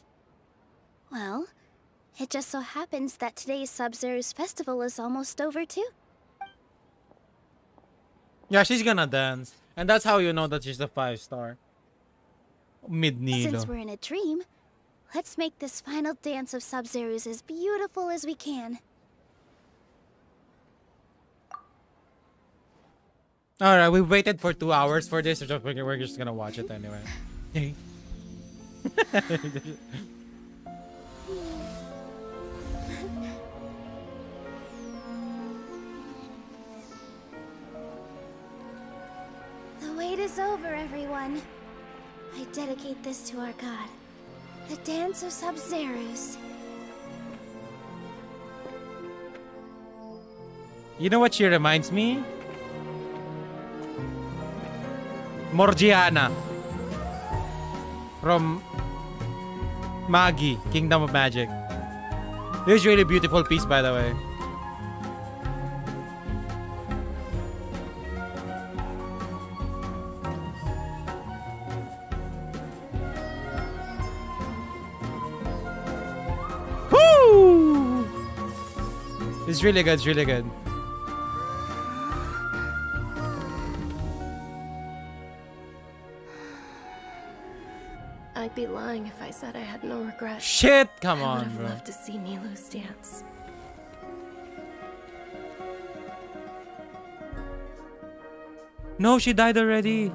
Well, it just so happens that today's Sub-Zero's festival is almost over too. Yeah, she's gonna dance. And that's how you know that she's a 5-star. Mid Nilo. Since we're in a dream, let's make this final dance of Sub-Zero's as beautiful as we can. Alright, we waited for 2 hours for this, so we're just gonna watch it anyway. The wait is over, everyone. I dedicate this to our god, the dance of Sub-Zero's. You know what she reminds me? Morgiana. From Magi, Kingdom of Magic. This is really beautiful piece, by the way. Woo! It's really good, it's really good. I'd be lying if I said I had no regrets. Shit! Come I on, would have bro. loved to see Nilou's dance. No, she died already.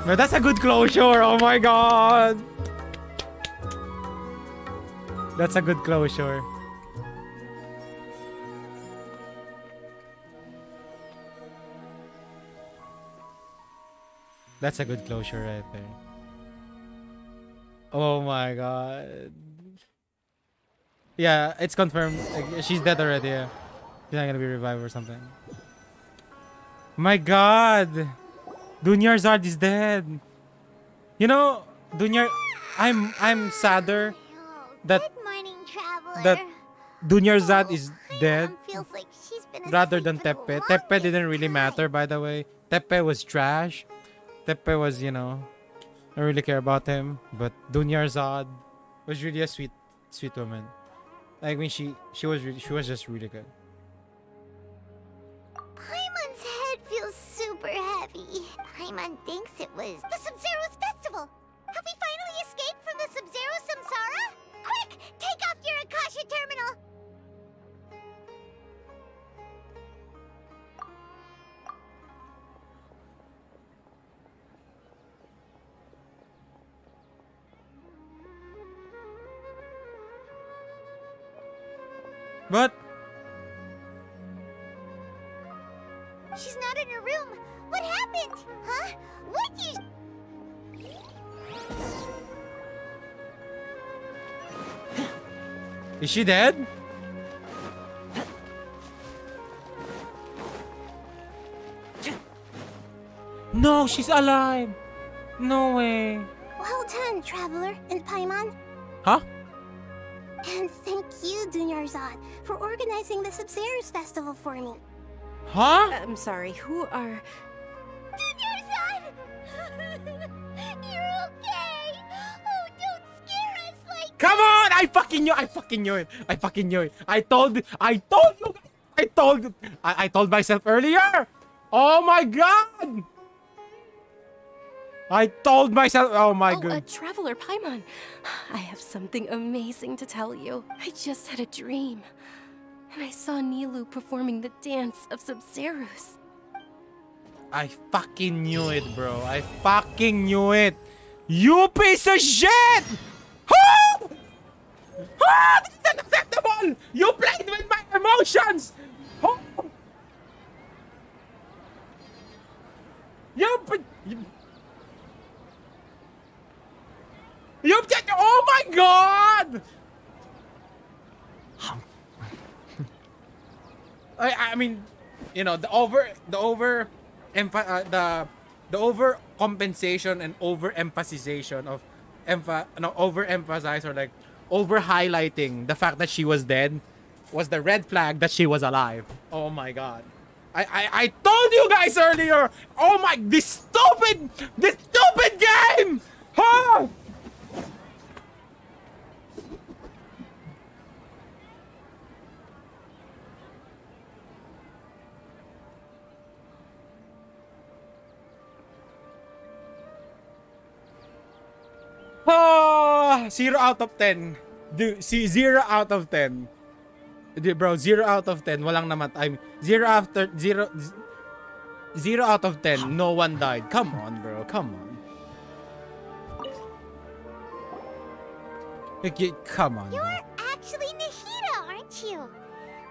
No, that's a good closure. Oh my god. That's a good closure. That's a good closure right there. Oh my god. Yeah, it's confirmed. Like, she's dead already. Yeah. She's not gonna be revived or something. My God. Dunyarzad is dead. You know, Dunyar... I'm sadder that... that Dunyarzad is dead. Feels like she's been Rather asleep than for the Teppe. longest Teppe didn't really matter, by the way. Teppe was trash. Teppe was, you know, I don't really care about him. But Dunyarzad was really a sweet woman. Like, I mean, she was just really good. Paimon's head feels super heavy. Paimon thinks it was the Sub-Zero's festival. Have we finally escaped from the Sub-Zero Samsara? Quick, take off your Akasha terminal. But She's not in her room. What happened? Huh? What you... is she dead? No, she's alive. No way. Well done, Traveler and Paimon. Huh? And thank you, Dunyarzad, for organizing the Sub-Zero's festival for me. Huh? I'm sorry, who are... Dunyarzad! You're okay! Oh, don't scare us like... Come on! I fucking knew it. I fucking knew it. I told myself earlier. Oh my God! I told myself, oh my God. Traveler Paimon, I have something amazing to tell you. I just had a dream, and I saw Nilou performing the dance of Sub-Zeros. I fucking knew it, bro. I fucking knew it. You piece of shit! Ah! Ah! This is unacceptable! You played with my emotions! Oh! Oh my God! I mean, you know, the over compensation and over emphasization of overemphasize or like over highlighting the fact that she was dead was the red flag that she was alive. Oh my God. I told you guys earlier. Oh my, this stupid game. Huh? Oh, 0 out of 10. Dude, see, 0 out of 10. Dude, bro, 0 out of 10. Walang namatay. 0 out of 10. No one died. Come on, bro. Come on. Come on. You're actually Nahida, aren't you?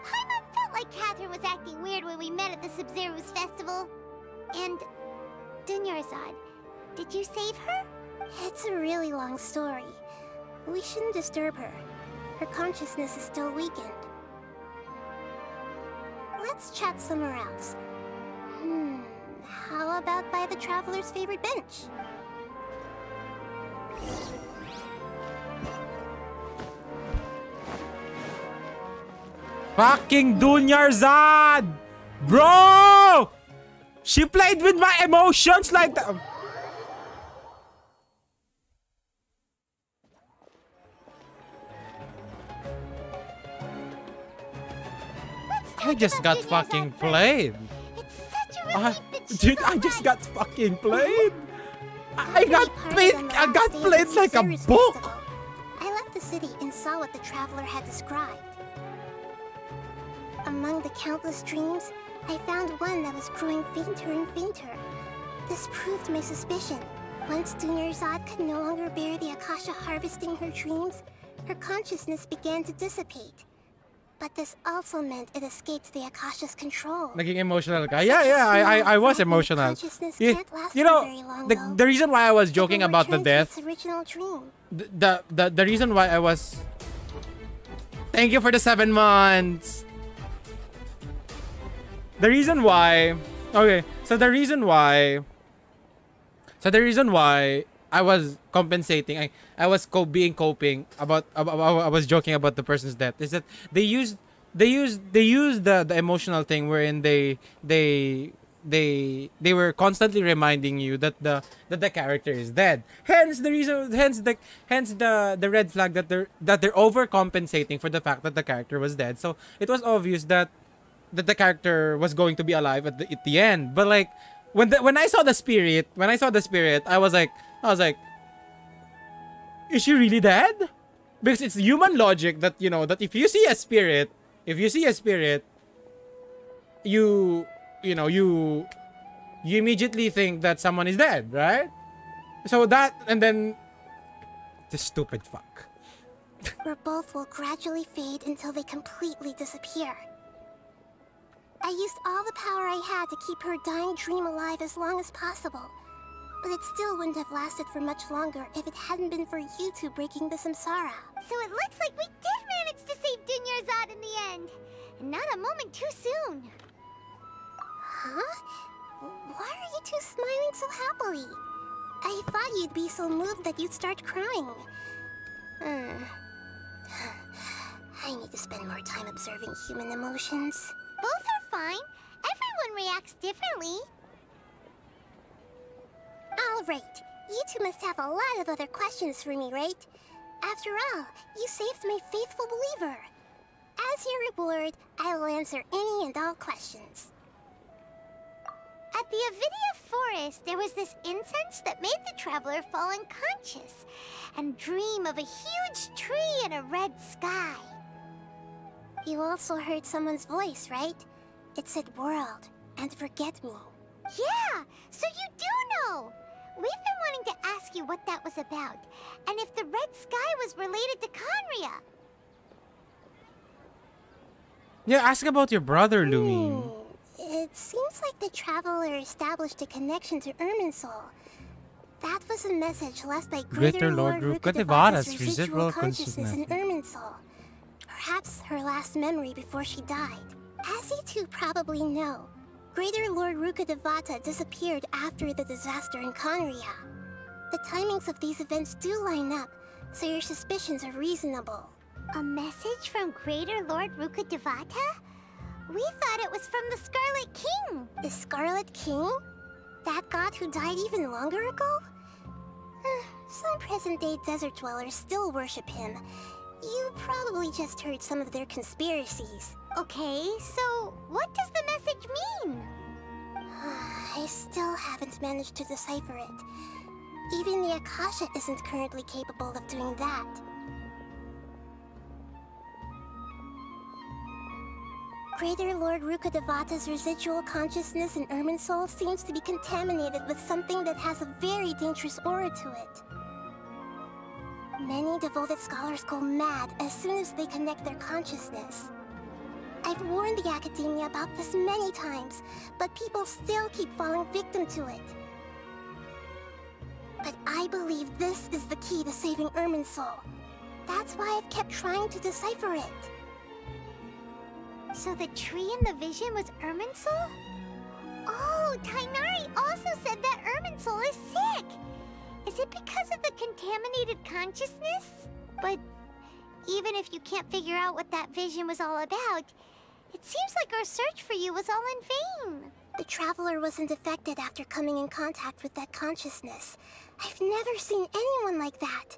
Paimon felt like Catherine was acting weird when we met at the Sub-Zero's festival. And Dunyarzad, did you save her? It's a really long story. We shouldn't disturb her. Her consciousness is still weakened. Let's chat somewhere else. How about by the Traveler's favorite bench? Fucking Dunyarzad! Bro! She played with my emotions like that. I just got fucking played. Dude, I just got fucking played. I got played like a book. I left the city and saw what the Traveler had described. Among the countless dreams, I found one that was growing fainter and fainter. This proved my suspicion. Once Dunyarzad could no longer bear the Akasha harvesting her dreams, her consciousness began to dissipate. But this also meant it escaped the Akasha's control. Naging emotional ka. Yeah, I was emotional. You know, the reason why I was joking about the death, the reason why I was... Thank you for the 7 months. The reason why Okay, so the reason why I was compensating, I was coping about, I was joking about the person's death, is that they used the emotional thing wherein they were constantly reminding you that the character is dead. Hence the red flag that they're overcompensating for the fact that the character was dead. So it was obvious that the character was going to be alive at the end. But like when I saw the spirit, I was like, is she really dead? Because it's human logic that, you know, that if you see a spirit, you immediately think that someone is dead, right? So that, and then this stupid fuck. Where both will gradually fade until they completely disappear. I used all the power I had to keep her dying dream alive as long as possible. But it still wouldn't have lasted for much longer if it hadn't been for you two breaking the samsara. So it looks like we did manage to save Dunyarzad in the end. And not a moment too soon. Huh? Why are you two smiling so happily? I thought you'd be so moved that you'd start crying. I need to spend more time observing human emotions. Both are fine. Everyone reacts differently. Alright, you two must have a lot of other questions for me, right? After all, you saved my faithful believer. As your reward, I will answer any and all questions. At the Avidia forest, there was this incense that made the traveler fall unconscious and dream of a huge tree and a red sky. You also heard someone's voice, right? It said world and forget me. Yeah, so you do know! We've been wanting to ask you what that was about, and if the red sky was related to Conria. Yeah, ask about your brother, Lumi. It seems like the traveler established a connection to Irminsul. That was a message left by Greater Lord Rukadevata's residual consciousness in Irminsul. Perhaps her last memory before she died. As you two probably know, Greater Lord Rukadevata disappeared after the disaster in Conria. The timings of these events do line up, so your suspicions are reasonable. A message from Greater Lord Rukadevata? We thought it was from the Scarlet King. The Scarlet King? That god who died even longer ago? Some present-day desert dwellers still worship him. You probably just heard some of their conspiracies. Okay, so what does the message mean? I still haven't managed to decipher it. Even the Akasha isn't currently capable of doing that. Greater Lord Rukadevata's residual consciousness in Irminsul seems to be contaminated with something that has a very dangerous aura to it. Many devoted scholars go mad as soon as they connect their consciousness. I've warned the Academia about this many times, but people still keep falling victim to it. But I believe this is the key to saving Irminsul. That's why I've kept trying to decipher it. So the tree in the vision was Irminsul? Oh, Tainari also said that Irminsul is sick! Is it because of the contaminated consciousness? But even if you can't figure out what that vision was all about, it seems like our search for you was all in vain. The Traveler wasn't affected after coming in contact with that consciousness. I've never seen anyone like that.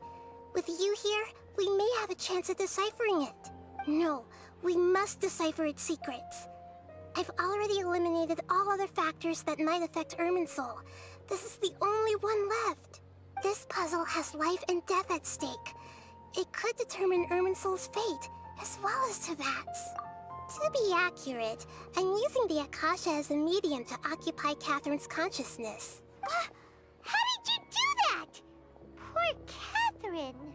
With you here, we may have a chance at deciphering it. No, we must decipher its secrets. I've already eliminated all other factors that might affect Irminsul. This is the only one left. This puzzle has life and death at stake. It could determine Irminsul's fate, as well as Tevat's. To be accurate, I'm using the Akasha as a medium to occupy Catherine's consciousness. How did you do that? Poor Catherine.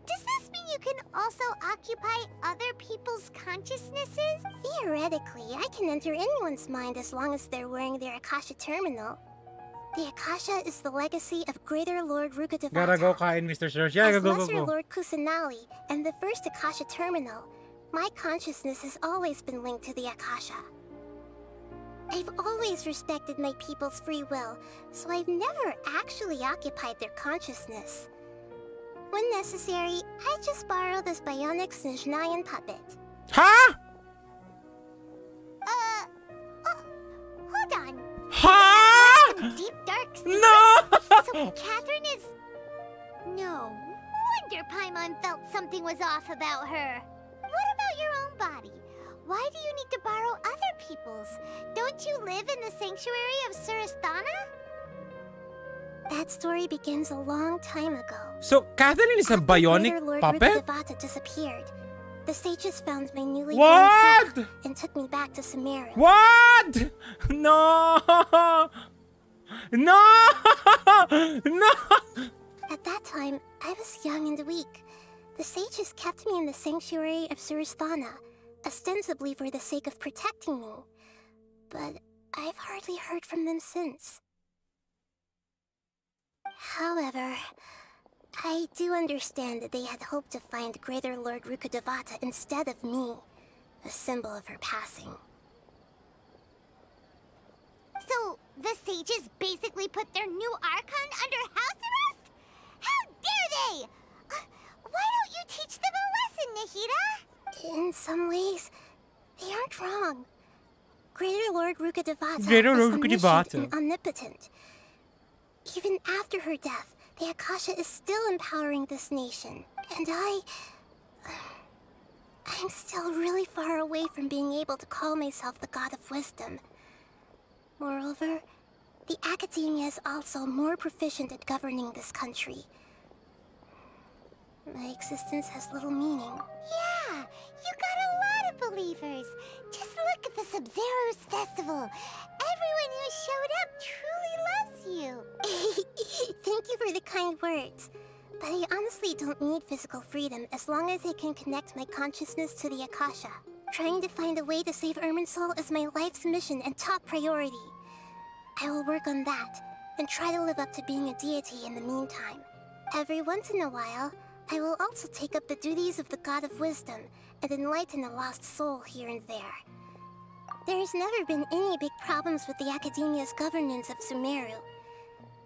Does this mean you can also occupy other people's consciousnesses? Theoretically, I can enter anyone's mind as long as they're wearing their Akasha terminal. The Akasha is the legacy of Greater Lord Rukadevata. Gotta go kain, Mr. Search. Yeah, as go. Lesser Lord Kusanali and the first Akasha terminal, my consciousness has always been linked to the Akasha. I've always respected my people's free will, so I've never actually occupied their consciousness. When necessary, I just borrow this bionic Snezhnayan puppet. Huh? Hold on. Huh? Some deep dark secret? No! So Catherine is... No wonder Paimon felt something was off about her. What about your own body? Why do you need to borrow other people's? Don't you live in the sanctuary of Surasthana? That story begins a long time ago. So Catherine is a bionic Lord puppet? Rukkhadevata disappeared. The sages found my newly born What? self and took me back to Sumeru. What? No! No! No! At that time, I was young and weak. The sages kept me in the sanctuary of Surasthana, ostensibly for the sake of protecting me. But I've hardly heard from them since. However, I do understand that they had hoped to find Greater Lord Rukkhadevata instead of me, a symbol of her passing. So, the sages basically put their new Archon under house arrest? How dare they! Why don't you teach them a lesson, Nahida? In some ways, they aren't wrong. Greater Lord Rukkhadevata Greater Lord is omniscient Rukkhadevata. and omnipotent. Even after her death, the Akasha is still empowering this nation. And I'm still really far away from being able to call myself the God of Wisdom. Moreover, the Academia is also more proficient at governing this country. My existence has little meaning. Yeah, you got a lot of believers. Just look at the Sub-Zero's festival. Everyone who showed up truly loves you. Thank you for the kind words. But I honestly don't need physical freedom as long as I can connect my consciousness to the Akasha. Trying to find a way to save Irminsul is my life's mission and top priority. I will work on that, and try to live up to being a deity in the meantime. Every once in a while, I will also take up the duties of the God of Wisdom and enlighten a lost soul here and there. There's never been any big problems with the Academia's governance of Sumeru.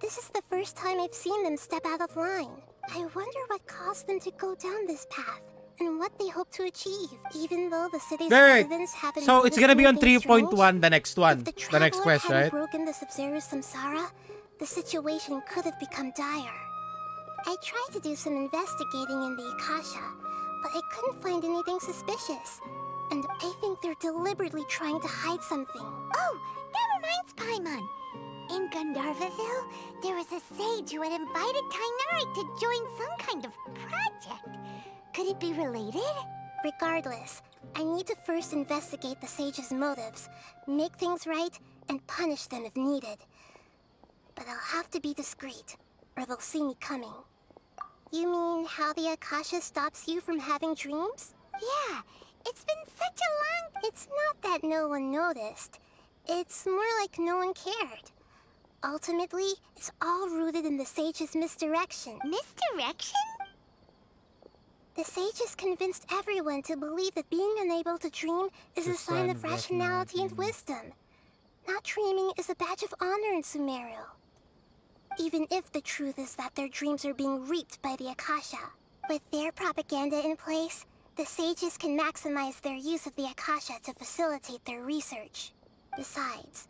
This is the first time I've seen them step out of line. I wonder what caused them to go down this path, and what they hope to achieve, even though the city's residents haven't. So it's gonna be on noticed anything 3.1, strange. the next one. If The next quest, hadn't right? broken the Sub-Zero's samsara, the situation could have become dire. I tried to do some investigating in the Akasha, but I couldn't find anything suspicious. And I think they're deliberately trying to hide something. Oh, that reminds Paimon. In Gandharvaville, there was a sage who had invited Tighnari to join some kind of project. Could it be related? Regardless, I need to first investigate the sage's motives, make things right, and punish them if needed. But I'll have to be discreet, or they'll see me coming. You mean how the Akasha stops you from having dreams? Yeah, it's been such a long... It's not that no one noticed. It's more like no one cared. Ultimately, it's all rooted in the sage's misdirection. Misdirection? The sages convinced everyone to believe that being unable to dream is a sign of rationality and wisdom. Not dreaming is a badge of honor in Sumeru. Even if the truth is that their dreams are being reaped by the Akasha. With their propaganda in place, the sages can maximize their use of the Akasha to facilitate their research. Besides,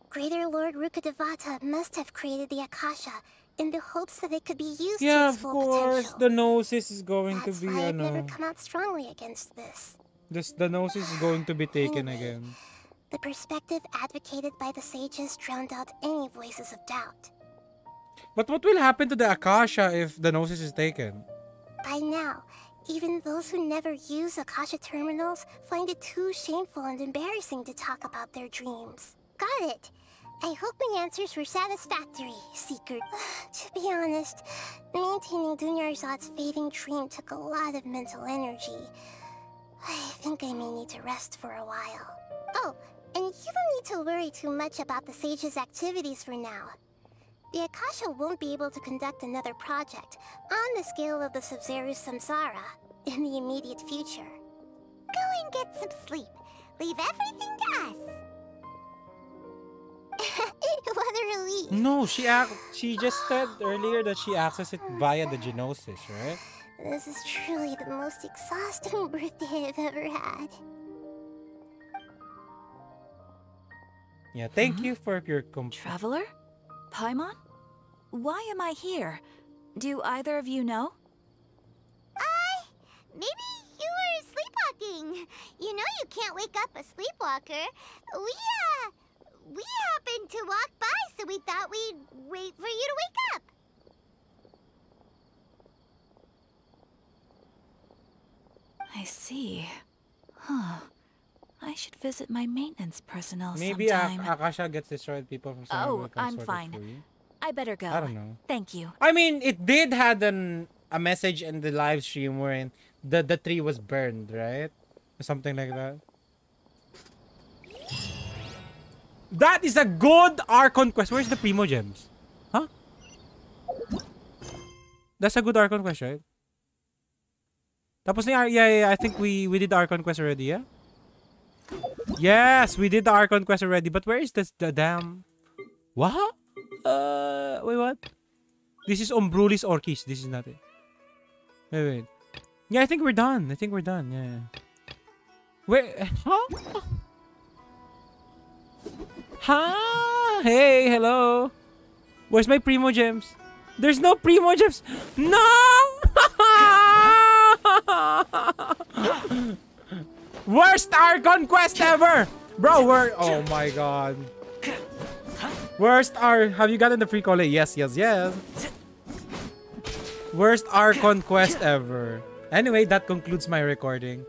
Greater Lord Rukkhadevata must have created the Akasha in the hopes that it could be used to its full potential. The Gnosis is going That's to be, why I've never come out strongly against this. the Gnosis is going to be taken again. The perspective advocated by the sages drowned out any voices of doubt. But what will happen to the Akasha if the Gnosis is taken? By now, even those who never use Akasha terminals find it too shameful and embarrassing to talk about their dreams. Got it. I hope my answers were satisfactory, Seeker. To be honest, maintaining Dunyarzad's fading dream took a lot of mental energy. I think I may need to rest for a while. Oh, and you don't need to worry too much about the sage's activities for now. The Akasha won't be able to conduct another project on the scale of the Sub-Zero's samsara in the immediate future. Go and get some sleep. Leave everything to us. release. No, she just said earlier that she accessed it via the Genosis, right? This is truly the most exhausting birthday I've ever had. Yeah, thank you for your Traveler? Paimon? Why am I here? Do either of you know? Maybe you were sleepwalking. You know you can't wake up a sleepwalker. We happened to walk by, so we thought we'd wait for you to wake up. I see. Huh. I should visit my maintenance personnel Maybe sometime. Akasha gets destroyed. People from somewhere will come I'm sort it fine. for you. I better go. I don't know. Thank you. I mean, it did had a message in the live stream wherein the tree was burned, right? Or something like that. That is a good Archon quest. Where's the Primo Gems? Huh? That's a good Archon quest, right? Tapos na, yeah, I think we did the Archon quest already, yeah? Yes, we did the Archon quest already, but where is this the damn... What? Wait, what? This is Umbrulis Orchis. This is not it. Wait. Yeah, I think we're done. Yeah. Wait, huh? Huh? Hey, hello. Where's my Primo Gems? There's no Primo Gems. No! Worst Archon quest ever! Bro, oh my god. Worst have you gotten the free call? Yes. Worst Archon quest ever. Anyway, that concludes my recording.